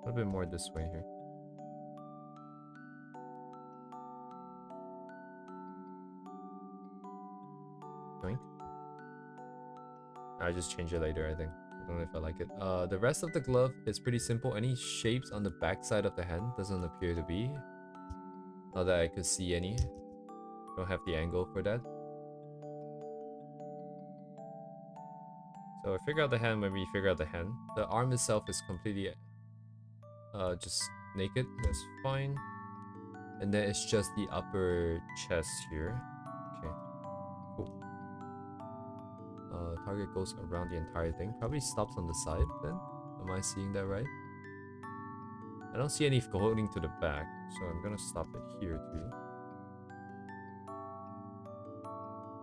A bit more this way here. Doink. I just change it later, I think. I don't know if I like it. The rest of the glove is pretty simple. Any shapes on the back side of the hand doesn't appear to be. Not that I could see any. Don't have the angle for that. So I figure out the hand when we figure out the hand. The arm itself is completely just naked. That's fine. And then it's just the upper chest here. Okay, cool. Target goes around the entire thing. Probably stops on the side then. Am I seeing that right? I don't see any going to the back, so I'm gonna stop it here too.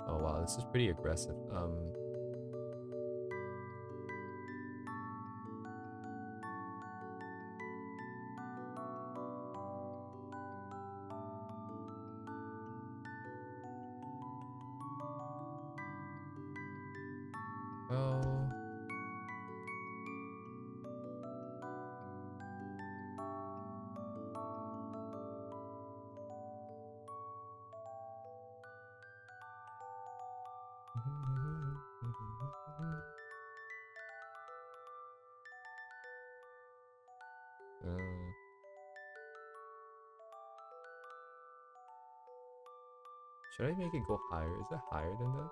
Oh wow, this is pretty aggressive. well. Should I make it go higher? Is it higher than that?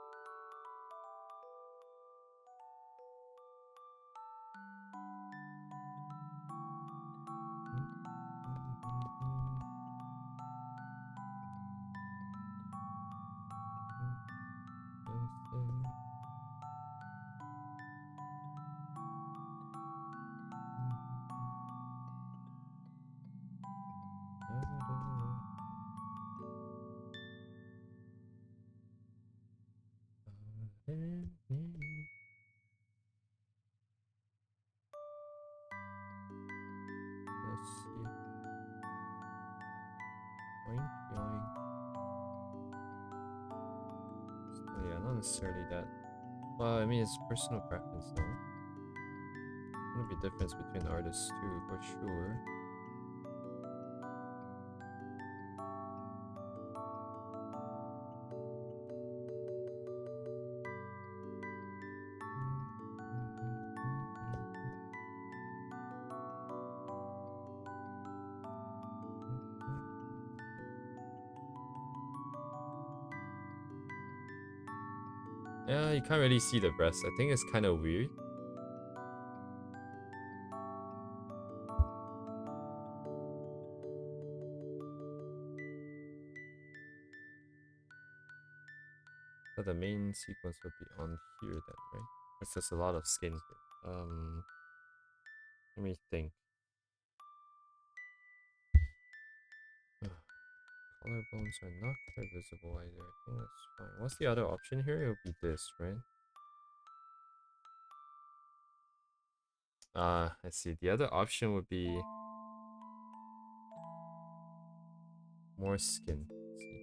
Let's see. Yoink, yoink. So yeah, not necessarily that. Well, I mean, it's personal preference though. Gonna be a difference between artists too, for sure. Yeah, you can't really see the breast. I think it's kind of weird. But the main sequence would be on here then, right? Because there's a lot of skin here. Let me think. Collarbones are not quite visible either. I think that's fine. What's the other option here? It would be this, right? I see. The other option would be more skin. Let's see.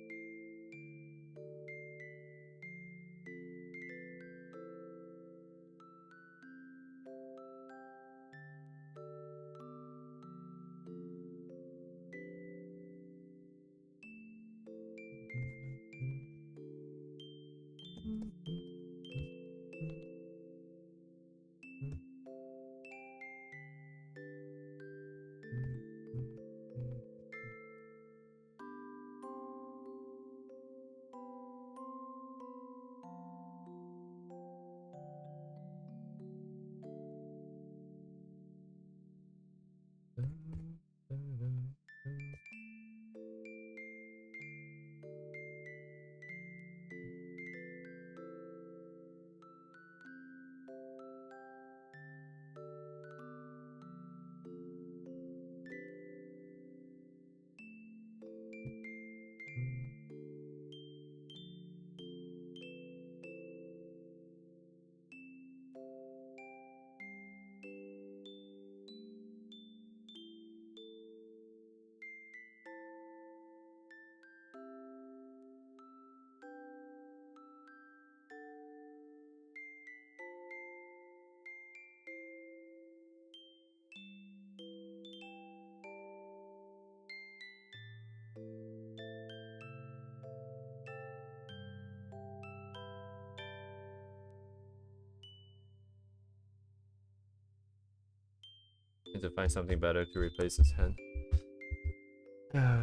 Need to find something better to replace his hand.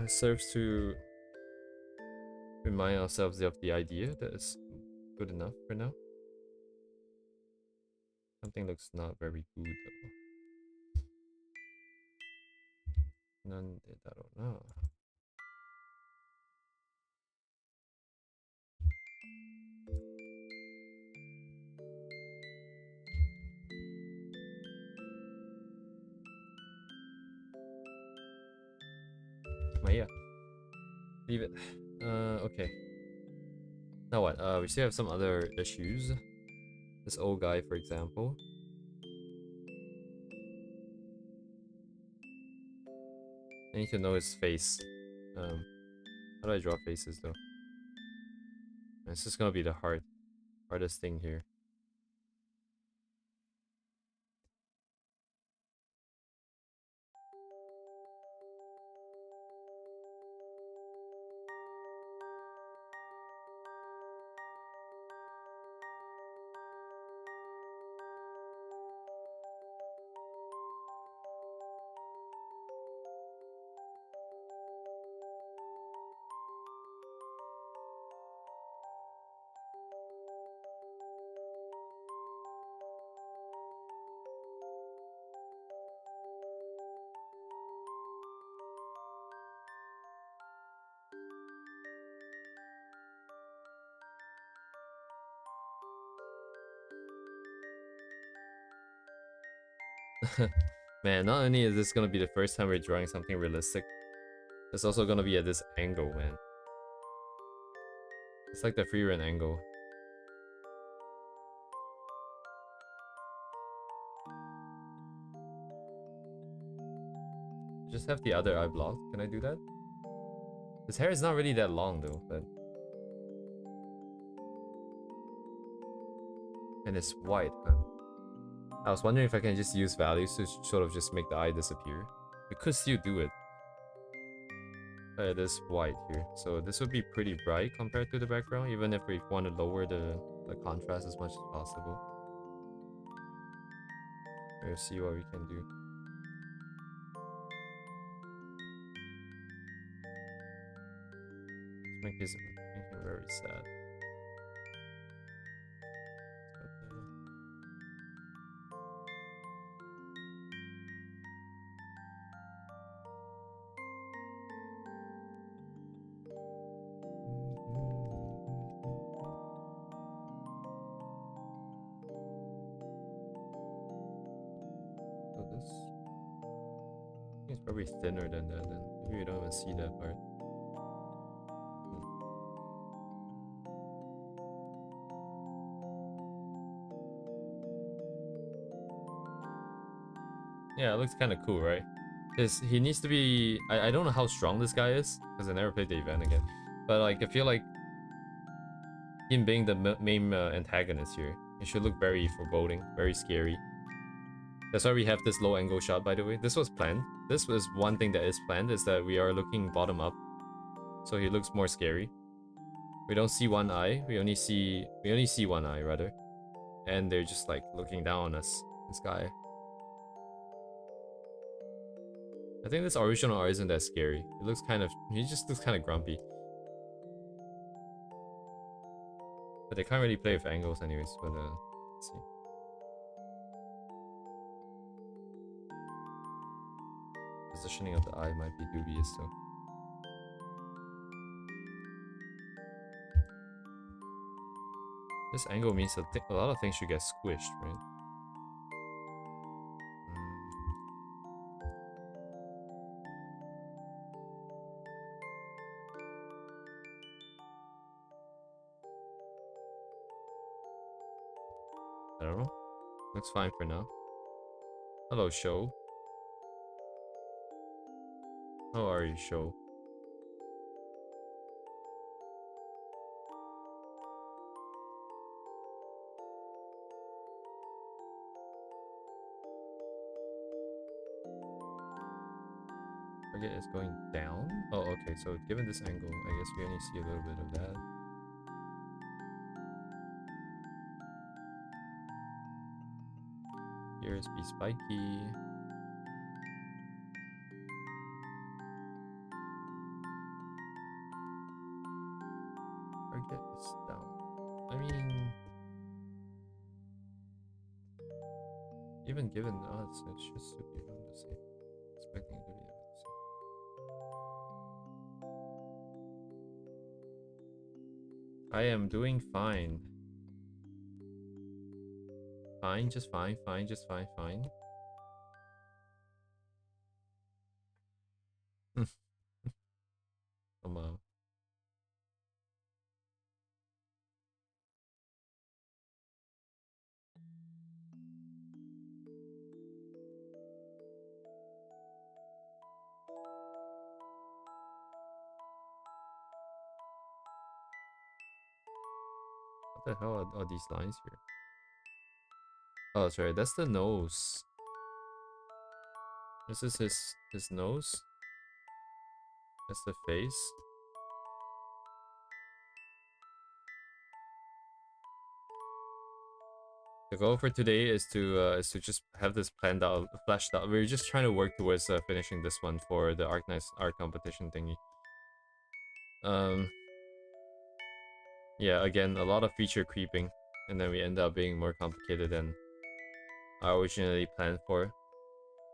Serves to remind ourselves of the idea that is good enough for now. Something looks not very good though. なんでだろうな。まあいいや。Leave it. Okay. Now what? We still have some other issues. This old guy, for example. I need to know his face. How do I draw faces though? This is gonna be the hardest thing here. Man, not only is this gonna be the first time we're drawing something realistic, it's also gonna be at this angle, man. It's like the free run angle. Just have the other eye blocked. Can I do that? His hair is not really that long though, but... And it's white, huh? I was wondering if I can just use values to sort of just make the eye disappear. We could still do it. But it is white here, so this would be pretty bright compared to the background, even if we want to lower the contrast as much as possible. We'll see what we can do. Let's make him very sad. It's probably thinner than that, then maybe you don't even see that part. Yeah, it looks kind of cool, right? He needs to be... I don't know how strong this guy is, because I never played the event again. But like, I feel like him being the main antagonist here, it should look very foreboding, very scary. That's why we have this low angle shot, by the way. This was planned. This was one thing that is planned, is that we are looking bottom up. So he looks more scary. We don't see one eye. We only see one eye, rather. And they're just like looking down on us. This guy. I think this original art isn't that scary. It looks kind of... He just looks kind of grumpy. But they can't really play with angles anyways, but let's see. Positioning of the eye might be dubious though. This angle means that a lot of things should get squished, right? I don't know. Looks fine for now. Hello, show. How are you, show? Target is going down? Oh, okay. So given this angle, I guess we only see a little bit of that. Here's be spiky. Target is down. I mean, even given odds, it should still be around the same. Expecting it to be around the same. I am doing fine. Fine, just fine, fine, just fine, fine. Come on. What the hell are these lines here? Oh, sorry, that's the nose. This is his nose. That's the face. The goal for today is to just have this planned out, fleshed out. We're just trying to work towards finishing this one for the Arc Nice art competition thingy. Yeah, again, a lot of feature creeping, and then we end up being more complicated than I originally planned for.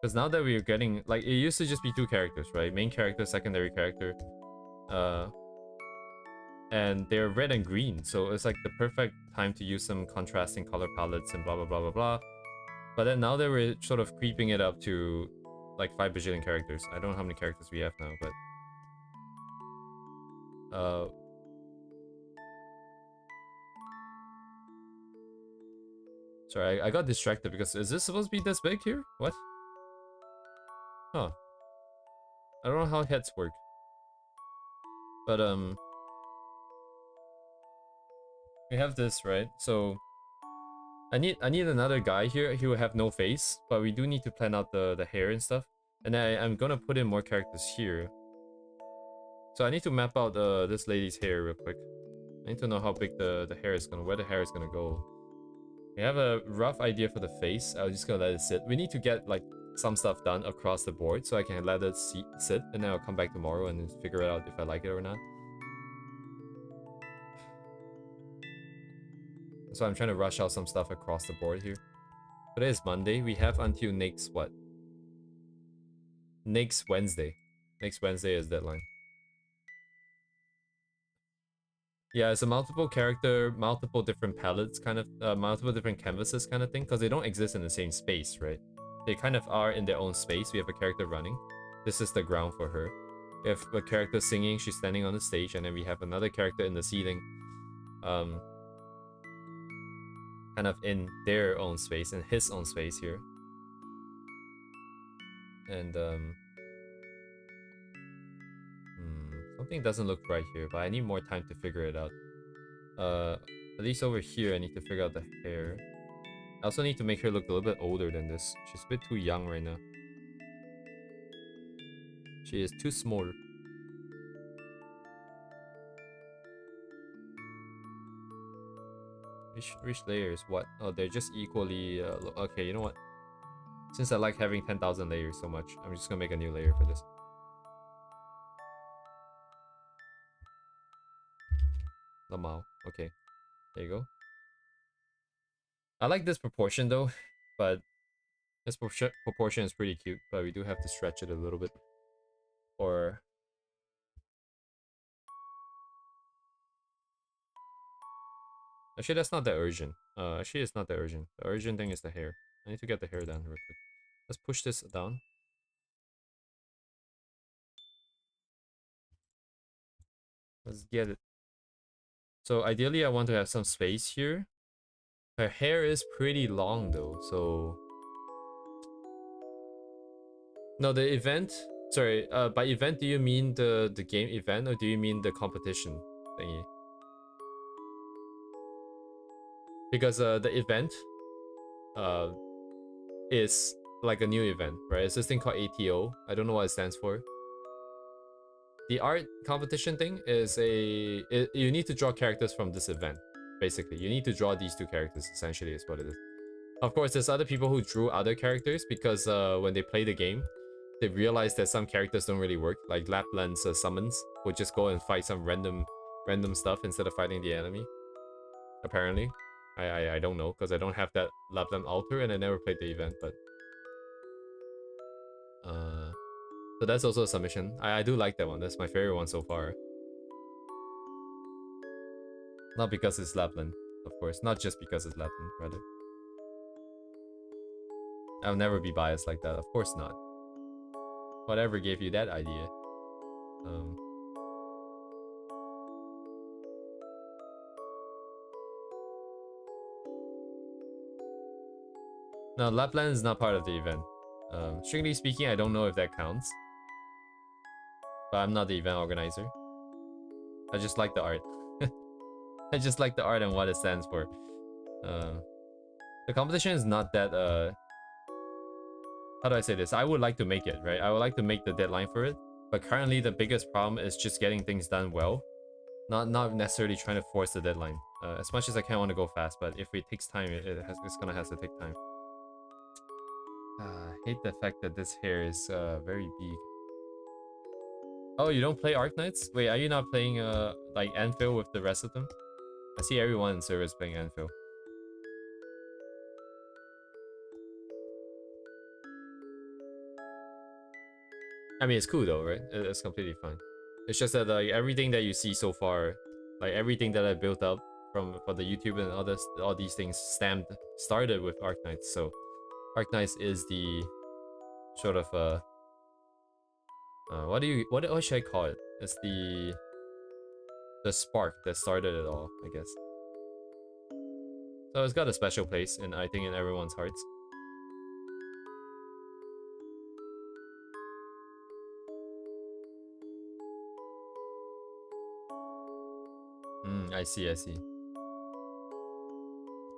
Because now that we're getting, like, it used to just be two characters, right? Main character, secondary character. And they're red and green, so it's like the perfect time to use some contrasting color palettes and blah blah blah blah blah. But then now that we're sort of creeping it up to like 5 bajillion characters. I don't know how many characters we have now, but sorry, I got distracted because is this supposed to be this big here? What? Huh. I don't know how heads work. But we have this, right? So I need another guy here. He will have no face, but we do need to plan out the hair and stuff. And I'm gonna put in more characters here. So I need to map out this lady's hair real quick. I need to know how big the hair is gonna, where the hair is gonna go. We have a rough idea for the face. I'm just gonna let it sit. We need to get like some stuff done across the board so I can let it sit, and then I'll come back tomorrow and figure it out if I like it or not. So I'm trying to rush out some stuff across the board here. Today is Monday. We have until next what? Next Wednesday. Next Wednesday is deadline. Yeah, it's a multiple character, multiple different palettes kind of, multiple different canvases kind of thing, because they don't exist in the same space, right? They kind of are in their own space. We have a character running. This is the ground for her. We have a character singing, she's standing on the stage, and then we have another character in the ceiling. Kind of in their own space, in his own space here. And something doesn't look right here, but I need more time to figure it out. At least over here I need to figure out the hair. I also need to make her look a little bit older than this. She's a bit too young right now. She is too small. Which layers? What? Oh, they're just equally... okay, you know what? Since I like having 10,000 layers so much, I'm just gonna make a new layer for this. Lamau. Okay. There you go. I like this proportion though, but this proportion is pretty cute, but we do have to stretch it a little bit. Or... actually, that's not that urgent. Actually, it's not that urgent. The urgent thing is the hair. I need to get the hair down real quick. Let's push this down. Let's get it. So ideally, I want to have some space here. Her hair is pretty long though, so... no, the event... sorry, by event, do you mean the game event, or do you mean the competition thingy? Because the event is like a new event, right? It's this thing called ATO. I don't know what it stands for. The art competition thing is you need to draw characters from this event, basically. You need to draw these two characters, essentially, is what it is. Of course, there's other people who drew other characters because when they play the game, they realize that some characters don't really work. Like Lapland's summons would just go and fight some random stuff instead of fighting the enemy. Apparently. I don't know, because I don't have that Lapland altar and I never played the event, but... so that's also a submission. I do like that one. That's my favorite one so far. Not because it's Lapland, of course. Not just because it's Lapland, rather. I'll never be biased like that. Of course not. Whatever gave you that idea? No, Lapland is not part of the event. Strictly speaking, I don't know if that counts. But I'm not the event organizer. I just like the art. I just like the art and what it stands for. The competition is not that, how do I say this? I would like to make it, right? I would like to make the deadline for it. But currently the biggest problem is just getting things done well. Not necessarily trying to force the deadline. As much as I kind of want to go fast, but if it takes time, it's gonna have to take time. I hate the fact that this hair is very big. Oh, you don't play Arknights? Wait, are you not playing like Anvil with the rest of them? I see everyone in service playing Anvil. I mean, it's cool though, right? It's completely fine. It's just that like everything that you see so far, like everything that I built up for the YouTube and all these things started with Arknights, so Arknights is the sort of what should I call it? It's the spark that started it all, I guess. So it's got a special place in, I think, in everyone's hearts. I see, I see.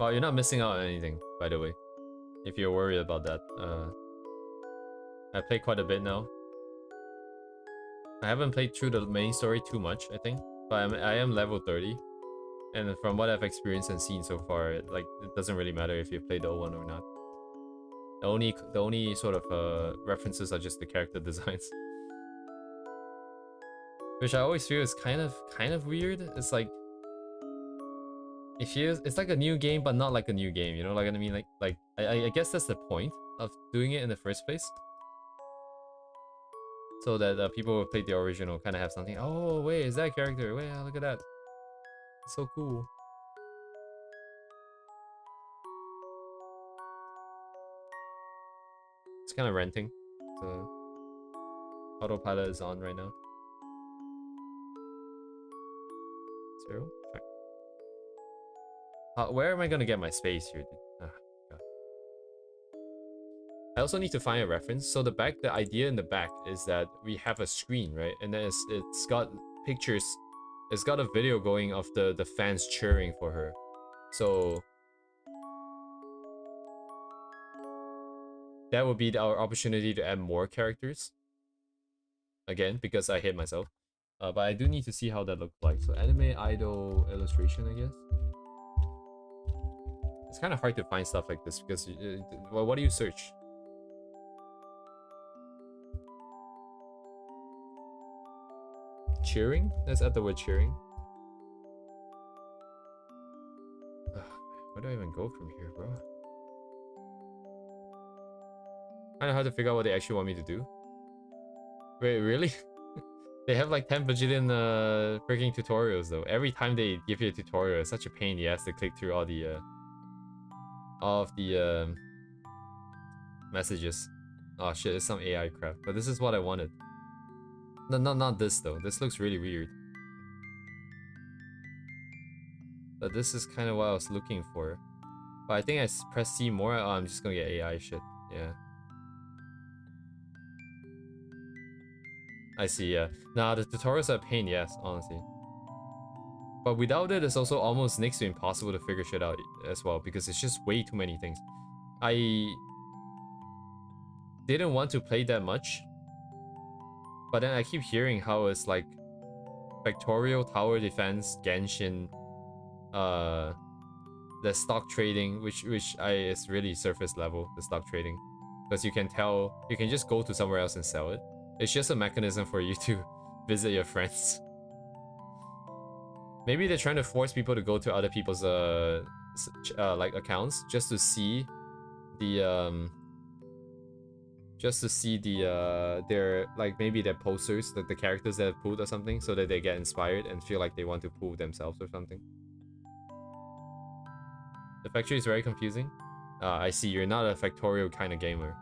Well, you're not missing out on anything, by the way. If you're worried about that. I played quite a bit now. I haven't played through the main story too much, I think. But I am level 30. And from what I've experienced and seen so far, it doesn't really matter if you played the old one or not. The only sort of references are just the character designs. Which I always feel is kind of weird. It's like it's like a new game, but not like a new game, you know, like what I mean? I guess that's the point of doing it in the first place. So that people who played the original kind of have something. Oh, wait, is that a character? Wait, look at that. It's so cool. It's kind of renting. So autopilot is on right now. 0. Check. Where am I gonna get my space here, dude? God. I also need to find a reference. So the idea in the back is that we have a screen, right? And then it's got pictures. It's got a video going of the fans cheering for her. So that would be our opportunity to add more characters. Again, because I hit myself. But I do need to see how that looks like. So anime idol illustration, I guess. It's kind of hard to find stuff like this because well, what do you search? Cheering? Let's add the word cheering. Where do I even go from here, bro? Kind of hard to figure out what they actually want me to do. Wait, really? They have like 10 bajillion freaking tutorials though. Every time they give you a tutorial, it's such a pain. You have to click through all the messages. Oh shit, it's some AI crap. But this is what I wanted. No, not this though. This looks really weird. But this is kind of what I was looking for. But I think I press C more. Oh, I'm just gonna get AI shit. Yeah. I see, yeah. Nah, the tutorials are a pain, yes, honestly. But without it, it's also almost next to impossible to figure shit out as well, because it's just way too many things. I didn't want to play that much, but then I keep hearing how it's like Factorial, Tower Defense, Genshin, the stock trading, which is really surface level, the stock trading. Because you can tell, you can just go to somewhere else and sell it. It's just a mechanism for you to visit your friends. Maybe they're trying to force people to go to other people's like accounts just to see the their like maybe their posters, the characters that have pulled or something, so that they get inspired and feel like they want to pull themselves or something. The factory is very confusing. I see, you're not a Factorial kind of gamer.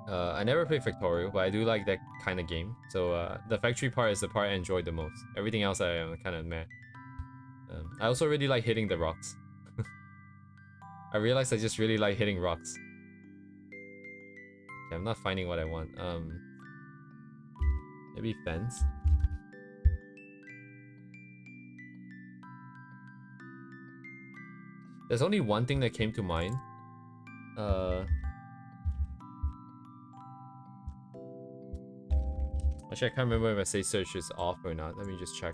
I never played Factorial, but I do like that kind of game. So the factory part is the part I enjoyed the most. Everything else I am kind of meh. I also really like hitting the rocks. I realized I just really like hitting rocks. Okay, I'm not finding what I want. Maybe fence. There's only one thing that came to mind. Actually, I can't remember if I say search is off or not. Let me just check.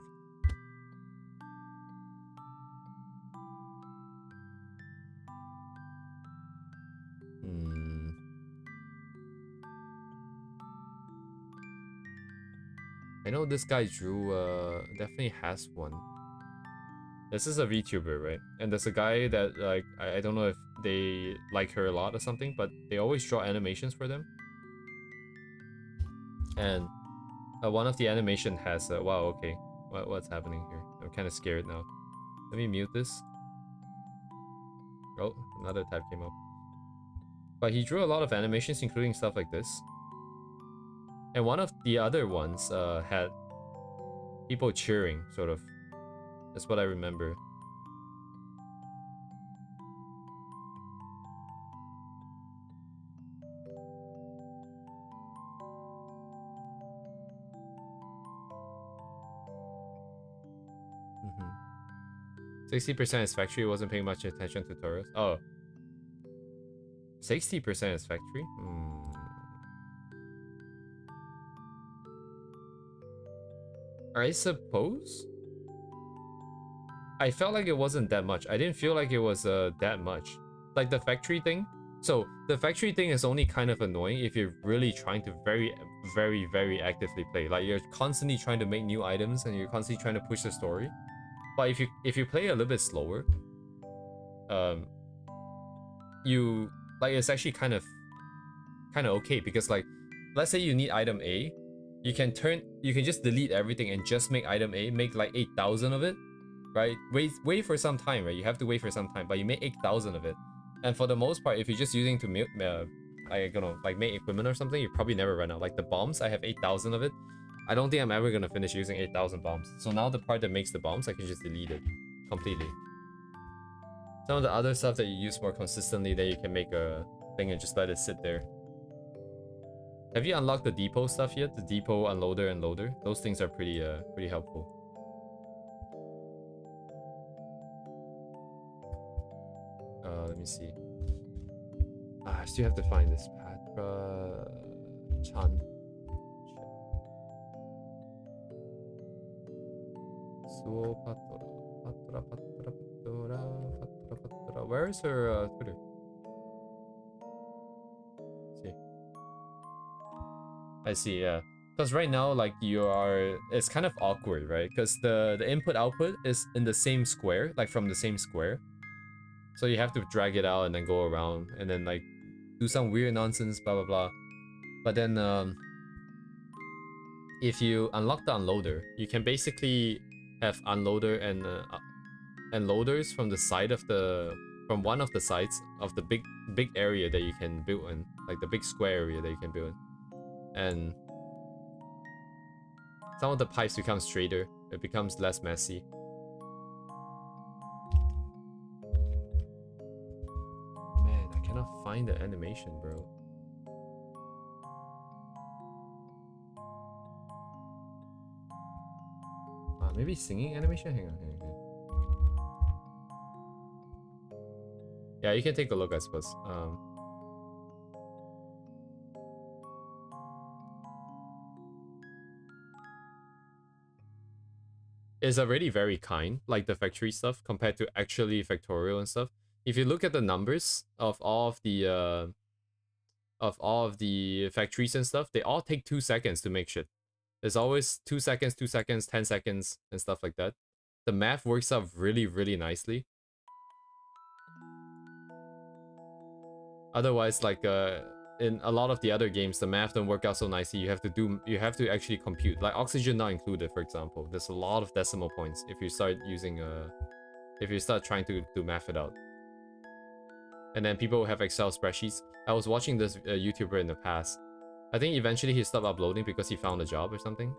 I know this guy Drew definitely has one. This is a VTuber, right? And there's a guy that like I don't know if they like her a lot or something, but they always draw animations for them. And one of the animation has wow, okay. What's happening here? I'm kind of scared now. Let me mute this. Oh, another tab came up. But he drew a lot of animations, including stuff like this. And one of the other ones had people cheering, sort of. That's what I remember. Mm-hmm. 60% is factory, wasn't paying much attention to tutorials. Oh. 60% is factory? I suppose? I felt like it wasn't that much. I didn't feel like it was that much. Like the factory thing. So the factory thing is only kind of annoying if you're really trying to very actively play. Like you're constantly trying to make new items and you're constantly trying to push the story. But if you play a little bit slower, you like it's actually kind of okay because like let's say you need item A, you can just delete everything and just make item A, make like 8,000 of it. Right? Wait for some time, right? You have to wait for some time, but you make 8,000 of it. And for the most part, if you're just using to make, like make equipment or something, you probably never run out. Like the bombs, I have 8,000 of it. I don't think I'm ever gonna finish using 8,000 bombs. So now the part that makes the bombs, I can just delete it completely. Some of the other stuff that you use more consistently, that you can make a thing and just let it sit there. Have you unlocked the depot stuff yet? The depot unloader and loader? Those things are pretty helpful. Let me see. I still have to find this Patra Chan. Suo Patra. Where is her Twitter? Let's see. I see, yeah. Because right now, like it's kind of awkward, right? Because the input output is in the same square, like from the same square. So you have to drag it out and then go around and then like do some weird nonsense, blah blah blah. But then if you unlock the unloader, you can basically have unloader and loaders from the side of from one of the sides of the big area that you can build in, like the big square area that you can build in. And some of the pipes become straighter, it becomes less messy. I cannot find the animation, bro. Maybe singing animation? Hang on. Yeah, you can take a look, I suppose. Is already very kind, like the factory stuff, compared to actually factorial and stuff. If you look at the numbers of all of the factories and stuff, they all take 2 seconds to make shit. There's always 2 seconds, 2 seconds, 10 seconds, and stuff like that. The math works out really nicely. Otherwise, like in a lot of the other games, the math don't work out so nicely. You have to actually compute. Like oxygen not included, for example. There's a lot of decimal points if you start trying to math it out. And then people have Excel spreadsheets. I was watching this YouTuber in the past. I think eventually he stopped uploading because he found a job or something.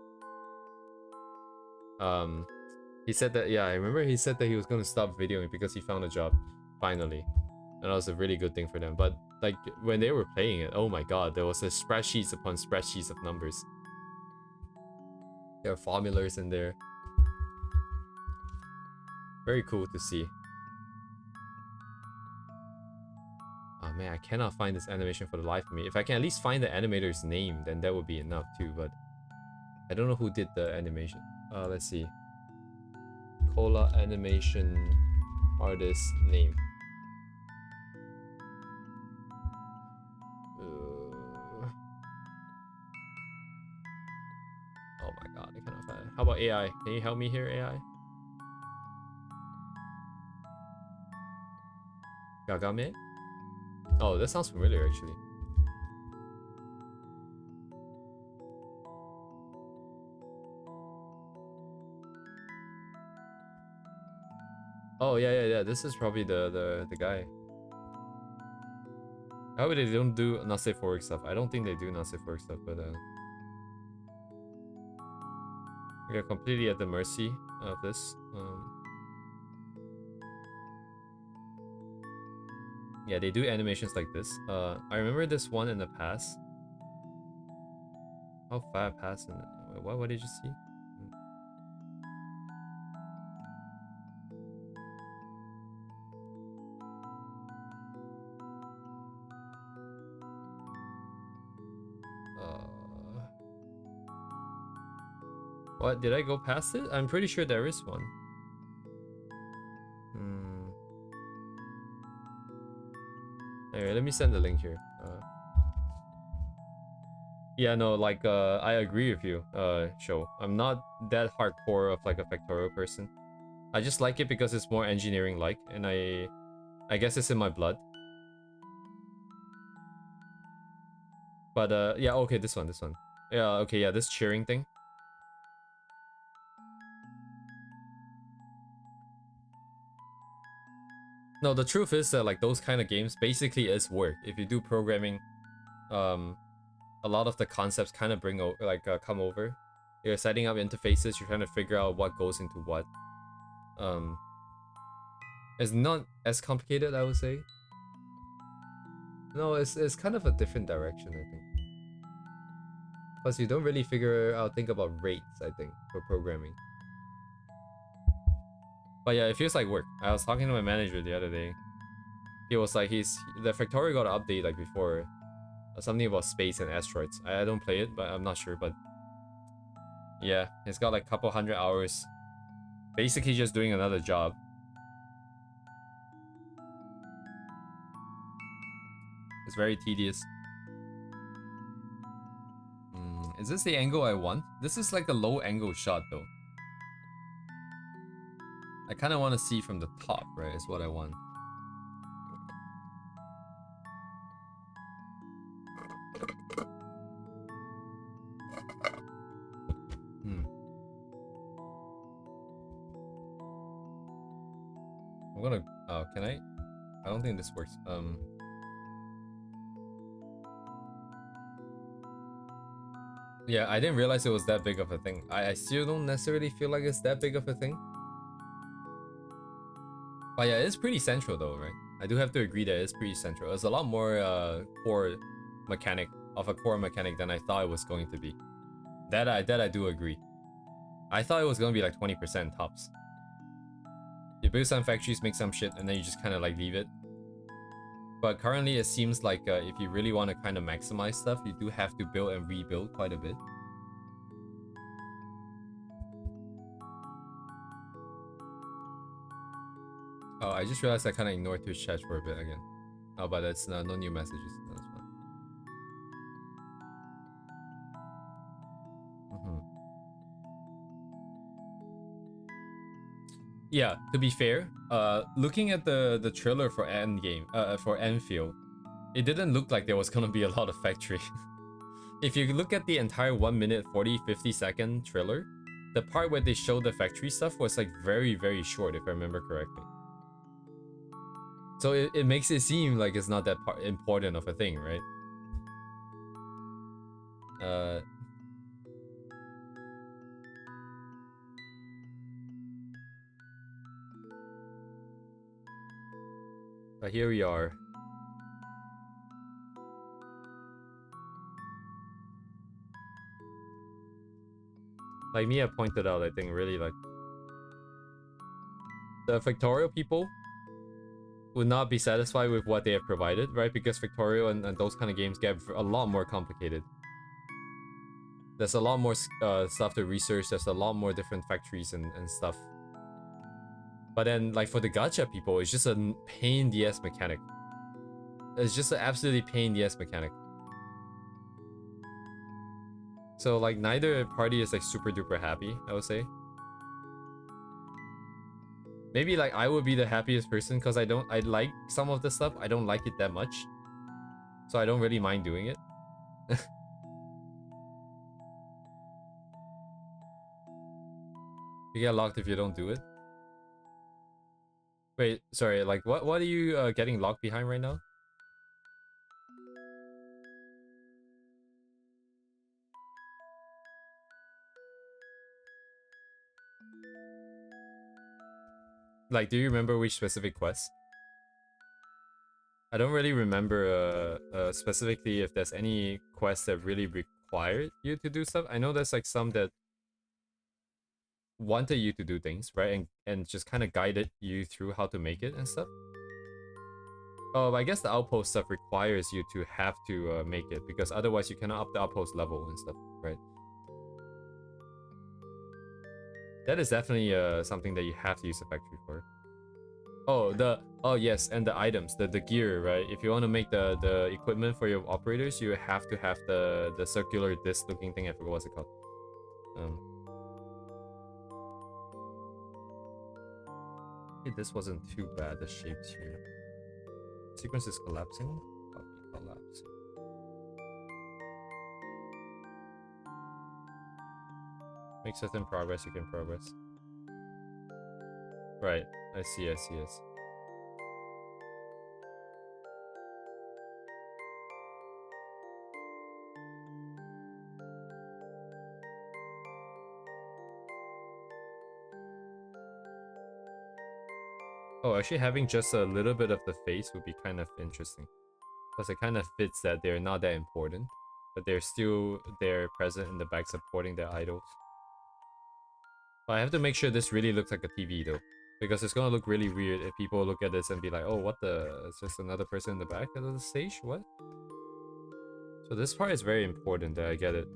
He said that, yeah, I remember he said that he was going to stop videoing because he found a job, finally. And that was a really good thing for them. But like when they were playing it, oh my god, there was a spreadsheets upon spreadsheets of numbers. There are formulas in there. Very cool to see. Oh man, I cannot find this animation for the life of me. If I can at least find the animator's name, then that would be enough too, but I don't know who did the animation. Let's see. Cola animation artist name. Oh my god, I cannot find it. How about AI? Can you help me here, AI? Gagame? Oh, that sounds familiar actually. Oh yeah. This is probably the guy. How would they don't do not safe for work stuff? I don't think they do not safe for work stuff, but we are completely at the mercy of this. Yeah, they do animations like this. I remember this one in the past. How far past in it? What did you see? What, did I go past it? I'm pretty sure there is one. Anyway, let me send the link here. Yeah, no, like, I agree with you, Show. I'm not that hardcore of, like, a Factorio person. I just like it because it's more engineering-like, and I guess it's in my blood. But, yeah, okay, this one. Yeah, okay, yeah, this cheering thing. No, the truth is that, like, those kind of games basically is work. If you do programming, a lot of the concepts kind of come over. You're setting up interfaces, you're trying to figure out what goes into what. It's not as complicated, I would say. No, it's kind of a different direction, I think. Plus, you don't really think about rates, I think, for programming. But yeah, it feels like work. I was talking to my manager the other day. He was like, the Factorio got an update like before. Something about space and asteroids. I don't play it, but I'm not sure. But yeah, it's got like a couple 100 hours. Basically just doing another job. It's very tedious. Is this the angle I want? This is like a low angle shot though. I kind of want to see from the top, right? Is what I want. I'm gonna. Oh, can I? I don't think this works. Yeah, I didn't realize it was that big of a thing. I still don't necessarily feel like it's that big of a thing. But yeah, it's pretty central though, right? I do have to agree that it's pretty central. It's a lot more core mechanic than I thought it was going to be. That I do agree. I thought it was gonna be like 20% tops. You build some factories, make some shit, and then you just kind of like leave it. But currently, it seems like if you really want to kind of maximize stuff, you do have to build and rebuild quite a bit. Oh, I just realized I kind of ignored Twitch chat for a bit again. Oh, but that's no new messages. That's fine. Yeah, to be fair, looking at the trailer for Enfield, it didn't look like there was gonna be a lot of factory. If you look at the entire 1 minute 50-second trailer, the part where they showed the factory stuff was like very, very short, if I remember correctly. So it makes it seem like it's not that important of a thing, right? But here we are. Like Mia pointed out, I think really like the Factorio people would not be satisfied with what they have provided, right? Because Factorio and those kind of games get a lot more complicated. There's a lot more stuff to research. There's a lot more different factories and stuff. But then, like, for the gacha people, it's just a pain in the ass mechanic. It's just an absolutely pain in the ass mechanic. So, like, neither party is, like, super duper happy, I would say. Maybe, like, I would be the happiest person because I like some of the stuff. I don't like it that much. So I don't really mind doing it. You get locked if you don't do it. Wait, sorry, like what are you getting locked behind right now? Like, do you remember which specific quest? I don't really remember specifically if there's any quests that really required you to do stuff. I know there's like some that wanted you to do things, right? And just kind of guided you through how to make it and stuff. Oh, I guess the outpost stuff requires you to have to make it, because otherwise you cannot up the outpost level and stuff, right? That is definitely something that you have to use the factory for. Oh yes, and the items, the gear, right? If you want to make the equipment for your operators, you have to have the circular disc looking thing. I forgot what's it called. Um, hey, this wasn't too bad. The shapes here. Sequence is collapsing. Copy collapse. Make certain progress. You can progress. Right. I see. I see. I see. Oh, actually having just a little bit of the face would be kind of interesting. Because it kind of fits that they're not that important, but they're still there present in the back supporting their idols. But I have to make sure this really looks like a TV though. Because it's gonna look really weird if people look at this and be like, oh, what the? It's just another person in the back of the stage? What? So this part is very important that I get it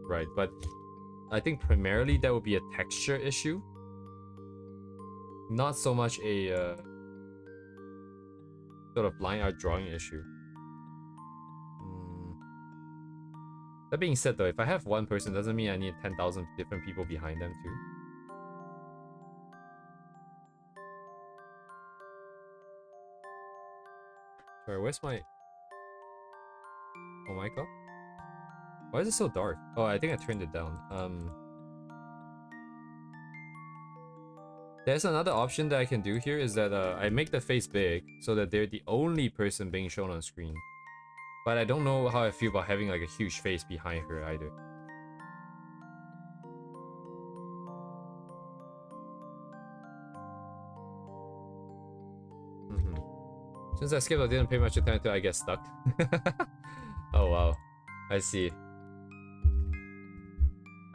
right. But I think primarily that would be a texture issue. Not so much a sort of line art drawing issue. That being said though, if I have one person, doesn't mean I need 10,000 different people behind them too. Sorry, where's my... Oh my god. Why is it so dark? Oh, I think I turned it down. There's another option that I can do here is that I make the face big so that they're the only person being shown on screen. But I don't know how I feel about having like a huge face behind her either. Since I skipped, I didn't pay much attention to I get stuck. Oh wow. I see.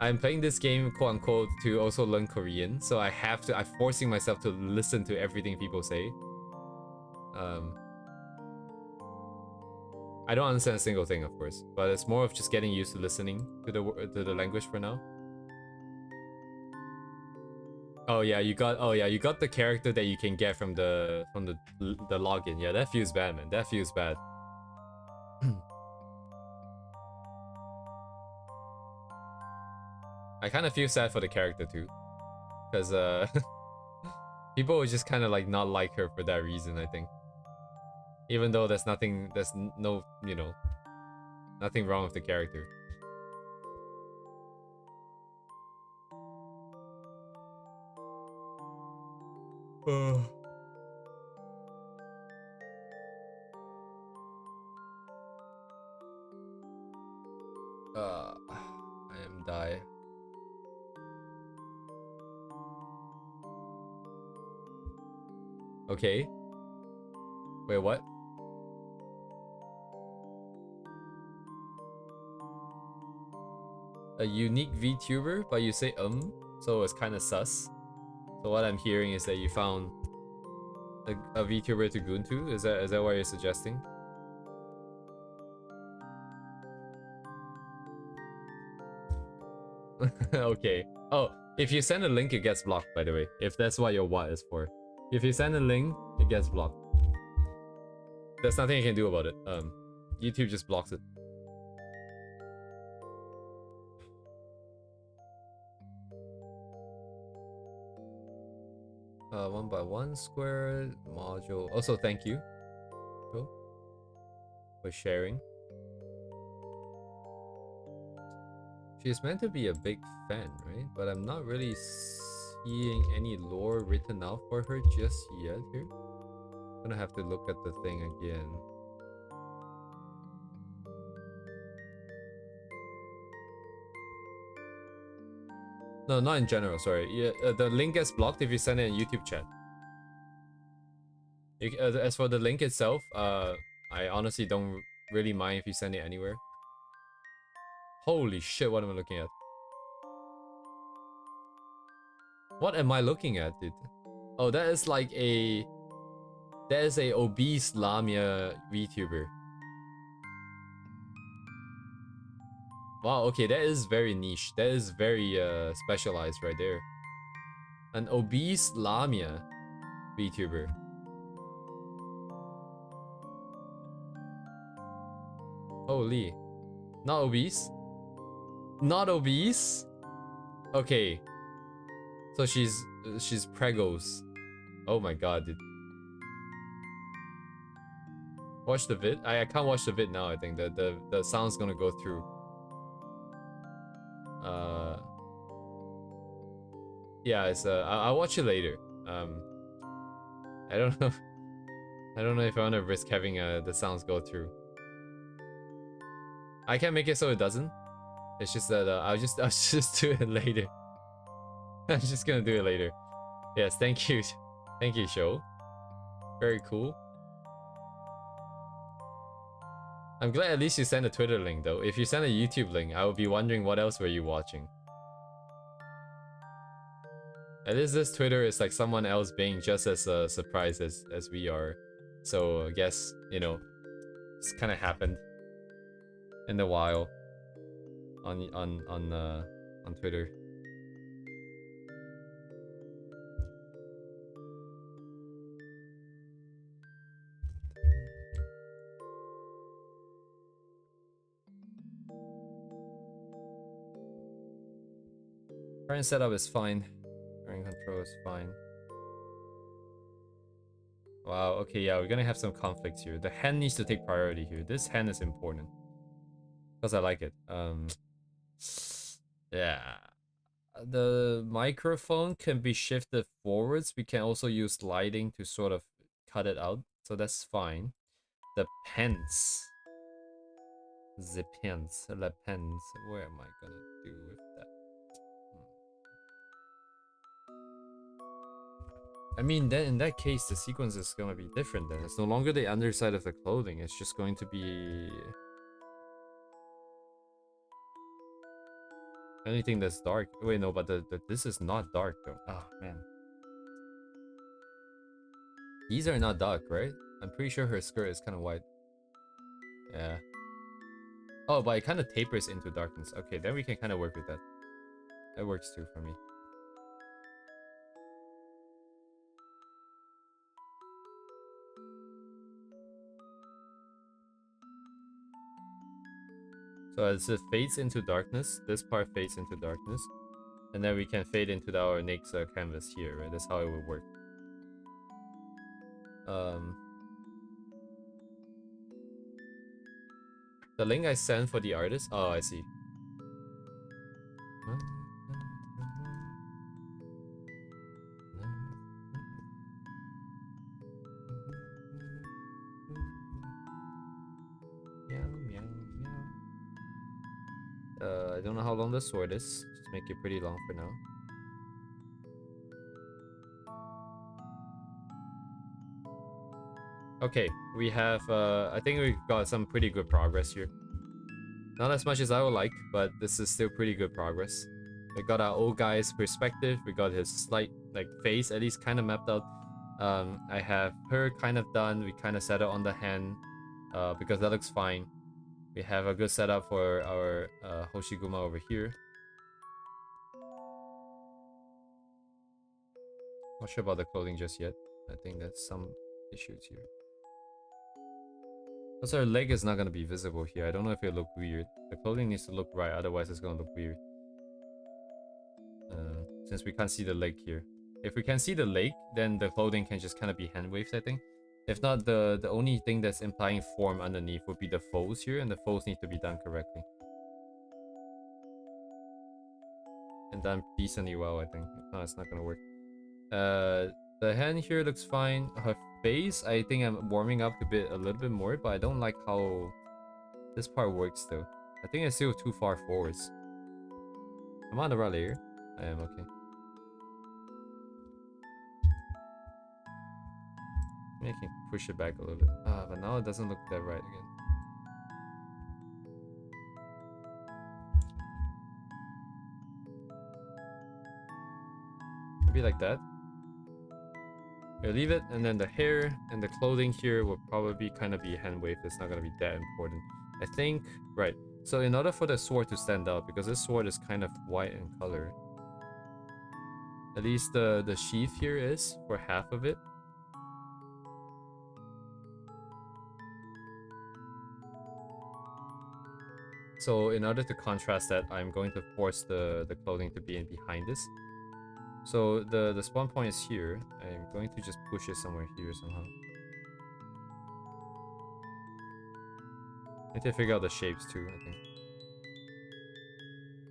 I'm playing this game, quote unquote, to also learn Korean, so I'm forcing myself to listen to everything people say. I don't understand a single thing, of course, but it's more of just getting used to listening to the language for now. Oh yeah, you got the character that you can get from the login. Yeah, that feels bad, man. That feels bad. I kind of feel sad for the character too, because people would just kind of like not like her for that reason. I think, even though there's no, you know, nothing wrong with the character. I am die. Okay. Wait, what? A unique VTuber, but you say so it's kind of sus. So what I'm hearing is that you found a VTuber to goon to. Is that what you're suggesting? Okay. Oh, if you send a link, it gets blocked, by the way. If that's what your what is for. If you send a link, it gets blocked. There's nothing you can do about it. YouTube just blocks it. One by one square module. Also, thank you. Cool. For sharing. She's meant to be a big fan, right? But I'm not really seeing any lore written out for her just yet here. I'm gonna have to look at the thing again. No, not in general, sorry. Yeah, the link gets blocked if you send it in YouTube chat. As for the link itself, I honestly don't really mind if you send it anywhere. Holy shit, what am I looking at? What am I looking at, dude? Oh, that is like a... That is a obese Lamia VTuber. Wow, okay, that is very niche. That is very specialized right there. An obese Lamia VTuber. Holy. Not obese? Not obese? Okay. So she's pregos. Oh my god, dude. Watch the vid? I can't watch the vid now, I think. The sound's gonna go through. Yeah, it's I'll watch it later. I don't know. I don't know if I want to risk having the sounds go through. I can make it so it doesn't. It's just that I'll just do it later. I'm just gonna do it later. Yes, thank you. Thank you, show. Very cool. I'm glad at least you sent a Twitter link though. If you sent a YouTube link, I would be wondering what else were you watching. At least this Twitter is like someone else being just as surprised as we are. So I guess, you know, it's kind of happened in the wild on Twitter. Current setup is fine. Current control is fine. Wow, okay, yeah, we're gonna have some conflicts here. The hand needs to take priority here. This hand is important. Because I like it. Yeah. The microphone can be shifted forwards. We can also use lighting to sort of cut it out. So that's fine. The pens. The pens. The pens. Where am I gonna do with that? I mean, then in that case, the sequence is gonna be different then. It's no longer the underside of the clothing. It's just going to be... anything that's dark. Wait, no, but this is not dark though. Oh, man. These are not dark, right? I'm pretty sure her skirt is kind of white. Yeah. Oh, but it kind of tapers into darkness. Okay, then we can kind of work with that. That works too for me. So as it fades into darkness, this part fades into darkness. And then we can fade into our next canvas here, right? That's how it would work. The link I sent for the artist? Oh, I see. I don't know how long the sword is. Just make it pretty long for now. Okay, we have, I think we've got some pretty good progress here. Not as much as I would like, but this is still pretty good progress. We got our old guy's perspective, we got his slight, like, face at least kind of mapped out. I have her kind of done, we kind of settled on the hand, because that looks fine. We have a good setup for our Hoshiguma over here. Not sure about the clothing just yet. I think there's some issues here. Also, her leg is not going to be visible here. I don't know if it'll look weird. The clothing needs to look right, otherwise it's going to look weird. Since we can't see the leg here. If we can see the leg, then the clothing can just kind of be hand waved, I think. If not, the only thing that's implying form underneath would be the folds here, and the folds need to be done correctly. and done decently well, I think. If not, it's not gonna work. The hand here looks fine. Her face, I think I'm warming up a little bit more, but I don't like how this part works though. I think it's still too far forwards. Am I on the right layer? I am, okay. Maybe I can push it back a little bit. But now it doesn't look that right again. Maybe like that. We'll leave it, and then the hair and the clothing here will probably kind of be hand wave. It's not gonna be that important. I think, right. So in order for the sword to stand out, because this sword is kind of white in color, at least the sheath here is for half of it. So in order to contrast that, I'm going to force the clothing to be in behind this. So the spawn point is here. I'm going to just push it somewhere here somehow. I need to figure out the shapes too, I think.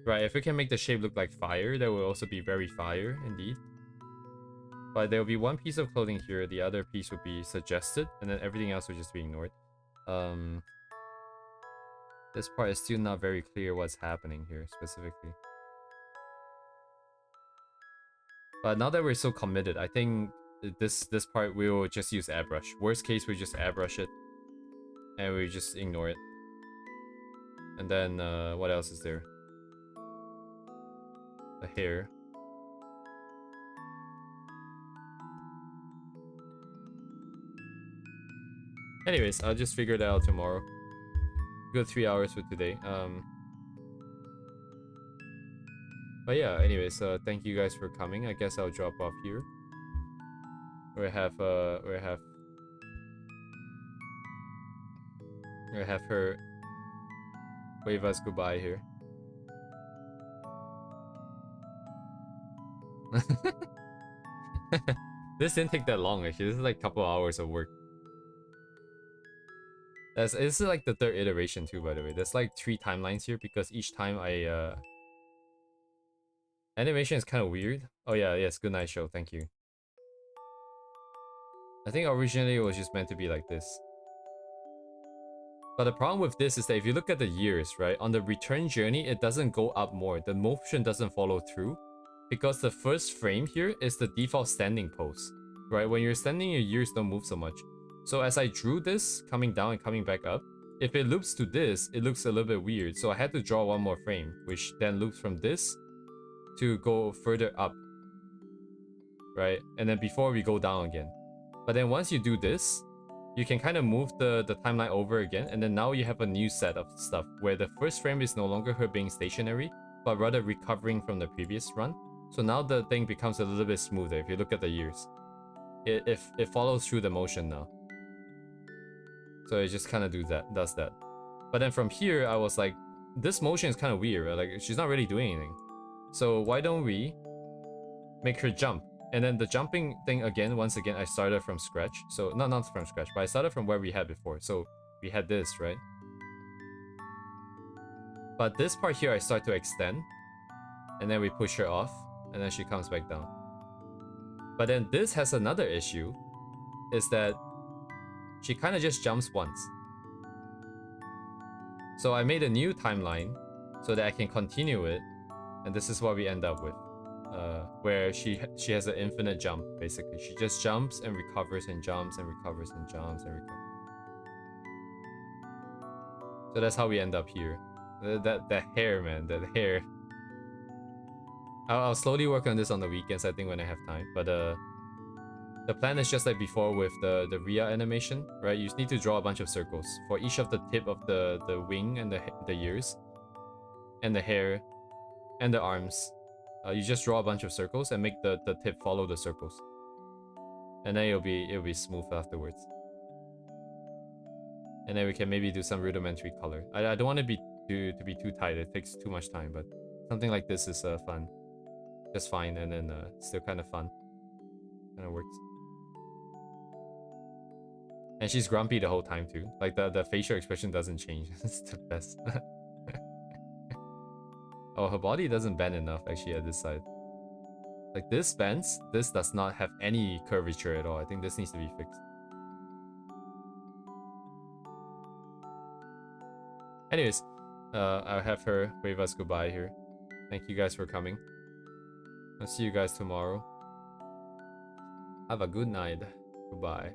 Right, if we can make the shape look like fire, that will also be very fire indeed. But there will be one piece of clothing here, the other piece would be suggested, and then everything else would just be ignored. This part is still not very clear what's happening here specifically. But now that we're so committed, I think this part we will just use airbrush. Worst case, we just airbrush it, and we just ignore it. And then what else is there? The hair. Anyways, I'll just figure that out tomorrow. Good 3 hours for today. But yeah, anyways, thank you guys for coming. I guess I'll drop off here. We have her wave us goodbye here. This didn't take that long actually. This is like a couple hours of work. This is like the third iteration too, by the way. There's like 3 timelines here because each time I animation is kind of weird. Oh yeah, yes, good night show, thank you. I think originally it was just meant to be like this. But the problem with this is that if you look at the years, right, on the return journey, it doesn't go up more. The motion doesn't follow through because the first frame here is the default standing pose, right? When you're standing, your years don't move so much. So as I drew this, coming down and coming back up, if it loops to this, it looks a little bit weird. So I had to draw one more frame, which then loops from this to go further up, right? And then before we go down again. But then once you do this, you can kind of move the timeline over again, and then now you have a new set of stuff where the first frame is no longer her being stationary, but rather recovering from the previous run. So now the thing becomes a little bit smoother if you look at the years. It follows through the motion now. So it just kind of does that. But then from here, I was like, this motion is kind of weird, right? Like she's not really doing anything. So why don't we make her jump? And then the jumping thing again, once again, I started from scratch. So not from scratch, but I started from where we had before. So we had this, right? But this part here, I start to extend. And then we push her off. And then she comes back down. But then this has another issue. Is that she kind of just jumps once. So I made a new timeline so that I can continue it. And this is what we end up with. Where she has an infinite jump, basically. She just jumps and recovers and jumps and recovers and jumps and recovers. So that's how we end up here. That hair, man, that hair. I'll slowly work on this on the weekends, I think, when I have time. But the plan is just like before with the Rhea animation, right? You just need to draw a bunch of circles for each of the tip of the wing and the ears and the hair and the arms. You just draw a bunch of circles and make the tip follow the circles, and then it'll be smooth afterwards. And then we can maybe do some rudimentary color. I don't want to be too tight. It takes too much time, but something like this is fun, just fine, and then still kind of fun. Kind of works. And she's grumpy the whole time too. Like the facial expression doesn't change. It's the best. Oh, her body doesn't bend enough actually at this side. Like this bends, this does not have any curvature at all. I think this needs to be fixed. Anyways, I'll have her wave us goodbye here. Thank you guys for coming. I'll see you guys tomorrow. Have a good night. Goodbye.